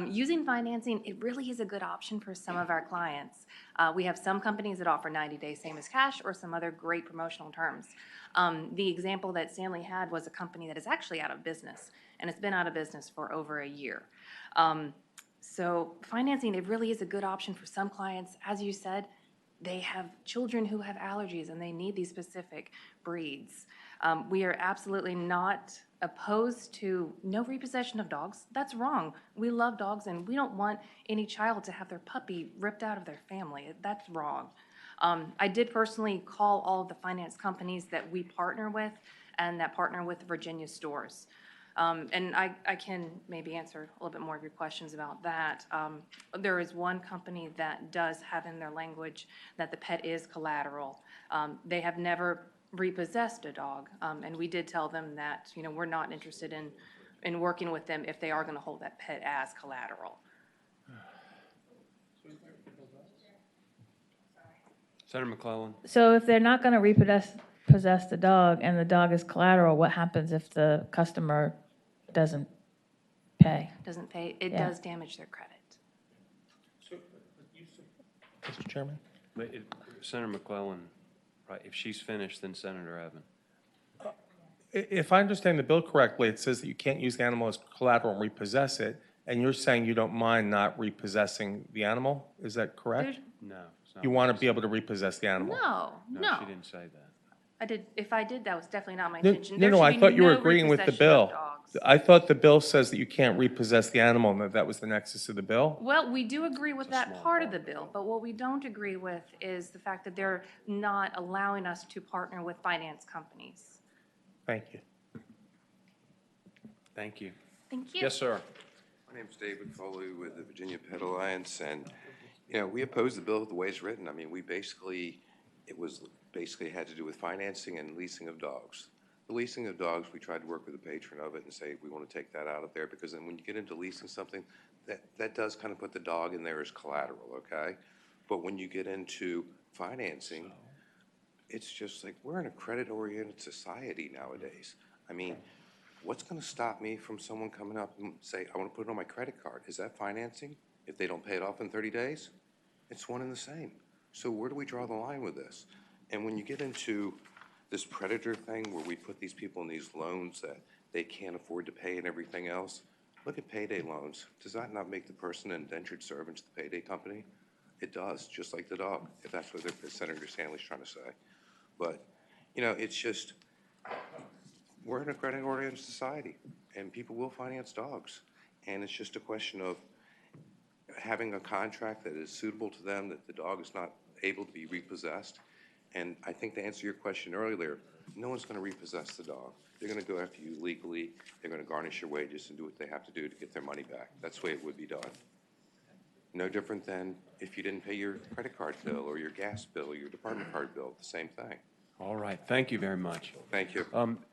Using financing, it really is a good option for some of our clients. We have some companies that offer 90 days same as cash or some other great promotional terms. The example that Stanley had was a company that is actually out of business, and it's been out of business for over a year. So financing, it really is a good option for some clients. As you said, they have children who have allergies and they need these specific breeds. We are absolutely not opposed to no repossession of dogs. That's wrong. We love dogs, and we don't want any child to have their puppy ripped out of their family. That's wrong. I did personally call all of the finance companies that we partner with and that partner with Virginia stores. And I can maybe answer a little bit more of your questions about that. There is one company that does have in their language that the pet is collateral. They have never repossessed a dog, and we did tell them that, you know, we're not interested in working with them if they are going to hold that pet as collateral. Senator McClellan. So if they're not going to repossess the dog and the dog is collateral, what happens if the customer doesn't pay? Doesn't pay, it Yeah. does damage their credit. Mr. Chairman? Senator McClellan, right, if she's finished, then Senator Evan. If I understand the bill correctly, it says that you can't use the animal as collateral and repossess it, and you're saying you don't mind not repossessing the animal? Is that correct? No. It's not You what want she to be able to repossess the animal? No. she didn't say that. If I did, that was definitely not my No, intention. no, There I should be thought you were no agreeing with the repossession of bill. dogs. I thought the bill says that you can't repossess the animal, and that was the nexus of the bill. Well, we do agree with that part of the bill, but what we don't agree with is the fact that they're not allowing us to partner with finance companies. Thank you. Thank you. Thank you. Yes, sir. My name's David Foley with the Virginia Pet Alliance, and, you know, we oppose the bill the way it's written. I mean, it was basically had to do with financing and leasing of dogs. The leasing of dogs, we tried to work with the patron of it and say, we want to take that out of there, because then when you get into leasing something, that does kind of put the dog in there as collateral, okay? But when you get into financing, it's just like, we're in a credit-oriented society nowadays. I mean, what's going to stop me from someone coming up and say, I want to put it on my credit card? Is that financing if they don't pay it off in 30 days? It's one and the same. So where do we draw the line with this? And when you get into this predator thing where we put these people in these loans that they can't afford to pay and everything else, look at payday loans. Does that not make the person an indentured servant to the payday company? It does, just like the dog, if that's what Senator Stanley's trying to say. But, you know, it's just, we're in a credit-oriented society, and people will finance dogs. And it's just a question of having a contract that is suitable to them, that the dog is not able to be repossessed. And I think to answer your question earlier, no one's going to repossess the dog. They're going to go after you legally. They're going to garnish your wages and do what they have to do to get their money back. That's the way it would be done. No different than if you didn't pay your credit card bill or your gas bill or your department card bill, the same thing. All right, thank you very much. Thank you.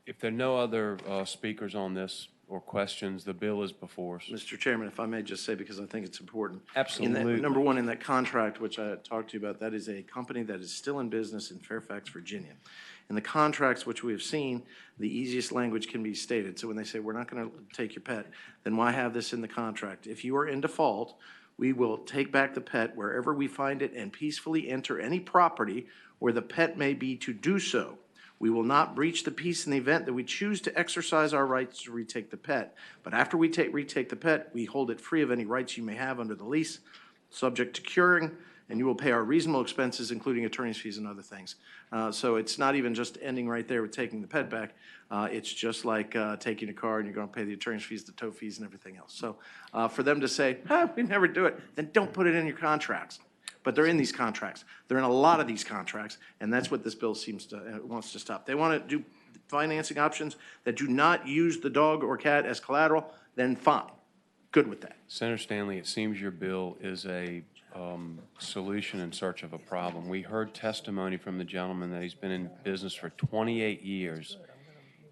If there are no other speakers on this or questions, the bill is before us. Mr. Chairman, if I may just say, because I think it's important. Absolutely. Number one, in that contract, which I talked to you about, that is a company that is still in business in Fairfax, Virginia. In the contracts which we have seen, the easiest language can be stated. So when they say, we're not going to take your pet, then why have this in the contract? If you are in default, we will take back the pet wherever we find it and peacefully enter any property where the pet may be to do so. We will not breach the peace in the event that we choose to exercise our rights to retake the pet. But after we retake the pet, we hold it free of any rights you may have under the lease, subject to curing, and you will pay our reasonable expenses, including attorney's fees and other things. So it's not even just ending right there with taking the pet back. It's just like taking a car and you're going to pay the attorney's fees, the tow fees, and everything else. So for them to say, we never do it, then don't put it in your contracts. But they're in these contracts. They're in a lot of these contracts, and that's what this bill seems to wants to stop. They want to do financing options that do not use the dog or cat as collateral, then fine. Good with that. Senator Stanley, it seems your bill is a solution in search of a problem. We heard testimony from the gentleman that he's been in business for 28 years,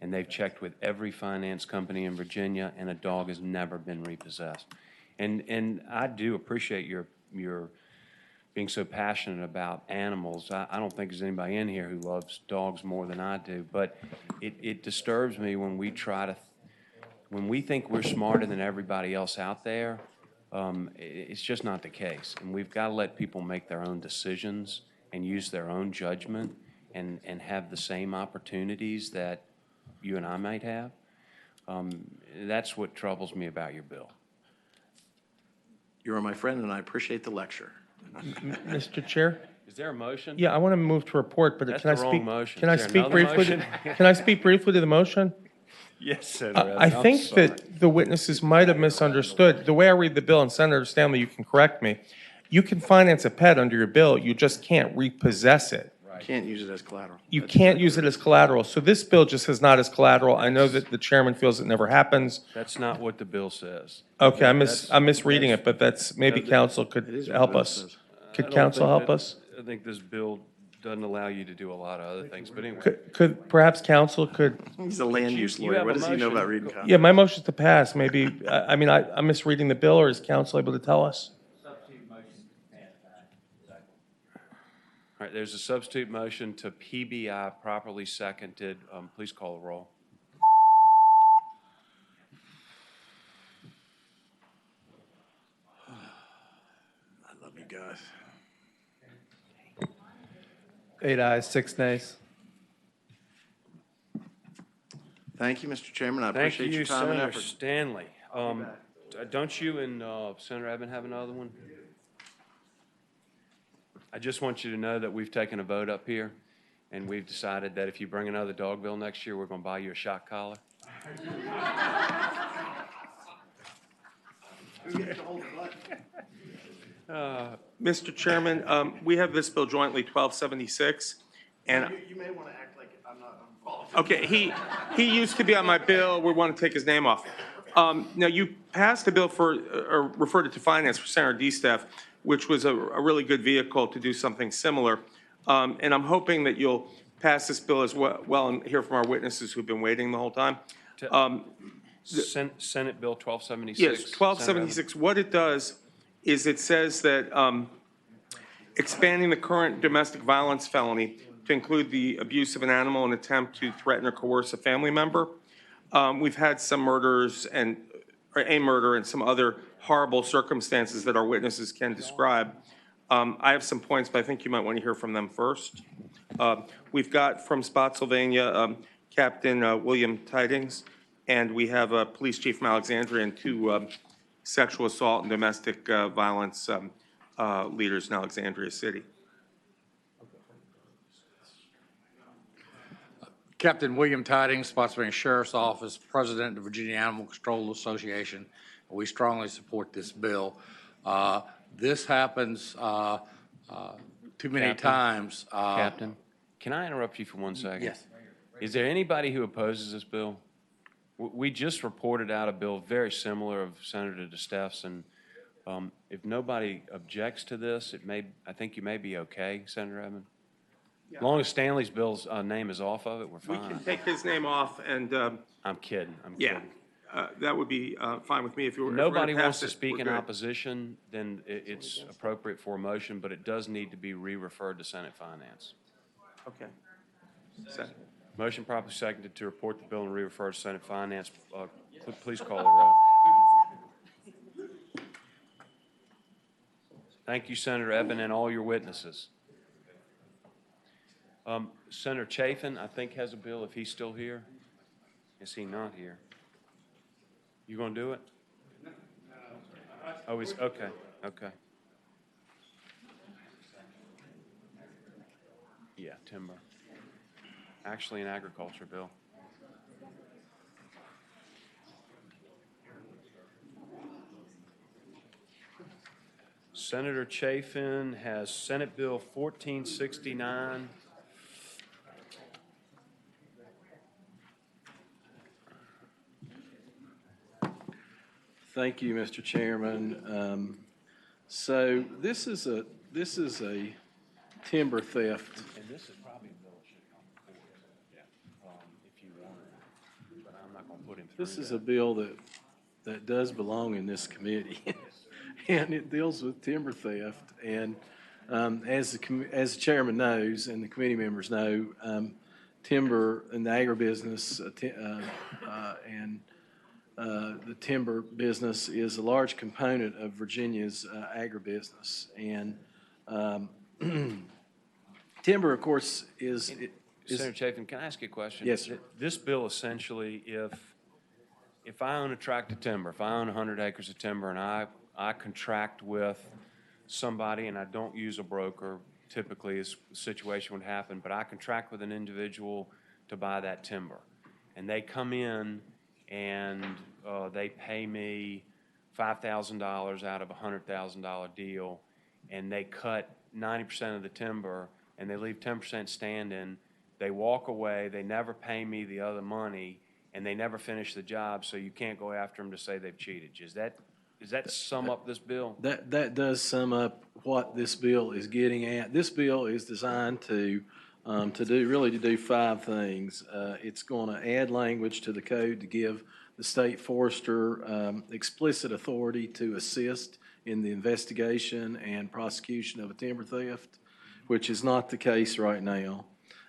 and they've checked with every finance company in Virginia, and a dog has never been repossessed. And I do appreciate your being so passionate about animals. I don't think there's anybody in here who loves dogs more than I do, but it disturbs me when we when we think we're smarter than everybody else out there. It's just not the case, and we've got to let people make their own decisions and use their own judgment and have the same opportunities that you and I might have. That's what troubles me about your bill. You are my friend, and I appreciate the lecture. Mr. Chair? Is there a motion? Yeah, I want to move to report, but That's can I the wrong speak? motion. Can I Is there speak another briefly? motion? Can I speak briefly to the motion? Yes, Senator Evans. I I'm think sorry. that the witnesses might have misunderstood. The way I read the bill, and Senator Stanley, you can correct me, you can finance a pet under your bill, you just can't repossess it. Can't use it as collateral. You can't use it as collateral. So this bill just says not as collateral. I know that the chairman feels it never happens. That's not what the bill says. Okay, That's- I'm misreading it, but that's, maybe council could help us. I Could don't council think help that- us? I think this bill doesn't allow you to do a lot of other things, but anyway. Could perhaps council could, He's a land use you lawyer. have What a does he know motion. about reading contracts? yeah, my motion's to pass. Maybe, I'm misreading the bill, or is council able to tell us? All right, there's a substitute motion to PBI properly seconded. Please call the roll. I love you guys. 8 ayes, 6 nays. Thank you, Mr. Chairman. I Thank appreciate you, your time and Senator effort. Stanley. Don't you and Senator Evan have another one? I just want you to know that we've taken a vote up here, and we've decided that if you bring another dog bill next year, we're going to buy you a shock collar. Mr. Chairman, we have this bill jointly, 1276, and. You may want to act like I'm not involved. Okay, he used to be on my bill. We want to take his name off. Now, you passed a bill for, or referred it to finance for Senator DeStaff, which was a really good vehicle to do something similar. And I'm hoping that you'll pass this bill as well and hear from our witnesses who've been waiting the whole time. Senate Bill 1276. Yes, 1276. What it does is it says that expanding the current domestic violence felony to include the abuse of an animal and attempt to threaten or coerce a family member. We've had some murders or a murder and some other horrible circumstances that our witnesses can describe. I have some points, but I think you might want to hear from them first. We've got from Spotsylvania, Captain William Tidings, and we have Police Chief from Alexandria and two sexual assault and domestic violence leaders in Alexandria City. Captain William Tidings, Spotsylvania Sheriff's Office, President of the Virginia Animal Control Association. We strongly support this bill. This happens too many times. Captain, can I interrupt you for 1 second? Yes. Is there anybody who opposes this bill? We just reported out a bill very similar of Senator DeStaff's, and if nobody objects to this, I think you may be okay, Senator Evans. As long as Stanley's bill's name is off of it, we're We fine. can take his name off and, I'm kidding. yeah, that would be fine with me if you were. If if we're gonna nobody wants pass to it, speak we're in good. opposition, then it's appropriate for a motion, but it does need to be re-referred to Senate Finance. Okay. Second. Motion properly seconded to report the bill and re-refer to Senate Finance. Please call the roll. Thank you, Senator Eben, and all your witnesses. Senator Chafin, I think, has a bill if he's still here. Is he not here? You gonna do it? Oh, he's, okay, okay. Yeah, timber. Actually, an agriculture bill. Senator Chafin has Senate Bill 1469. Thank you, Mr. Chairman. So this is a timber theft. And this is probably a bill that should come forward, if you want it, but I'm not going to put him through This is that. a bill that does belong in this committee, and it deals with timber theft. And as the chairman knows, and the committee members know, timber and the agribusiness and the timber business is a large component of Virginia's agribusiness. And timber, of course, is Senator Chafin, can I ask you a question? Yes, sir. This bill essentially, if I own a tract of timber, if I own 100 acres of timber and I contract with somebody and I don't use a broker typically is the situation would happen, but I contract with an individual to buy that timber. And they come in and they pay me $5,000 out of a $100,000 deal, and they cut 90% of the timber, and they leave 10% standing. They walk away, they never pay me the other money, and they never finish the job, so you can't go after them to say they've cheated you. Does that sum up this bill? That does sum up what this bill is getting at. This bill is designed to do five things. It's going to add language to the code to give the state forester explicit authority to assist in the investigation and prosecution of a timber theft, which is not the case right now.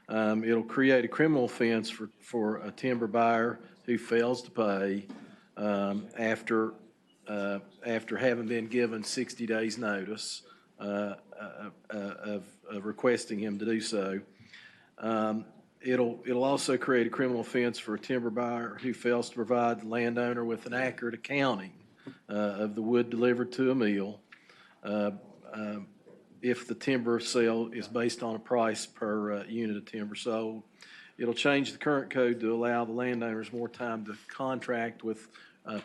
It'll create a criminal offense for a timber buyer who fails to pay after having been given 60 days' notice of requesting him to do so. It'll also create a criminal offense for a timber buyer who fails to provide the landowner with an accurate accounting of the wood delivered to a mill if the timber sale is based on a price per unit of timber sold. It'll change the current code to allow the landowners more time to contract with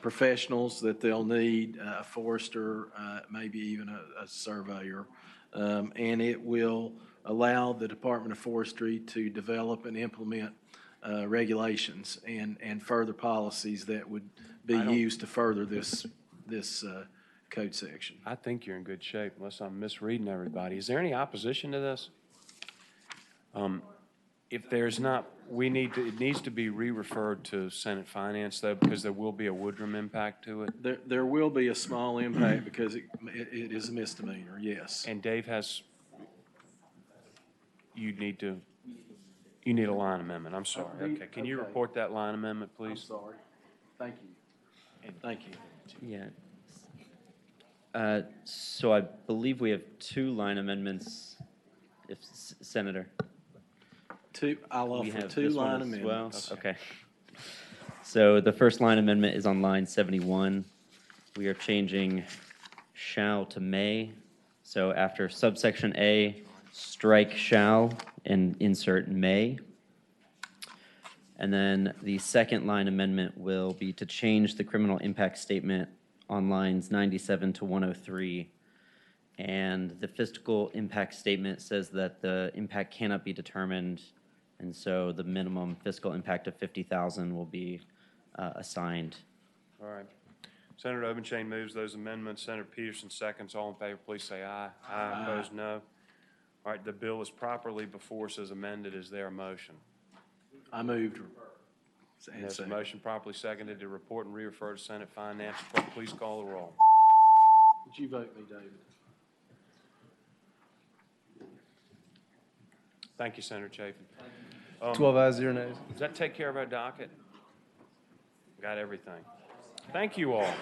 professionals that they'll need, a forester, maybe even a surveyor. And it will allow the Department of Forestry to develop and implement regulations and further policies that would be used to further this code section. I think you're in good shape, unless I'm misreading everybody. Is there any opposition to this? If there's not, it needs to be re-referred to Senate Finance, though, because there will be a Woodrum impact to it. There will be a small impact because it is a misdemeanor, yes. And Dave you need a line amendment, I'm sorry. Okay, can you report that line amendment, please? I'm sorry. Thank you. Thank you. Yeah. So I believe we have two line amendments, if Senator. I'll We offer have two this one line as amendments. well? Okay. So the first line amendment is on line 71. We are changing shall to may. So after subsection A, strike shall and insert may. And then the second line amendment will be to change the criminal impact statement on lines 97 to 103. And the fiscal impact statement says that the impact cannot be determined, and so the minimum fiscal impact of $50,000 will be assigned. All right. Senator Obenshain moves those amendments. Senator Peterson seconds. All in favor, please say aye. Aye. Opposed, no. All right, the bill is properly before us as amended. Is there a motion? I moved. There's a motion properly seconded to report and re-refer to Senate Finance. Clerk, please call the roll. Would you vote me, David? Thank you, Senator Chafin. 12 ayes, 0 nays. Does that take care of our docket? Got everything. Thank you all.